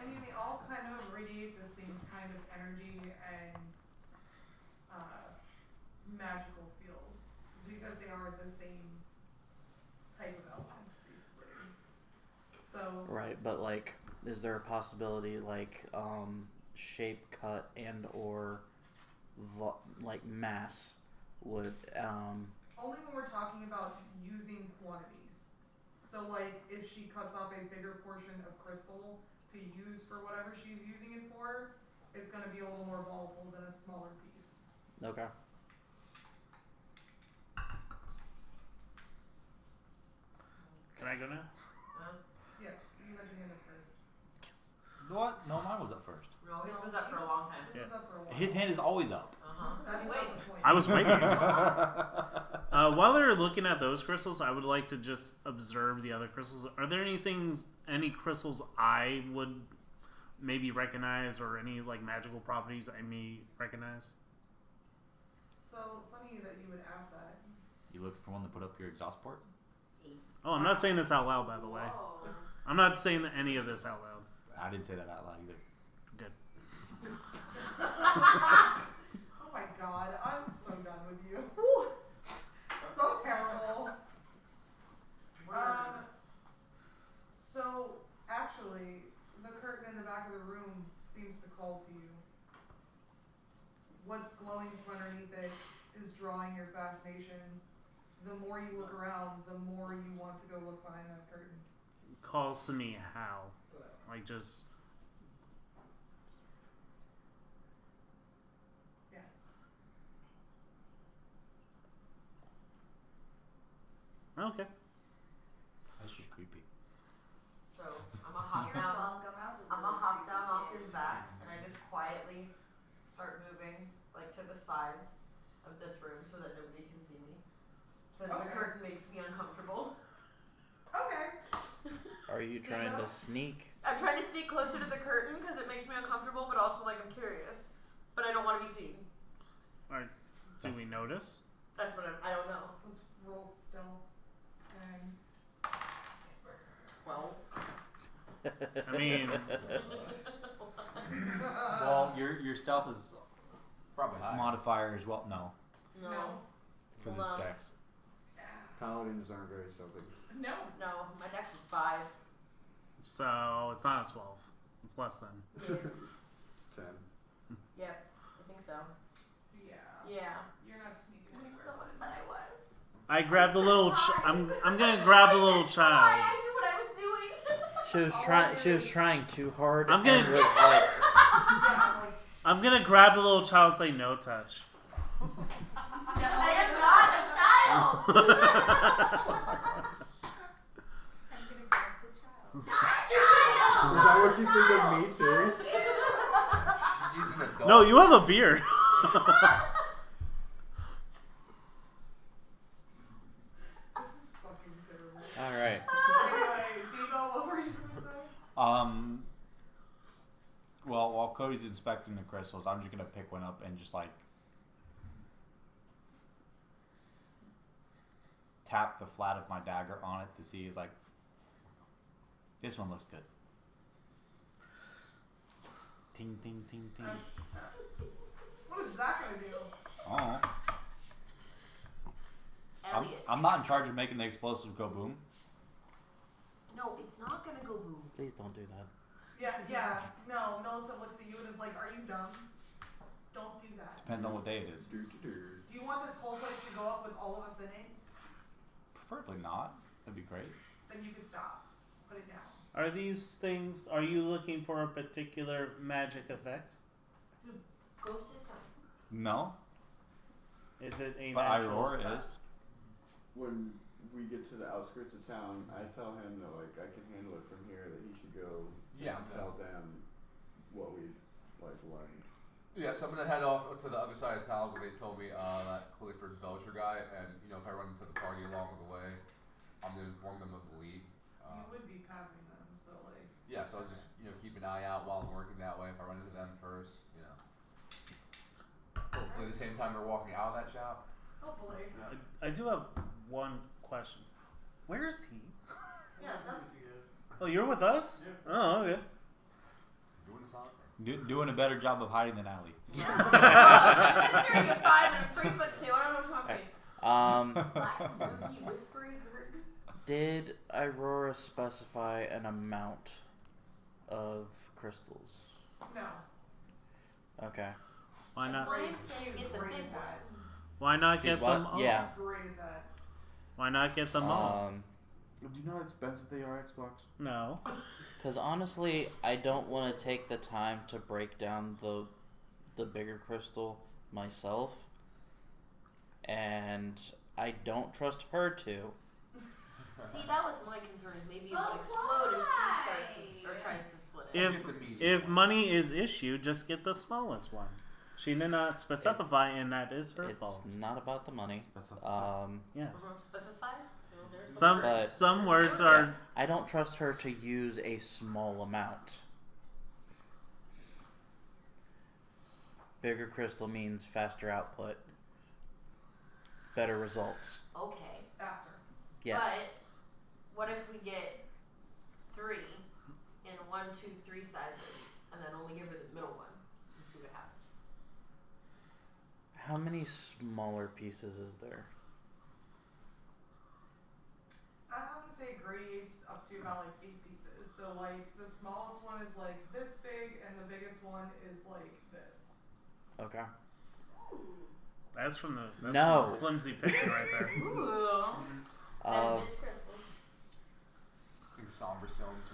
I mean, they all kind of radiate the same kind of energy and magical field because they are the same type of elements, basically. So Right, but like, is there a possibility like shape, cut, and or like mass would only when we're talking about using quantities. So like, if she cuts off a bigger portion of crystal to use for whatever she's using it for, it's going to be a little more volatile than a smaller piece. okay. Can I go now? Yes, you had your hand up first. What? No, mine was up first. No, his was up for a long time. This was up for a while. His hand is always up. Uh-huh. That's Wait. not the point. I was waiting. While they're looking at those crystals, I would like to just observe the other crystals. Are there any crystals I would maybe recognize, or any like magical properties I may recognize? So funny that you would ask that. You looking for one to put up your exhaust port? Oh, I'm not saying this out loud, by the way. Whoa. I'm not saying any of this out loud. I didn't say that out loud either. Good. Oh my god, I'm so done with you. So terrible. So actually, the curtain in the back of the room seems to call to you. What's glowing from underneath it is drawing your fascination. The more you look around, the more you want to go look behind that curtain. Calls to me how? Like just. Yeah. Okay. That's just creepy. So I'm gonna hop You're down. welcome. I was a I'm really gonna hop creepy down off kid. his back, and I just quietly start moving like to the sides of this room so that nobody can see me. Because the Okay. curtain makes me uncomfortable. Okay. Are you trying to sneak? I'm trying to sneak closer to the curtain because it makes me uncomfortable, but also like I'm curious. But I don't want to be seen. Alright. Do we notice? That's what I don't know. Let's roll still. And 12. I mean, Well, your stealth is Probably high. modifier as well. No, No. because Hold it's on. dex. Paladins aren't very stealthy. no. No, my dex is 5. so it's not a 12. It's less than. Yes. 10. Yep. I think so. Yeah. Yeah. You're not sneaking The anywhere. one that I was. I grabbed the little. I'm gonna grab the little Why? child. I knew what I was doing. She was trying too hard. I'm gonna- and was like, Yeah, like, I'm gonna grab the little child and say no touch. I am not a child. I'm gonna grab the child. Is that what you think of me too? He's an adult. No, you have a beard. this is fucking terrible. all right. Anyway, Debo, what were you gonna say? Well, while Cody's inspecting the crystals, I'm just gonna pick one up and just like tap the flat of my dagger on it to see. Is like, this one looks good. Ting, ting, ting, ting. What is that gonna do? Oh, Elliot. I'm not in charge of making the explosive go boom. No, it's not gonna go boom. Please don't do that. Yeah. No, Melissa looks at you and is like, "Are you dumb? Don't do that. Depends on what day it is. Do you want this whole place to go up with all of us in it? Preferably not. That'd be great. Then you can stop. Put it down." Are these things? Are you looking for a particular magic effect? Go sit down. No, Is it a but natural Aurora effect? is. When we get to the outskirts of town, I tell him that like I can handle it from here, that he should go Yeah, and tell them what we like learned. Yeah, so I'm gonna head off to the other side of town where they told me that Clifford Belcher guy, and you know if I run into the party along the way, I'm gonna inform them of the lead. You would be passing them, so like. Yeah, so I'll just keep an eye out while I'm working that way. If I run into them first, hopefully the same time they're walking out of that shop. Hopefully. I do have one question. Where is he? Yeah, that's. Oh, you're with us? Oh, okay. Doing this on Doing a better job of hiding than Allie. I'm staring at 5 and I'm 3'2". I don't know what's wrong with me. Black silky whispery curtain. Did Aurora specify an amount of crystals? No. Okay. Why not? I'm saying get the Great big at one. that. Why not She's get what? them all? Yeah. Great at that. Why not get them all? Do you know how expensive they are, Xbox? No. Because honestly, I don't want to take the time to break down the bigger crystal myself, and I don't trust her to. See, that was my concern. Is maybe it But would explode if she starts why? or tries to split it. If Get the meat if one. money is issued, just get the smallest one. She did not specify, and that is her It's fault. not about the money. Yes. Specify? Some words are. I don't trust her to use a small amount. Bigger crystal means faster output, better results. Okay. Faster. Yes. But what if we get 3 in 1, 2, 3 sizes, and then only give her the middle one and see what happens? How many smaller pieces is there? I'm gonna say it grades up to about like 8 pieces. So like the smallest one is like this big, and the biggest one is like this. Okay. That's from the flimsy picture right there. Ooh. Bitch crystals. I think somber stones.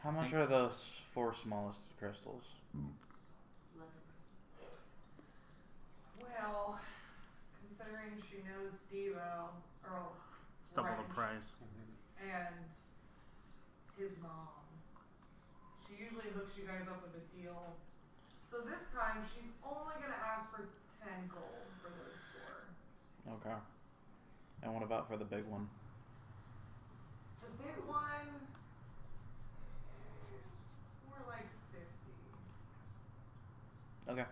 How much are those 4 smallest crystals? Well, considering she knows Devo, or It's double the Wrench, price. and his mom, she usually hooks you guys up with a deal. So this time she's only gonna ask for 10 gold for those 4. Okay. And what about for the big one? The big one, more like 50. Okay.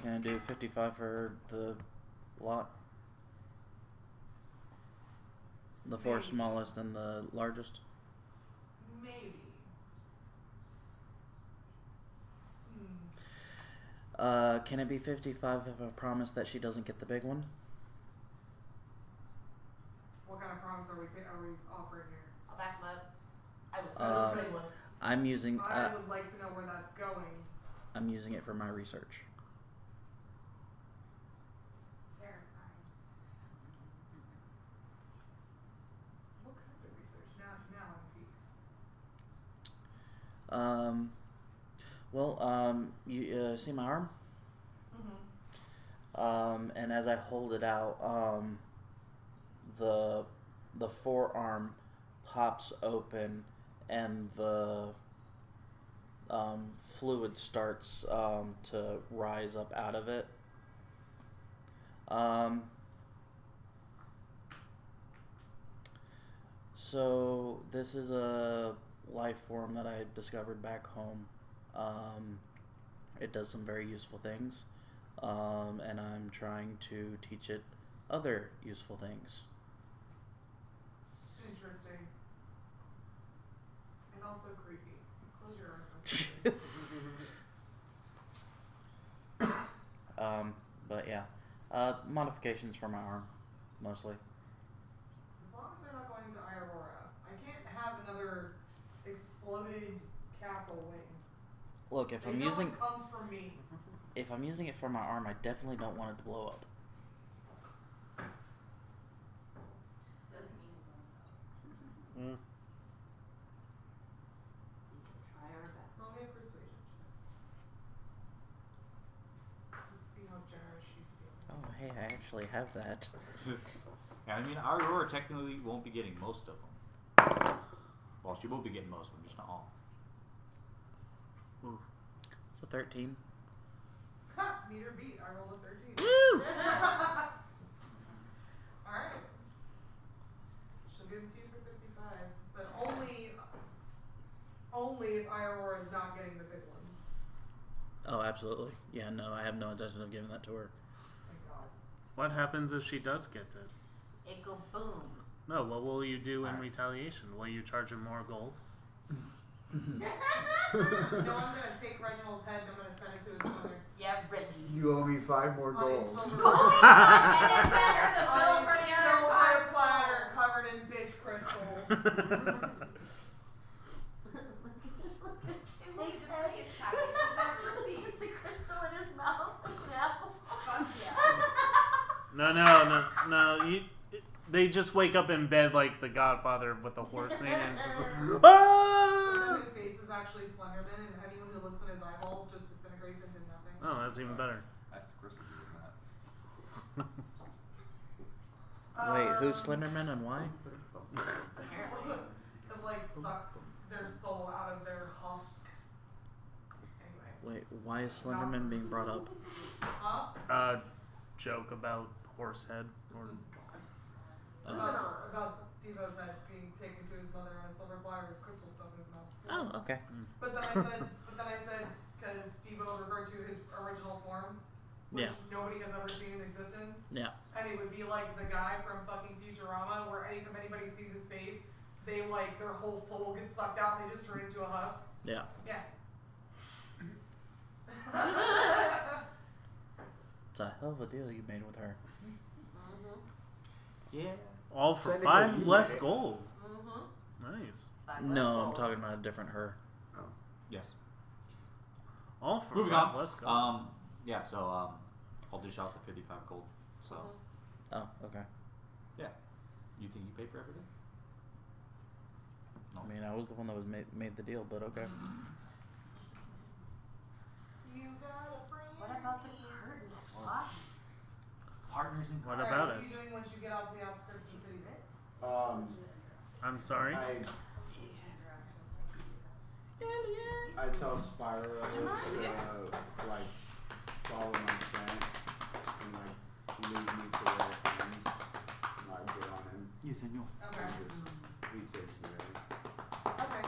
Can I do 55 for the lot? The 4 Maybe. smallest and the largest? Maybe. Can it be 55 if I promise that she doesn't get the big one? What kind of promise are we offering here? I'll back him up. I was Uh, so I'm using. I would like to know where that's going. I'm using it for my research. Terrifying. What kind of research? Now I'm peaked. Well, you see my arm? Mm-hmm. And as I hold it out, the forearm pops open, and the fluid starts to rise up out of it. So this is a life form that I discovered back home. It does some very useful things, and I'm trying to teach it other useful things. Interesting. And also creepy. Close your eyes. But yeah, modifications for my arm, mostly. As long as they're not going to Aurora. I can't have another exploded castle wing. Look, if They I'm know using it comes from me. if I'm using it for my arm, I definitely don't want it to blow up. Doesn't mean it won't though. Mm. We can try our best. Roll me a persuasion check. Let's see how generous she's feeling. Oh, hey, I actually have that. Yeah, I mean, Aurora technically won't be getting most of them. Well, she will be getting most of them, just not all. Ooh. It's a 13. Ha! Meter beat. I rolled a 13. Woo! Alright. She'll give them to you for 55. But only if Aurora is not getting the big one. Oh, absolutely. Yeah, no, I have no intention of giving that to her. Thank God. What happens if she does get it? It go boom. No, what will you do in Alright. retaliation? Will you charge him more gold? No, I'm gonna take Reginald's head and I'm gonna send it to his mother. Yeah, Reggie. You owe me 5 more On a gold. silver And then send her the on bill a for the other silver 5 platter covered in bitch crystals. Look at the biggest package she's ever received. Just a crystal in his mouth. No. Fuck yeah. No. They just wake up in bed like the Godfather with the horse scene and it's just like, But ah! then his face is actually Slenderman, and anyone who looks in his eyeballs just disintegrates into nothing. Oh, that's even better. That's crystal doing that. Wait, who's Slenderman and why? Apparently. The like sucks their soul out of their husk. Anyway. Wait, why is Slenderman being brought up? Huh? Joke about horse head or. About Devo's head being taken to his mother on a silver platter with crystal stuff in his mouth. Oh, okay. But then I said, because Devo referred to his original form, which nobody has ever seen in existence. Yeah. And it would be like the guy from fucking Futurama, where anytime anybody sees his face, they like their whole soul gets sucked out and they just turn into a husk. Yeah. Yeah. It's a hell of a deal you made with her. Yeah. All for Technically, 5 you less made it. gold. Mm-hmm. Nice. No, I'm talking about a different her. Oh. Yes. All for Moving 5 on. less gold. Yeah. So I'll dish out the 55 gold. So. Oh, okay. Yeah. You think you paid for everything? No. I mean, I was the one that was made the deal, but okay. You got a friend. What about the curtain? What? Partners in What Alright, about what are it? you doing once you get out to the outskirts of the city? I'm sorry. I tell Spyro to like follow my scent and like lead me to where it ends. And I get on him. Yes, senor. Okay. And just, he takes me there. Okay.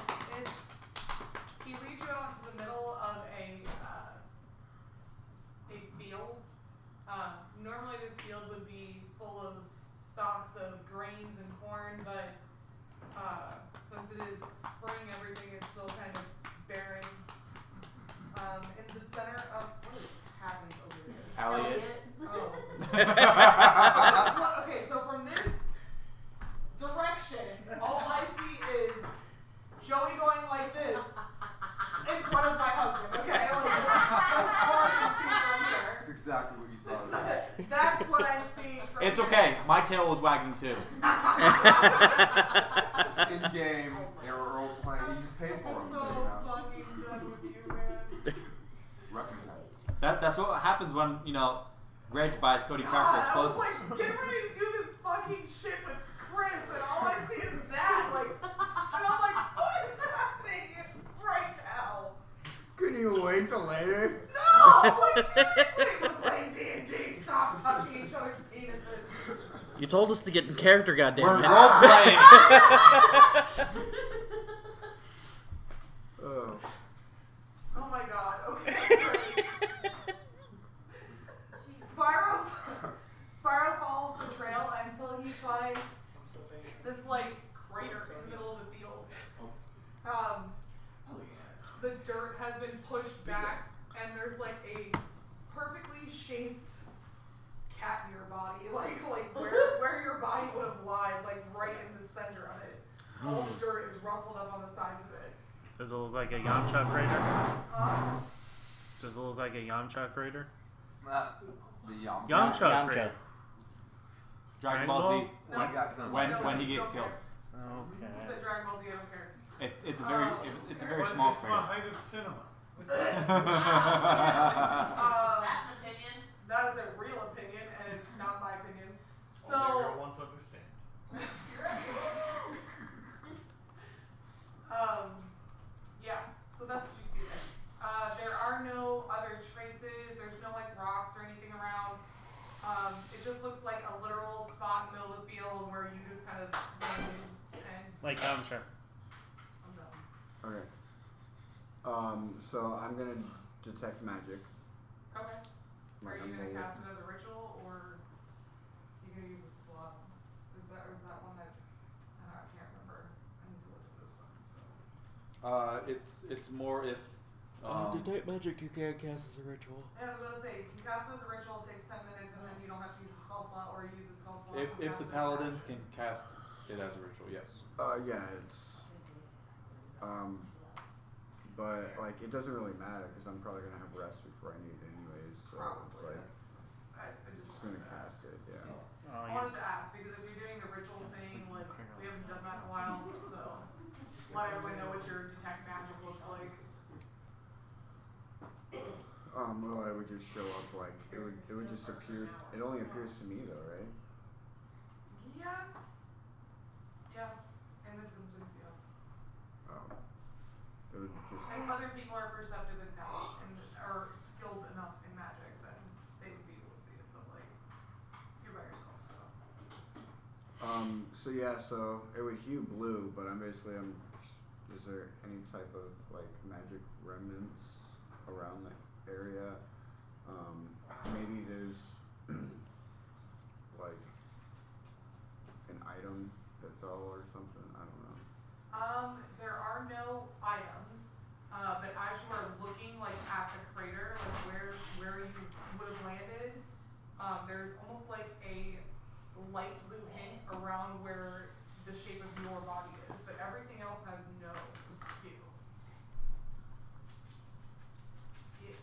He leads you out into the middle of a field. Normally this field would be full of stalks of grains and corn, but since it is spring, everything is still kind of barren. In the center of what is happening over there? Elliot. Oh. Okay, so from this direction, all I see is Joey going like this in front of my husband. Okay, like, that's all I can see from here. That's exactly what you thought of that. That's what I'm seeing from It's here. okay. My tail was wagging too. In game, they were role playing. You just paid for them. So fucking done with you, man. Recognize. That's what happens when Reg buys Cody Crouch for I was explosives. like, get ready to do this fucking shit with Chris, and all I see is that. Like, and I'm like, what is happening right now? Couldn't you wait till later? No! Like, seriously, we're playing D&D. Stop touching each other's penises. You told us to get in character, We're goddammit. role playing. Oh. Oh my god, okay. Spyro follows the trail until he finds this, like, crater in the middle of the field. The dirt has been pushed back, and there's, like, a perfectly shaped cat in your body. Like where your body would have lied, like, right in the center of it. All the dirt is ruffled up on the sides of it. Does it look like a Yamcha crater? Does it look like a Yamcha crater? The Yamcha. Yamcha crater. Dragon Ball Z. No. When he gets killed. You Okay. said Dragon Ball Z, I don't care. It's a very small It's the crater. height of cinema. That's an opinion. That is a real opinion, and it's not my opinion. Only So, real ones understand. yeah. So that's what you see there. There are no other traces. There's no like rocks or anything around. It just looks like a literal spot in the middle of the field where you just kind of went in and Like Yamcha. I'm done. Okay. So I'm gonna detect magic. Okay. Are Like, you I'm gonna gonna- cast it as a ritual or you gonna use a slot? Is that one that I can't remember. I need to look at those fucking spells. It's more if Detect magic you can't cast as a ritual. Yeah, I was gonna say, you can cast it as a ritual, it takes 10 minutes, and then you don't have to use a spell slot or use a spell slot. if to the cast it. paladins can cast it as a ritual, yes. Yeah, it's but like it doesn't really matter because I'm probably gonna have rest before I need it anyways. So Probably. it's like I just just wanted gonna to ask. cast it. Yeah. Oh, I wanted yes. to ask because if you're doing the ritual thing, like we haven't done that in a while, so let everyone know what your detect magic looks like. Well, it would just show up like it would just appear. It only appears to me though, right? Yes. Yes. In this instance, yes. would just. If other people are perceptive enough and are skilled enough in magic, then they would be able to see it. But like, you're by yourself, so. So yeah, so it would hue blue, but is there any type of like magic remnants around the area? Maybe there's like an item that fell or something. I don't know. There are no items, but as you are looking like at the crater, like where you would have landed, there's almost like a light blue hint around where the shape of your body is, but everything else has no hue. Yes.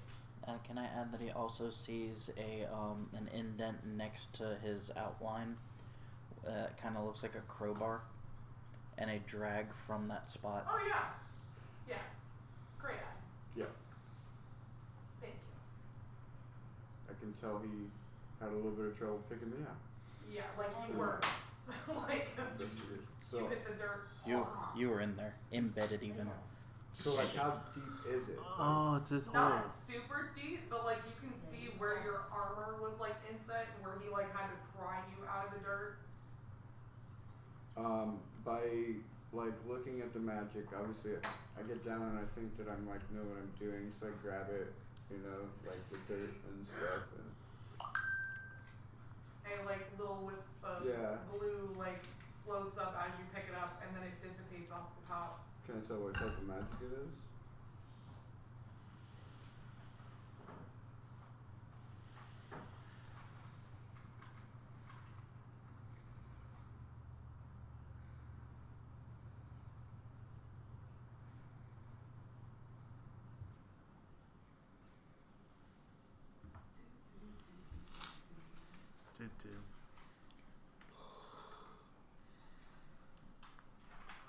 Can I add that he also sees an indent next to his outline? Kind of looks like a crowbar, and a drag from that spot. Oh yeah. Yes. Great eye. Yeah. Thank you. I can tell he had a little bit of trouble picking me out. Yeah, like you were. Like So you hit the dirt. You were in there, embedded even. So like, how deep is it? Oh, it's his hole. Not super deep, but like you can see where your armor was like inset and where he like had to pry you out of the dirt. By like looking at the magic, obviously I get down and I think that I'm like know what I'm doing, so I grab it, like the dirt and stuff, and A like little wisp of blue like floats up as you pick it up, and then it dissipates off the top. can I tell what type of magic it is?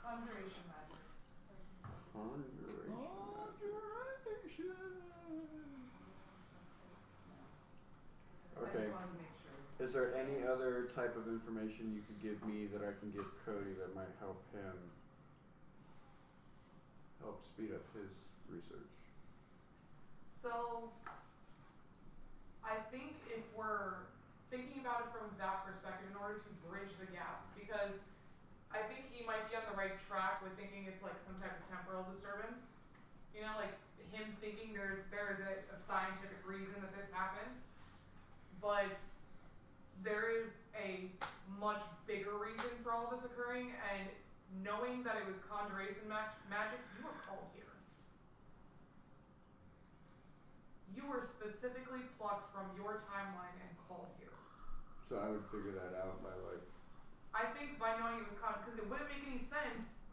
Conjuration magic. I Okay. just wanted to make sure. Is there any other type of information you could give me that I can give Cody that might help him speed up his research? So, I think if we're thinking about it from that perspective, in order to bridge the gap, because I think he might be on the right track with thinking it's like some type of temporal disturbance. Like him thinking there is a scientific reason that this happened, but there is a much bigger reason for all this occurring, and knowing that it was conjuration magic, you were called here. You were specifically plucked from your timeline and called here. So I would figure that out by like. I think by knowing it was because it wouldn't make any sense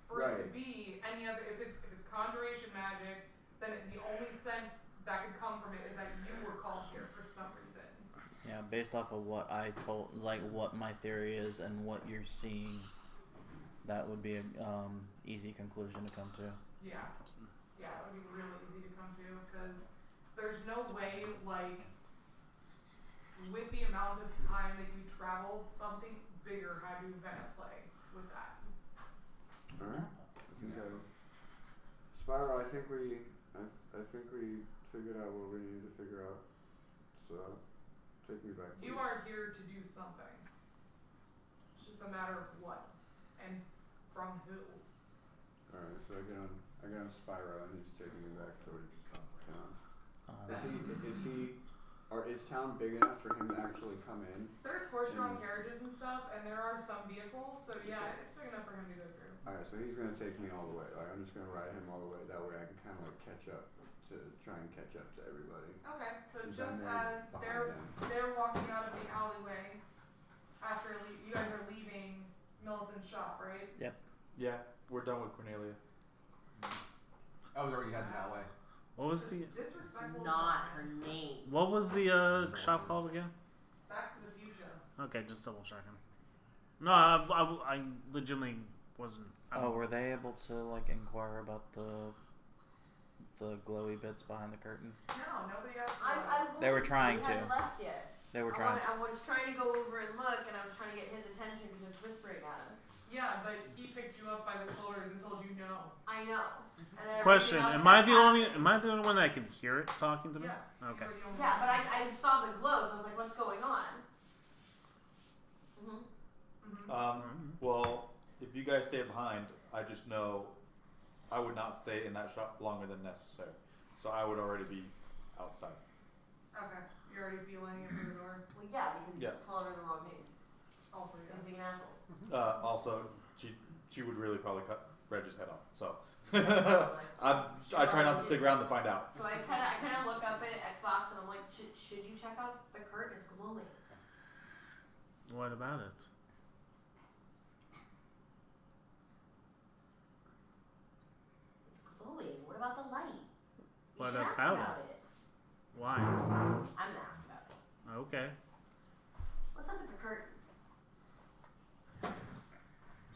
for it to be any other. If it's conjuration magic, then the only sense that could come from it is that you were called here for some reason. Yeah, based off of what I told, like what my theory is and what you're seeing, that would be an easy conclusion to come to. Yeah, it would be really easy to come to because there's no way, like, with the amount of time that you traveled, something bigger had to have been at play with that. Alright. Spyro, I think we figured out what we needed to figure out. So take me back. You are here to do something. It's just a matter of what and from who. Alright, so I get on Spyro and he's taking me back towards town. Is town big enough for him to actually come in? There's horse-drawn carriages and stuff, and there are some vehicles, so yeah, it's big enough for him to go through. Alright, so he's gonna take me all the way. Like I'm just gonna ride him all the way. That way I can kind of like try and catch up to everybody. Okay, so Since just I'm as behind them. they're walking out of the alleyway, after you guys are leaving Millicent's shop, right? Yep. Yeah, we're done with Cornelia. I was already heading that way. What was the Not Disrespectful. her name. What was the shop called again? Back to the fuchsia. Okay, just double checking. No, I legitimately wasn't. Were they able to like inquire about the glowy bits behind the curtain? No, nobody else. They were trying we to. hadn't left yet. They were trying to. I was trying to go over and look, and I was trying to get his attention because it's whispering at him. Yeah, Yeah, but he picked you up by the shoulders and told you no. I know. And then Question: everything else Am I kept the only? happening. Am I the only one that can hear it talking to me? Yes. Okay. You were the only Yeah, one. but I saw the glow, so I was like, what's going on? Well, if you guys stay behind, I just know I would not stay in that shop longer than necessary. So I would already be outside. Okay. You're already beelining it for the door. Well, yeah, because you Yeah. called her the wrong name. Also, yes. He's being an asshole. Also, she would really probably cut Reg's head off. So I try not to stick around to find out. So I kind of look up at Xbox and I'm like, should you check out the curtain? It's glowing. What about it? It's glowing. What about the light? You What should ask about about it? it. Why? I'm gonna ask about it. Okay. What's up with the curtain?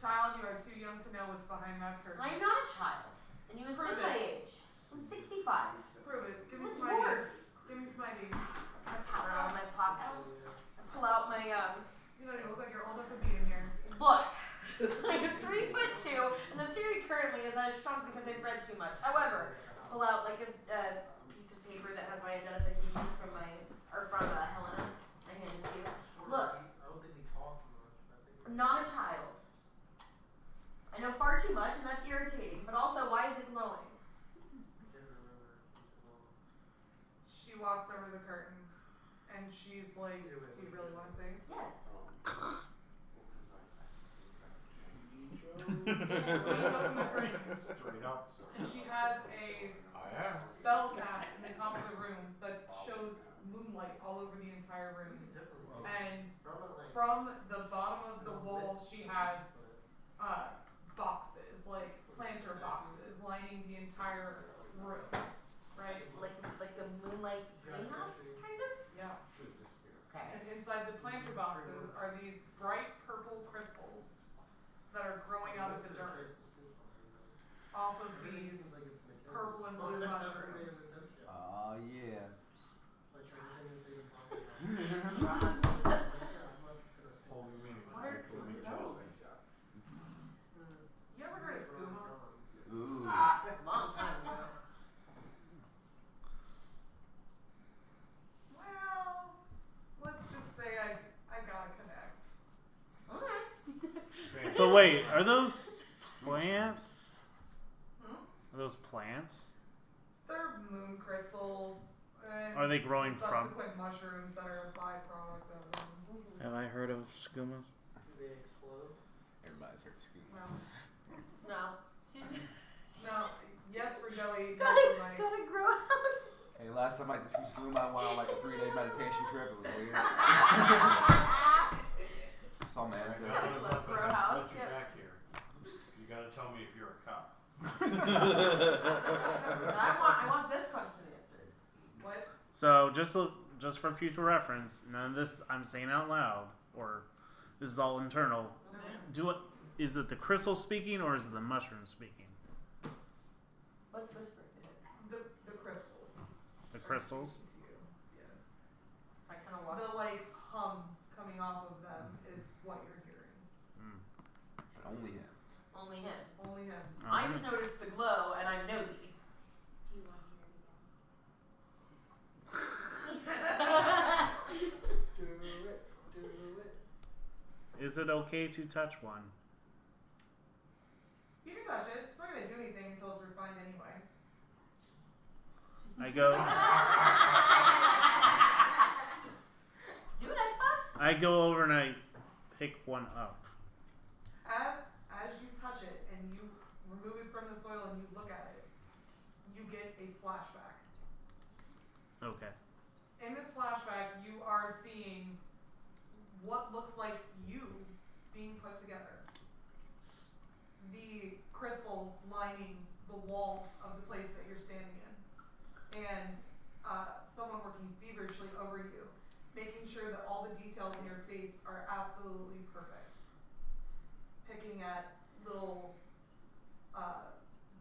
Child, you are too young to know what's behind that curtain. I'm not a child, and you assume Prove my it. age. I'm 65. Prove it. Give me I'm a some ID. dwarf. Give me some ID. I pull out my pocket. I pull out my You don't even look like you're old enough to be in here. Look, I'm 3'2", and the theory currently is that I've shrunk because I've read too much. However, pull out like a piece of paper that has my identification from Helena. I hand it to you. Look, I don't think he talks much. I'm not a child. I know far too much, and that's irritating. But also, why is it glowing? She walks over to the curtain, and she's like, "Do you really want to sing?" Yes. Straight up. And she has a spell cast in the top of the room that shows moonlight all over the entire room. And from the bottom of the walls, she has boxes, like planter boxes, lining the entire room. Right? Like the moonlight greenhouse, kind of? Yes. Okay. And inside the planter boxes are these bright purple crystals that are growing out of the dirt off of these purple and blue mushrooms. Oh, yeah. What are those? You ever heard of skooma? Ooh. Long time ago. Well, let's just say I gotta connect. Okay. So wait, are those plants? Hmm? Are those plants? They're moon crystals. And Are they growing from? subsequent mushrooms that are a byproduct of them. Have I heard of skooma? Do they explode? Everybody's heard scoop. No. She's No, yes for Joey, no gotta for Mike. grow a house. Hey, last time I did some scuba, I went on like a 3-day meditation trip. It was weird. Saw man. It's got a little grow house. Let you Yes. back here. You gotta tell me if you're a cop. But I want this question answered. What? So just for future reference, none of this I'm saying out loud, or this is all internal. Is it the crystal speaking or is it the mushroom speaking? What's whispering to it? The crystals. The crystals. Yes. I kind of walk. The like hum coming off of them is what you're hearing. Only him. Only him. Only him. I just noticed the glow, and I'm nosy. Do you want to hear Do it. Is it okay to touch one? You can touch it. It's not gonna do anything until it's refined anyway. I go. Do it, Xbox? I go over and I pick one up. As you touch it and you remove it from the soil and you look at it, you get a flashback. Okay. In this flashback, you are seeing what looks like you being put together. The crystals lining the walls of the place that you're standing in. And someone working feverishly over you, making sure that all the details in your face are absolutely perfect. Picking at little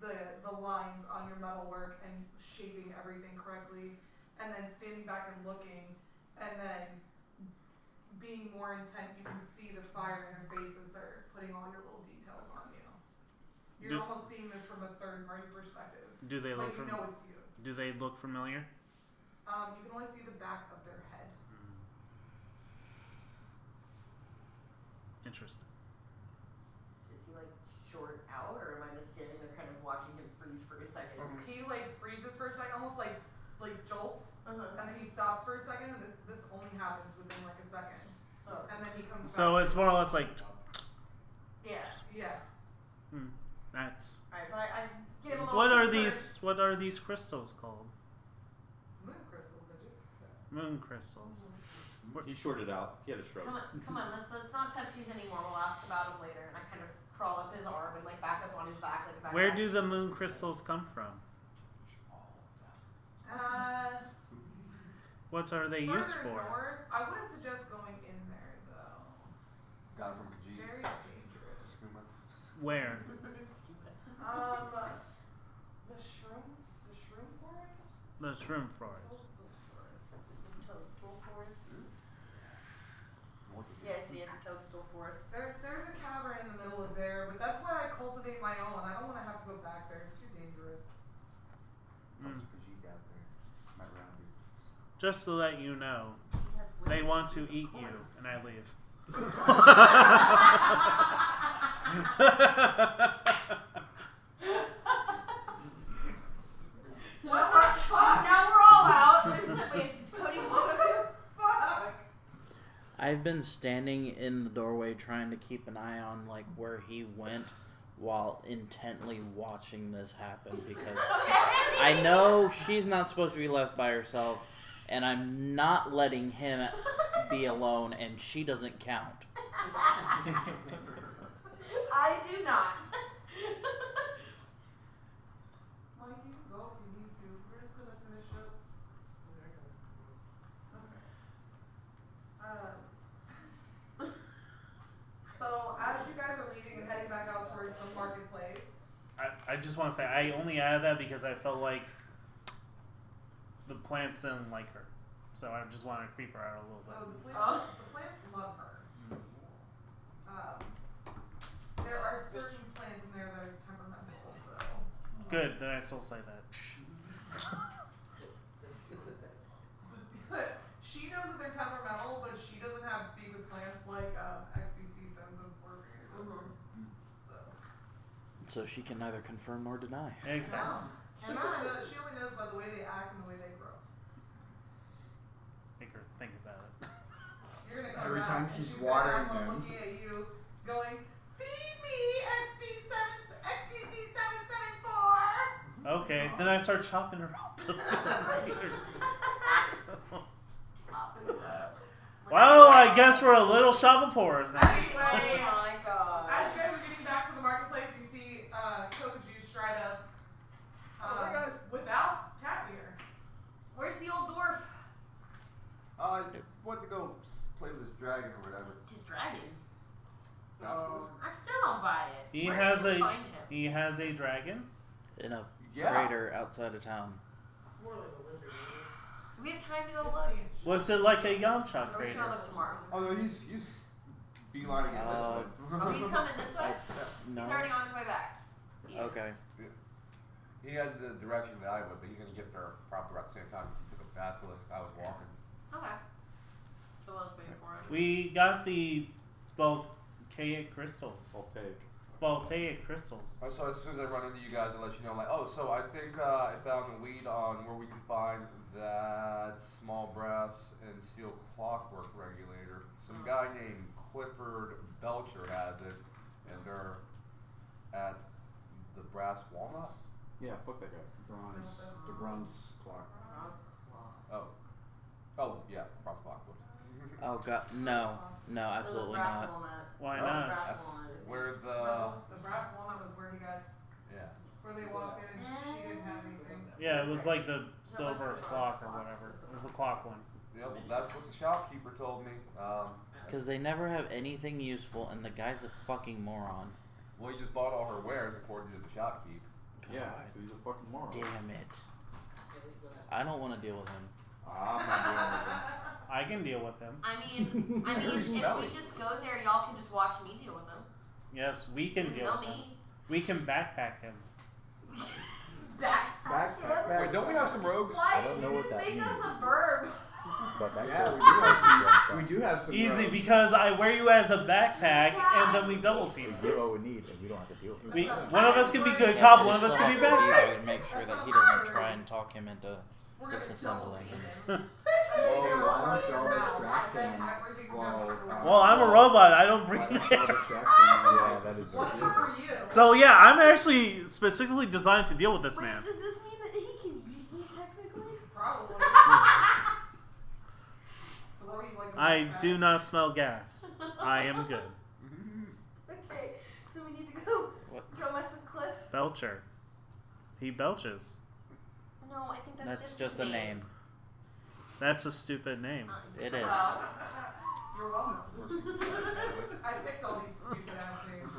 the lines on your metalwork and shaping everything correctly, and then standing back and looking, and then being more intent, you can see the fire in their faces. They're putting all your little details on you. You're almost seeing this from a third-party perspective. Do they look like you know it's you. Do they look familiar? You can only see the back of their head. Interesting. Is he like short out, or am I just standing there kind of watching him freeze for a second? He like freezes for a second, almost like jolts, Uh-huh. and then he stops for a second, and this only happens within like a second. So, And then he comes So back. it's more or less like. yeah. Yeah. That's. Alright, so I get a little What are concerned. What are these crystals called? Moon crystals, I just. Moon crystals. He shorted out. He had a stroke. Come on, let's not touch these anymore. We'll ask about them later. And I kind of crawl up his arm and like back up on his back like a backpack. Where do the moon crystals come from? What are they used Further for? north, I wouldn't suggest going in there though. Got it from It's Khajiit. very dangerous. Skooma. Where? The shroom forest? The shroom forest. Toadstool forest? North of Yeah, I see it. Toadstool forest. There's a cavern in the middle of there, but that's where I cultivate my own. I don't want to have to go back there. It's too dangerous. There's Khajiit out there. Might round you. Just to let you know, they want to eat you, and I leave. Now we're all out. Wait, Cody's Fuck! I've been standing in the doorway trying to keep an eye on like where he went while intently watching this happen because I know she's not supposed to be left by herself and I'm not letting him be alone and she doesn't count. I do not. Mike, you can go if you need to. We're just gonna finish up. Okay. So as you guys are leaving and heading back out towards the marketplace. I just want to say I only added that because I felt like the plants didn't like her, so I just wanted to creep her out a little bit. The plants love her. There are certain plants in there that are temperamental, so. Good, then I still say that. She knows that they're temperamental, but she doesn't have speak with plants like XBC sends them for readers. So she can neither confirm nor deny. Exactly. She only knows by the way they act and the way they grow. Make her think about it. You're gonna come Every out time and she's gonna watering have one them. looking at you, going, "Feed me, XBC774." Okay, then I start chopping her up. Well, I guess we're a little shop of horrors now. Anyway, Oh my god. as you guys are getting back to the marketplace, you see Kokuju stride up without Catmere. Where's the old dwarf? Went to go play with his dragon or whatever. His dragon. Basilisk. I still don't buy it. He Where has did a you find him? he has a dragon. In a Yeah. crater outside of town. Do we have time to go look? Was it like a Yamcha Or we should crater? look tomorrow. Oh no, he's beelining it this way. Oh, he's coming this way? No. He's already on his way back. He is. Okay. He had the direction that I would, but he's gonna get there probably about the same time. He took a basilisk. I was walking. Okay. So I was waiting for him. We got the volcanic crystals. Voltaic crystals. So as soon as I run into you guys, I'll let you know. Like, oh, so I think I found a lead on where we can find that small brass and steel clockwork regulator. Some guy named Clifford Belcher has it, and they're at the Brass Walnut. Yeah, fuck that guy. The bronze clock. Oh yeah, Brass Clockwork. Oh god, no, absolutely brass not. walnut. Why Oh, not? Brass That's walnut. where The brass walnut was where he got, yeah. where they walked in and she didn't have anything. Yeah, it was like the silver clock or whatever. It was the clock one. Yep, that's what the shopkeeper told me. Because they never have anything useful, and the guy's a fucking moron. Well, he just bought all her wares according to the shopkeep. God, Yeah, he's a fucking moron. damn it. I don't want to deal with him. I'm not dealing with him. I I can deal with him. I mean, if we just go there, y'all can just watch me deal with him. Yes, we can There's deal no with him. me. We can backpack him. Backpack. Wait, don't we have some rogues? Why I don't did know you what just that make us means. a verb? But that Yeah, goes we do have to some. We do have some. Easy, rogues. because I wear you as a backpack, and then we double team. We get what we need, and we don't have to deal with it. One of us can be good Yeah, cop, but one of you us still can be have to backpack. there and make sure that he doesn't try and talk him into We're gonna double disassembling. team him. Well, why don't y'all distract him while, Well, I'm a robot. I don't why breathe don't y'all air. distract him Yeah, while- that is Lucky good. for you. So yeah, I'm actually specifically designed to deal with this Wait, man. does this mean that he can use me technically? Probably. Throw you like a I backpack. do not smell gas. I am good. Okay, so we need to go What? mess with Cliff. Belcher. He belches. No, I think That's just just a name. That's a stupid name. It is. Well, you're welcome. I picked all these stupid ass names.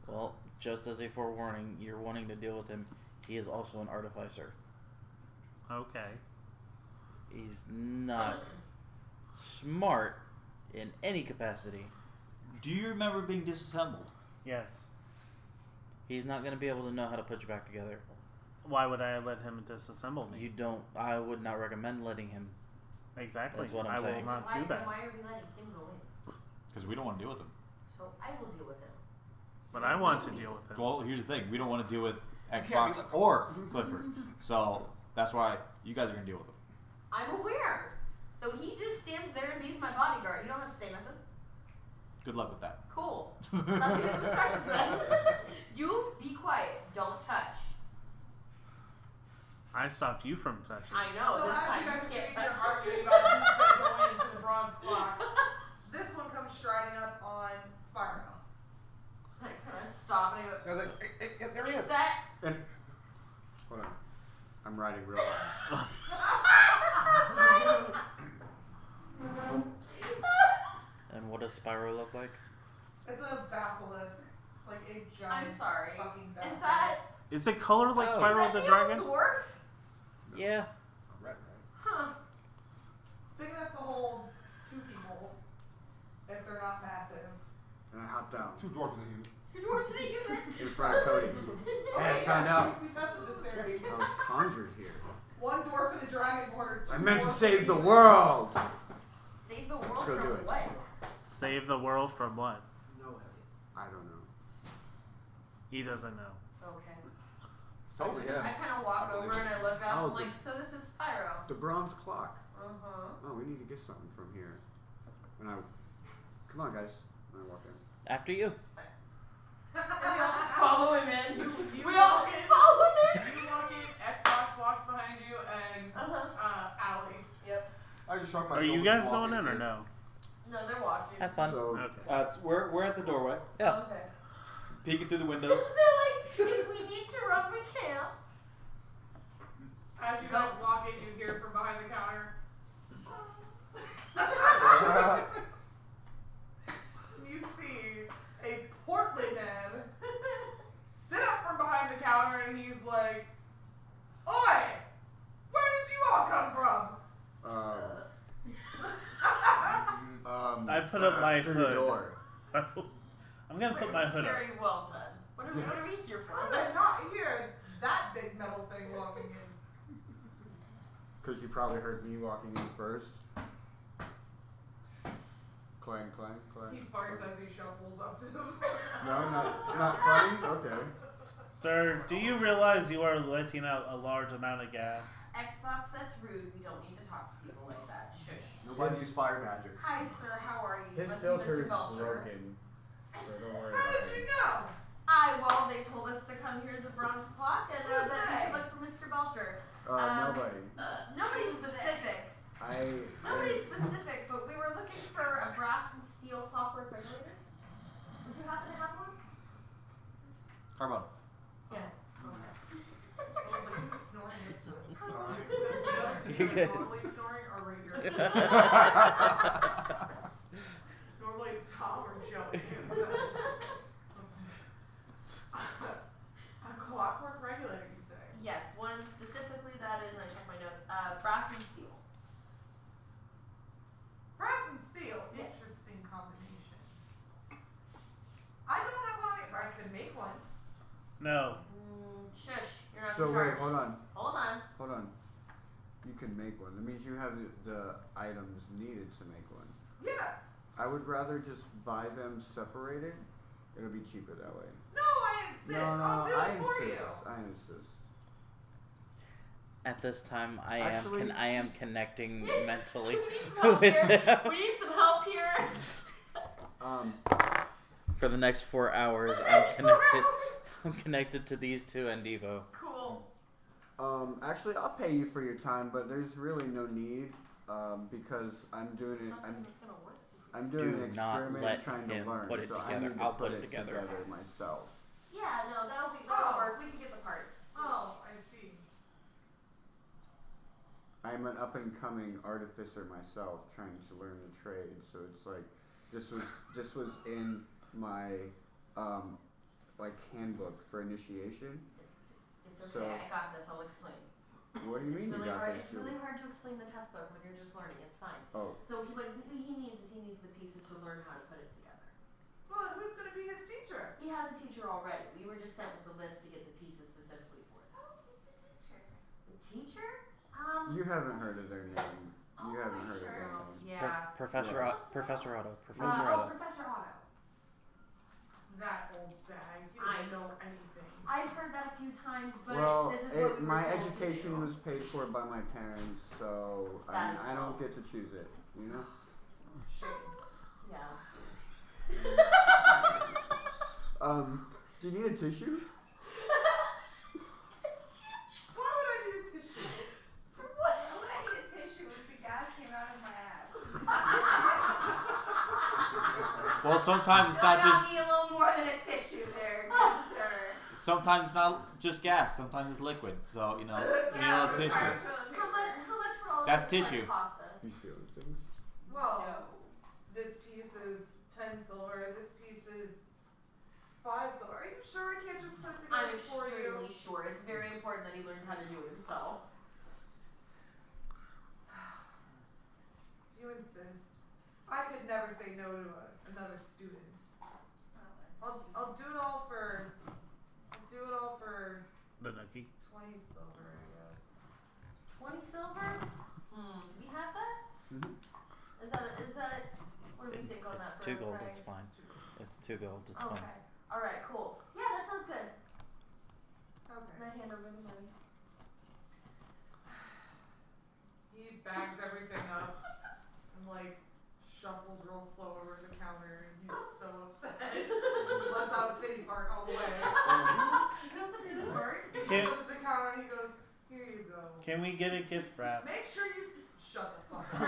Well, just as a forewarning, you're wanting to deal with him. He is also an artificer. Okay. He's not smart in any capacity. Do you remember being disassembled? Yes. He's not going to be able to know how to put you back together. Why would I let him disassemble me? You don't. I would not recommend letting him. Exactly. That's what I'm I will saying. not Why, do that. Why are we letting him go in? Because we don't want to deal with him. So I will deal with him. But I want to deal with him. Well, here's the thing: we don't want to deal with can't Xbox do that. or Clifford, so that's why you guys are gonna deal with him. I'm aware. So he just stands there and he's my bodyguard. You don't have to say nothing. Good luck with that. Cool. Stop giving him instructions then. You be quiet. Don't touch. I stopped you from touching. I know. So this as time you guys you are can't sitting here touch. arguing about who's gonna go into the bronze clock, this one comes striding up on Spyro. I kind of stop and I I was like, there he go, is. is that? And, hold on. I'm riding real high. And what does Spyro look like? It's a basilisk. Like a giant I'm sorry. fucking Is basilisk. that? Is it colored like Oh. Spyro Is the that Dragon? dwarf? Yeah. Right, Huh. It's big enough to hold 2 people if they're not massive. And I hopped down right. 2 dwarves in a human. You're dwarf to the human. in front of Cody. And I found out We tested this theory. I was conjured here. 1 dwarf and a dragonborn. I meant to save the world! Save the world Let's go from do it. what? Save the world from what? No, Elliot. I don't know. He doesn't know. Okay. It's totally him. I kind of walk I believe over it. and I look up. Oh, I'm like, so this is Spyro. The bronze clock. Uh-huh. Oh, we need to get something from here. And I, come on guys. And I walk in. After you. And we all just follow him in. You We all walk in. follow him in. You walk in, Xbox walks behind you, and Allie. Yep. I just shrunk my Are you shoulders guys walking going in or in. no? No, they're watching. Have fun. So, Okay. We're at the doorway, Yeah. Okay. peeking through the windows. They're like, if we need to run, we can. As you guys walk in, you hear from behind the counter. You see a portly man sit up from behind the counter, and he's like, "Oi! Where did you all come from?" I put up my through the hood. door. I'm gonna put my hood up. Very well done. What are we here for? I did not hear that big metal thing walking in. Because you probably heard me walking in first. Clang, clang, clang. He farts as he shuffles up to them. No, not funny? Okay. Sir, do you realize you are letting out a large amount of gas? Xbox, that's rude. We don't need to talk to people like that. Shush. Nobody use fire magic. Hi, sir. How are you? His Must be Mr. filter's Belcher. broken. So don't worry How about did you it. know? Well, they told us to come here to the Bronze Clock and Who's that we they? should look for Mr. Belcher. Nobody. Nobody specific. Nobody specific, but we were looking for a brass and steel clockwork regulator. Would you happen to have one? Carbon. Yeah. Who's snoring this time? You good? Normally snoring or regular? Normally it's Tom or Joey. A clockwork regulator, you say? Yes, one No. Shush. You're not So in wait, charge. hold on. Hold on. You can make one. That means you have the items needed to make one. Yes. I would rather just buy them separated. It'll be cheaper that way. No, I insist. I'll do it I for insist. you. I insist. At this time, I Actually- am connecting mentally We need some help with here. them. We need some help here. For the next 4 hours, I'm connected. I'm connected to these two and Devo. Cool. Actually, I'll pay you for your time, but there's really no need, because I'm doing it. Something that's gonna work. I'm doing Do an not experiment let trying to him learn. put it so I together. need to I'll put put it together. myself. Yeah, no, that'll Oh. work. We can get the parts. Oh, I see. I'm an up and coming artificer myself, trying to learn the trade. So it's like this was in my like handbook for initiation. It's okay. So- I got this. I'll explain. What do you mean It's really you got hard. this? It's really hard to explain the test book when you're just learning. It's fine. Oh, So what he needs is he needs the pieces to learn how to put it together. Well, who's gonna be his teacher? He has a teacher already. We were just sent with the list to get the pieces specifically for it. Oh, who's the teacher? The teacher? you haven't heard of their name. You Oh, haven't I'm heard of their sure. name. Yeah. Professor Yeah. Professor Otto. Professor Oh, Otto. Professor Otto. That old bag. He I doesn't know anything. I've heard that a few times, but Well, this is what we were my told to education do. was paid for by my parents, so That is I don't cool. get to choose it. You know. Shame. Yeah. Do you need a tissue? Why would I need a tissue? For what? Why would I need a tissue if the gas came out of my ass? Well, sometimes it's not just. Got me a little more than a tissue there, good sir. Sometimes it's not just gas. Sometimes it's liquid. So you know, you need a little tissue. How much would all That's those parts tissue. cost us? You stealing things? Well, this piece is 10 silver. This piece is 5 silver. Are you sure I can't just put it I'm together for you? extremely sure. It's very important that he learns how to do it himself. You insist. I could never say no to another student. I'll do it all for. I'll do it all for The nookie. 20 silver, I guess. 20 silver? We have that? Mhm. Is that, what do we think on It's that for 2 a gold. price? It's fine. It's 2 gold. It's Okay. fine. Alright, cool. Yeah, that sounds good. And Okay. I hand over the money. He bags everything up and like shuffles real slow over to the counter, and he's so upset. He lets out a pity fart all the way. You don't put the dessert? He Can't- goes to the counter and he goes, "Here you go. Can we get a gift wrap? Make sure you shut the fuck up.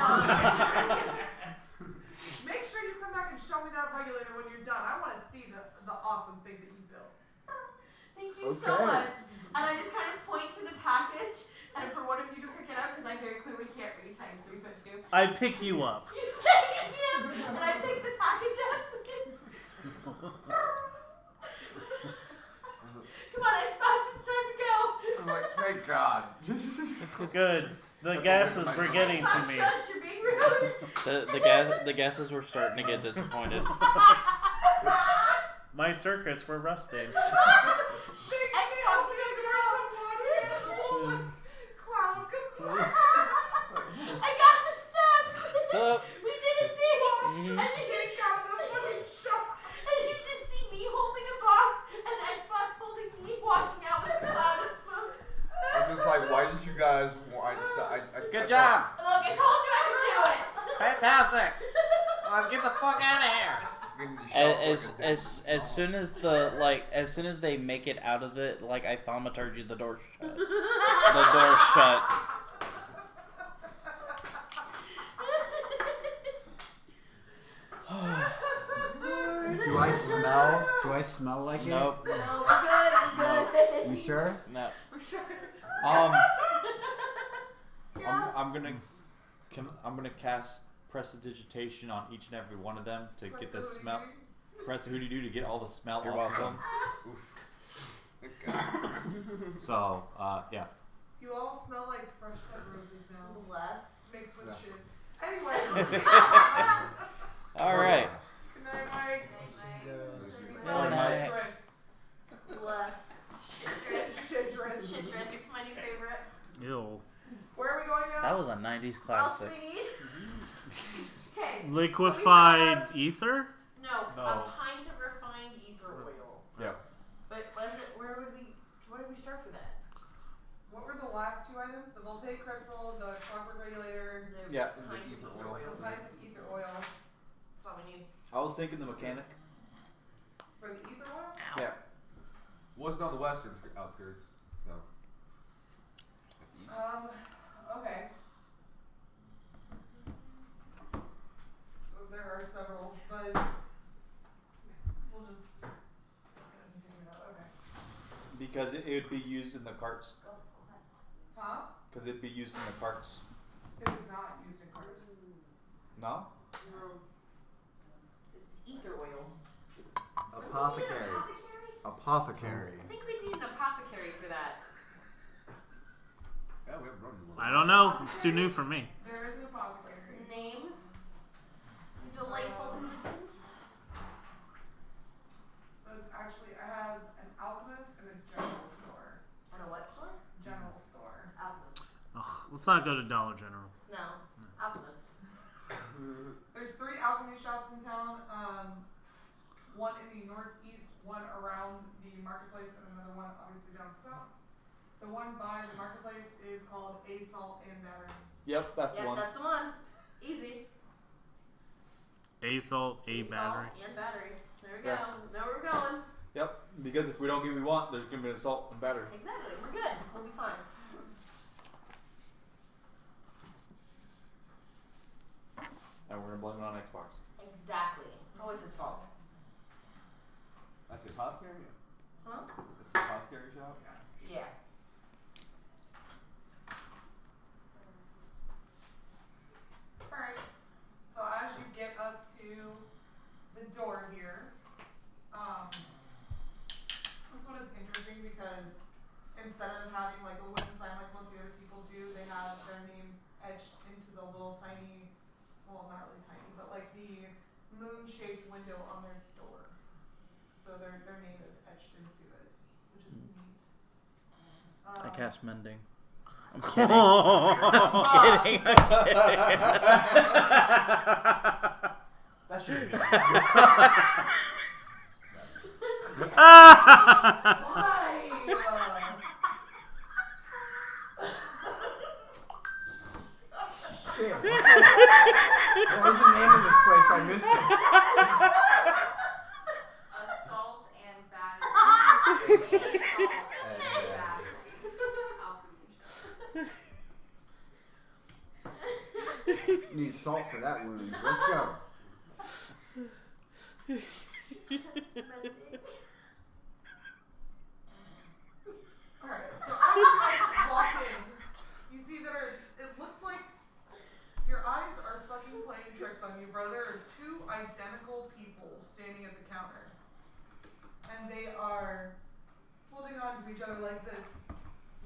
Make sure you come back and show me that regulator when you're done. I want to see the awesome thing that you built." Thank you so Okay. much. And I just kind of point to the package, and for one of you to pick it up, because I very clearly can't reach. I'm 3'2". I pick you up. You take it, yeah, and I pick the package up. Come on, Xbox, it's time to go. I'm like, thank God. Good. The gases were getting to Xbox, me. shush, you're being rude. The gases were starting to get disappointed. My circuits were rusting. Xbox, we gotta go. Cloud comes by. I got the stuff. We did a thing. Mhm. And you Get out of the fucking shop. and you just see me holding a box and Xbox holding me walking out with a cloud of smoke. I'm just like, why didn't you guys want? Good job. Look, I told you I could do it. Fantastic. Let's get the fuck out of here. As soon as they make it out of it, like I thaumaturgy the door shut. The door shut. Do I smell like it? Nope. No, we're good. You sure? No. We're sure. I'm gonna cast prestidigitation on each and every one of them to get the smell. Press the hooty doo to get all the smell You're off of welcome. them. So, yeah. You all smell like fresh cut roses now. Bless. Mixed with Yeah. shit. Anyway. All right. Good night, Mike. Night, You night. smell like Night. citrus. Bless. Treacherous. It's my new favorite. Ew. Where are we going now? That was a 90s What else classic. do we need? Okay. Liquefied ether? No, No. a pint of refined ether oil. Yeah. But was it? Where did we start for that? What were the last two items? The voltaic crystal, the clockwork regulator, The Yeah. And the pint of ether ether oil. oil. the pint of ether oil. That's all we need. I was thinking the mechanic. For the ether oil? Yeah. Wasn't on the western outskirts, so. Okay. There are several, but we'll just figure it out. Okay. Because it would be used in the carts. Huh? Because it'd be used in the carts. It is not used in cars. No? It's ether oil. Apothecary. Apothecary? Apothecary. I think we need an apothecary for that. Yeah, we haven't run into one. I don't know. It's too new for me. There is an apothecary. Name? Delightful Dickens. So it's actually, I have an alchemist and a general store. And a what store? General store. Alchemist. Ugh, let's not go to Dollar General. No. Alchemist. There's 3 alchemy shops in town. One in the northeast, one around the marketplace, and another one obviously down south. The one by the marketplace is called A Salt and Battery. Yep, that's the Yep, one. that's the one. Easy. A salt, a battery. Salt and battery. There we go. Yeah. Know where we're going. Yep. Because if we don't get what we want, there's gonna be an assault and battery. Exactly. We're good. We'll be fine. And we're gonna blame it on Xbox. Exactly. It's always his fault. That's the apothecary? Huh? That's the apothecary shop? Yeah. Alright, so as you get up to the door here, this one is interesting because instead of having like a wooden sign like most of the other people do, they have their name etched into the little tiny, well not really tiny, but like the moon-shaped window on their door. So their name is etched into it, which is neat. I cast mending. I'm kidding. I'm kidding. That should be. What was the name of this place? I missed it. Assault and battery. Need salt for that wound. Let's go. Alright, so as you guys walk in, you see that it looks like your eyes are fucking playing tricks on you, bro. There are 2 identical people standing at the counter. And they are holding on to each other like this,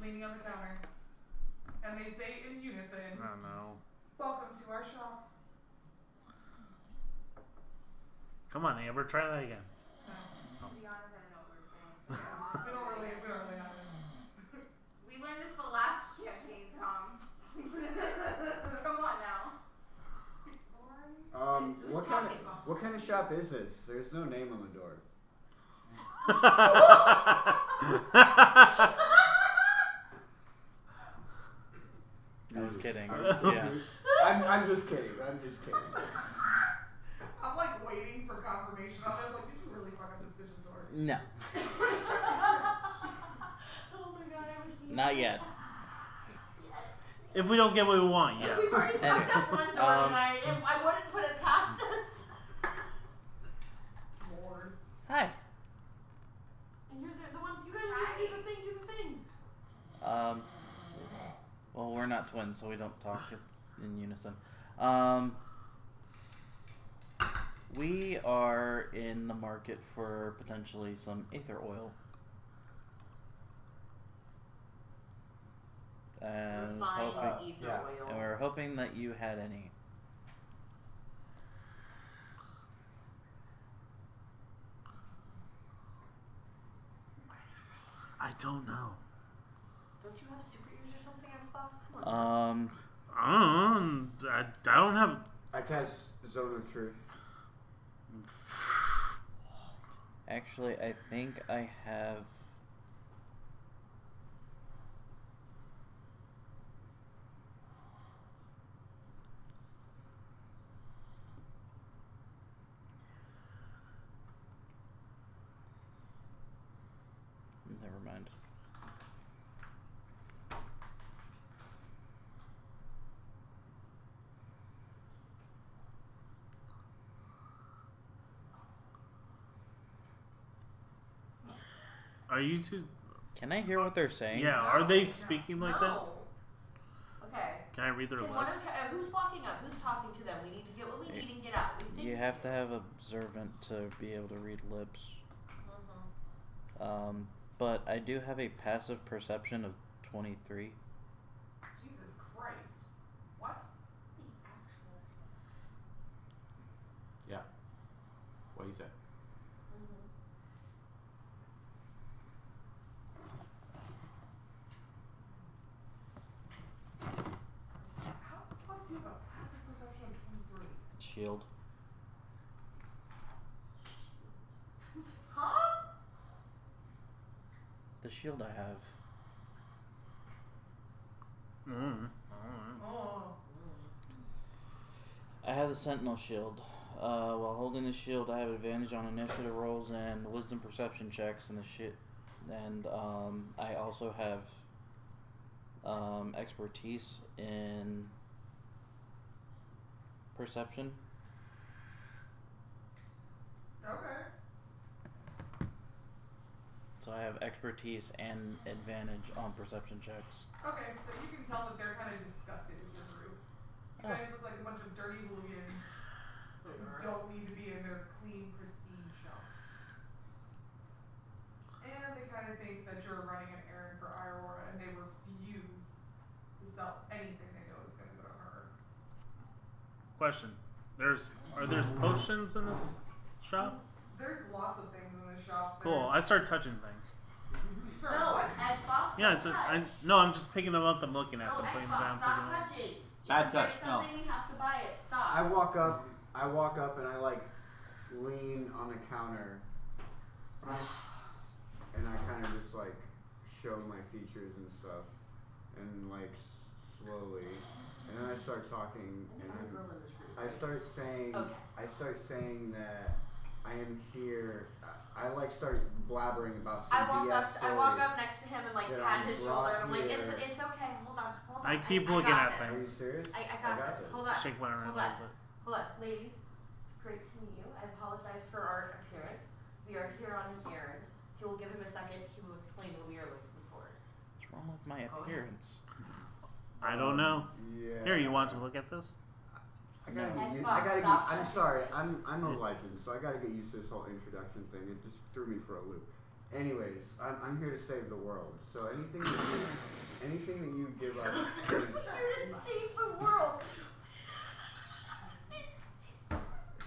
leaning on the counter. And they say in unison, I don't know. "Welcome to our shop." Come on, Amber, try that again. To be honest, I don't know what we're saying. We don't really have it. We learned this the last campaign, Tom. Come on now. What kind of shop is this? There's no name on the door. I was kidding. I'm- Yeah. I'm just kidding. I'm just kidding. I'm like waiting for confirmation on this. Like, did you really fuck up this bitch's door? No. Oh my god, I wish you Not yet. If we don't get what we want, yes. We've already Anyway, fucked up one door tonight. I wouldn't put it past us. Lord. Hi. And you're the ones, you guys need to do the thing. Well, we're not twins, so we don't talk in unison. We are in the market for potentially some ether oil. And was Refined hoping, ether oil. and we were hoping that you had any. I don't know. Fox? Come on. I don't have. I cast Zone of Truth. Actually, I think I have. Never mind. Are you two? Can I hear what they're saying? Yeah. Are they speaking like that? No. Okay. Can I read their Can one lips? of, who's walking up? Who's talking to them? We need to get what we need and get out. We fixed You have it. to have observant to be able to read lips. But I do have a passive perception of 23. Jesus Christ. What? Yeah. What he said. How the fuck do you have a passive perception of 23? Shield. Huh? The shield I have. Oh. I have the Sentinel shield. While holding the shield, I have advantage on initiative rolls and wisdom perception checks, and I also have expertise in perception. Okay. So I have expertise and advantage on perception checks. Okay, so you can tell that they're kind of disgusted with your group. You guys look like a bunch of dirty hooligans who don't need to be in their clean, pristine shop. And they kind of think that you're running an errand for Iroara, and they refuse to sell anything they know is going to go to her. Question. Are there potions in this shop? There's lots of things in this shop. Cool. I start touching things. Sorry, No, what? Xbox. Yeah, don't touch. I'm just picking them up and looking at No, them, putting them Xbox, down, stop picking them up. touching. Bad If there's touch, no. something we have to buy it. Stop. I walk up and I like lean on the counter and I kind of just like show my features and stuff and like slowly and then I start talking and I start saying that I am here. I like start blabbering about some BS story. I walk up next to him and like that pat I'm his shoulder and I'm like, brought it's okay. Hold on. I keep looking got at this. Are you things. serious? I got this. Hold on. Shake my arm a Hold little on. bit. Hold on, ladies. Great to meet you. I apologize for our appearance. We are here on an errand. If you will give him a second, he will explain what we are looking for. What's wrong with my appearance? I don't know. Yeah. Here, you want to look at this? I'm sorry. I'm a legend, so I gotta get used to this whole introduction thing. It just threw me for a loop. Anyways, I'm here to save the world. So anything that you give us. You're here to save the world.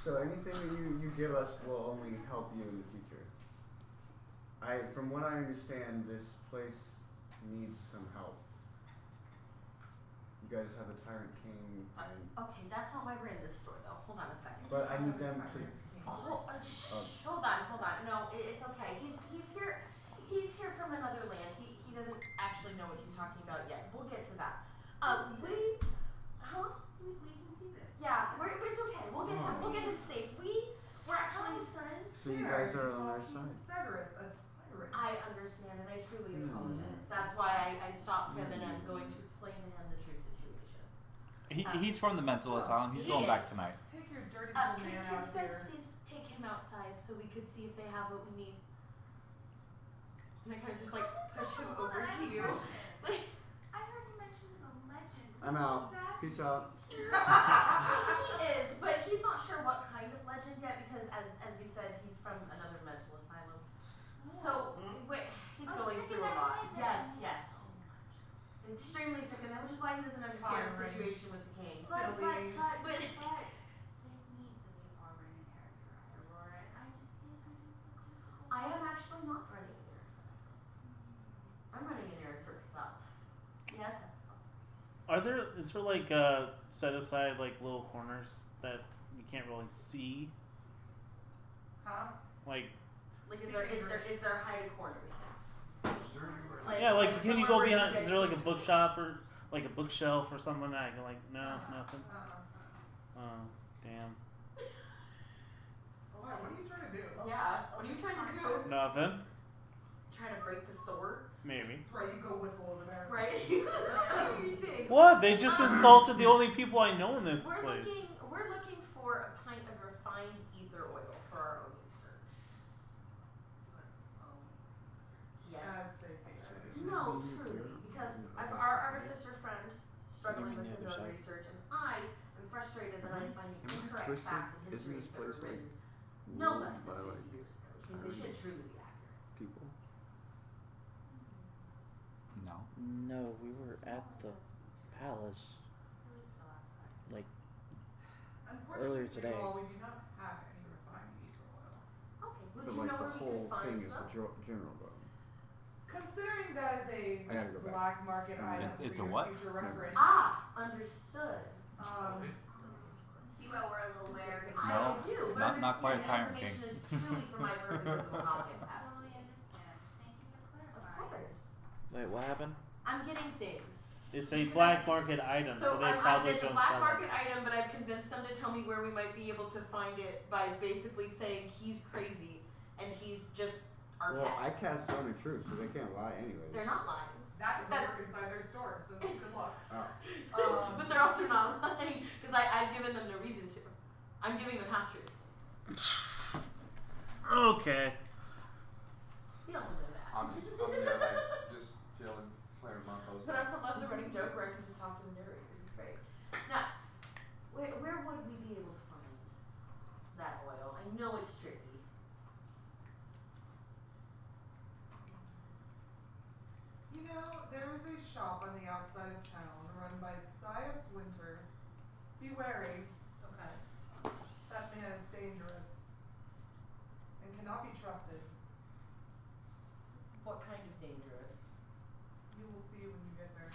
So anything that you give us will only help you in the future. From what I understand, this place needs some help. You guys have a tyrant king, and Okay, that's not why we're in this store though. Hold on a second. but I need them to. Hold on. No, it's okay. He's here. He's here from another land. He doesn't actually know what he's talking about yet. We'll get to that. We can see this. Yeah, it's okay. We'll get him. We'll get him safe. We're actually son. So you guys are on our side. Cerberus, a tyrant. I understand and I truly apologize. That's why I stopped him and I'm going to explain to him the true situation. He's from the mental asylum. He's He going back is. tonight. Take your dirty little Can man you out guys here. please take him outside so we could see if they have what we need? And I kind of just like push him over to you. I heard you mention this a legend. I'm What out. is that? Peace out. He is, but he's not sure what kind of legend yet because, as we said, he's from another mental asylum. So he's Oh, going sick through in a the lot. head then. Yes, He's yes. so much. Extremely sick of that, which is why he doesn't understand the Fine. situation with the king. But Silly. this means that we are running an errand for Aurora, and I just didn't feel comfortable. I am actually not running an errand. I'm running an errand for myself. Yes, that's fine. Is there like set aside like little corners that you can't really see? Huh? Like Like, is there hidden corners? yeah, like can you go somewhere where behind? you Is there like a bookshop or like a bookshelf or something that I can like? No, nothing. Oh, damn. Why? What are you trying to do? Yeah. What are you trying to do? Nothing. Trying to break the store? Maybe. That's right. You go whistle over there. Right? What do you think? What? They just insulted the only people I know in this We're place. looking for a pint of refined ether oil for our own research. Yes. As they say. No, truly, because our artificer friend struggling with the his other own side? research, and I am frustrated that I'm finding incorrect Twisted? facts in Isn't histories this that were place like written no ruled less by than 50 like years ago, which means they should truly be accurate. people? No. No, we were at the palace like earlier Unfortunately, today. well, we do not have any refined ether oil. Okay, would But you like know the where we whole could find thing is some? the general though. Considering that is a I gotta go back. black market item It's for a your what? future reference. Understood. See why we're a little wary. I do, but not quite a understand Tyrant that information is truly for my purposes and will not get passed. Totally understand. Thank you for Of clarifying. course. Wait, what happened? I'm getting things. It's a black market item, so they probably it's a don't black sell market it. item, but I've convinced them to tell me where we might be able to find it by basically saying he's crazy and he's just our Well, I pet. cast Zone of Truth, so they can't lie anyways. They're not lying. That doesn't work inside their store, so good luck. Oh. But they're also not lying because I've given them no reason to. I'm giving them half truths. Okay. You also know that. I'm there like just chilling, playing with my post. But I also love the running joke where I can just talk to the narrators. It's great. Now, where would we be able to find that oil? I know it's tricky. You know, there is a shop on the outside of town run by Sias Winter. Be wary. Okay. That man is dangerous and cannot be trusted. What kind of dangerous? You will see when you get there.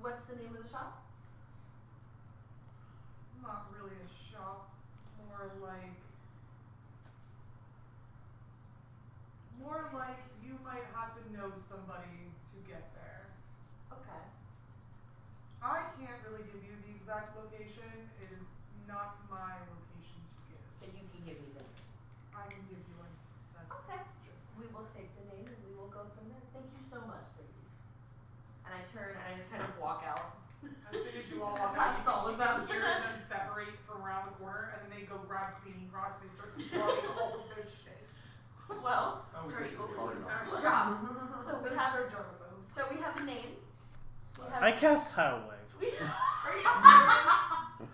What's the name of the shop? It's not really a shop, more like you might have to know somebody to get there. Okay. I can't really give you the exact location. It is not my location to give. But you can give me the name. I can give you one. That's Okay. We will take the name and we will go from there. Thank you so much, ladies. And I turn and I just kind of walk out. As soon as you all walk That's all out, you about can hear them separate from around the corner, and then they go grab cleaning products. They start scrubbing all of their shit. Well, Oh, we start get opening started our on shop. So They we have have their germaphones. so we have a name. We have I cast Tidal Wave. we Are you serious?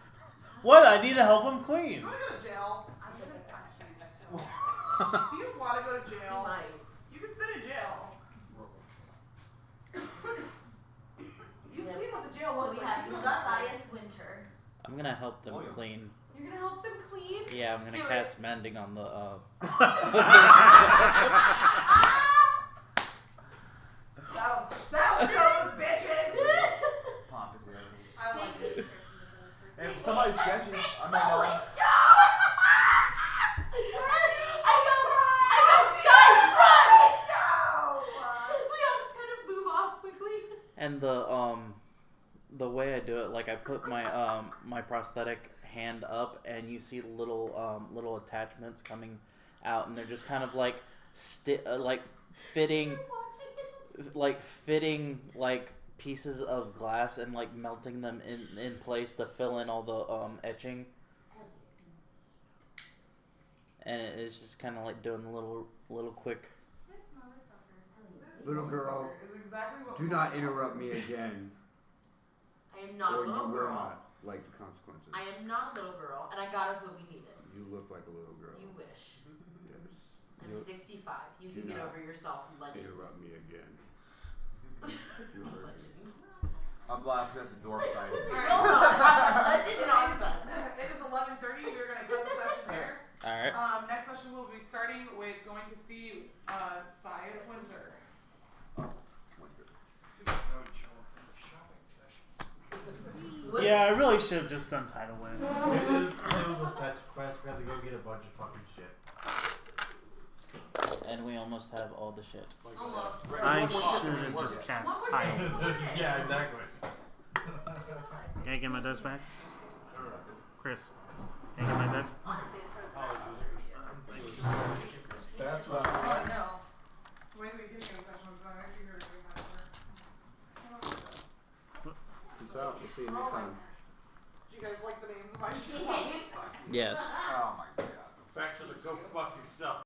What? I need to help him clean. You want to go to jail? I'm gonna actually Do you want to go to jail? might. You can sit in jail. You've Yeah. seen what the jail So looks we like. have You know Luga that. Sias Winter. I'm gonna help them Oh, yeah. clean. You're gonna help them clean? Yeah, I'm gonna Do it. cast mending on the That'll show those bitches. Pompous as I like it. If somebody's sketchy, I might know. I go, guys, run! We all just kind of move off quickly. and the way I do it, like I put my my prosthetic hand up, and you see little attachments coming out, and they're just kind of like fitting pieces of glass and like melting them in place to fill in all the etching. And it's just kind of like doing a little quick. Little girl, Is exactly what do not interrupt me again, I am not or a you little will girl. not like the consequences. I am not a little girl, and I got us what we needed. You look like a little girl. You wish. Yes. I'm 65. You can Do get not over yourself, legend. Interrupt me again. You heard me. I'm laughing at the door fight. Legend nonsense. It is 11:30. We're gonna cut the session there. All right. Next session we'll be starting with going to see Sias Winter. Oh, winter. Shopping. Yeah, I really should have just done title win. It was a fetch quest. We had to go get a bunch of fucking shit. And we almost have all the shit. Almost. I should have just cast title. Yeah, exactly. Can I get my dice back? Chris, can I get my dice? Honestly, it's for the That's what I I know. The way we did get a session was not actually here to do my work. Peace out. We'll see you next time. Do you guys like the names of my shit? Jeez. Yes. Oh my god. Back to the go fuck yourself.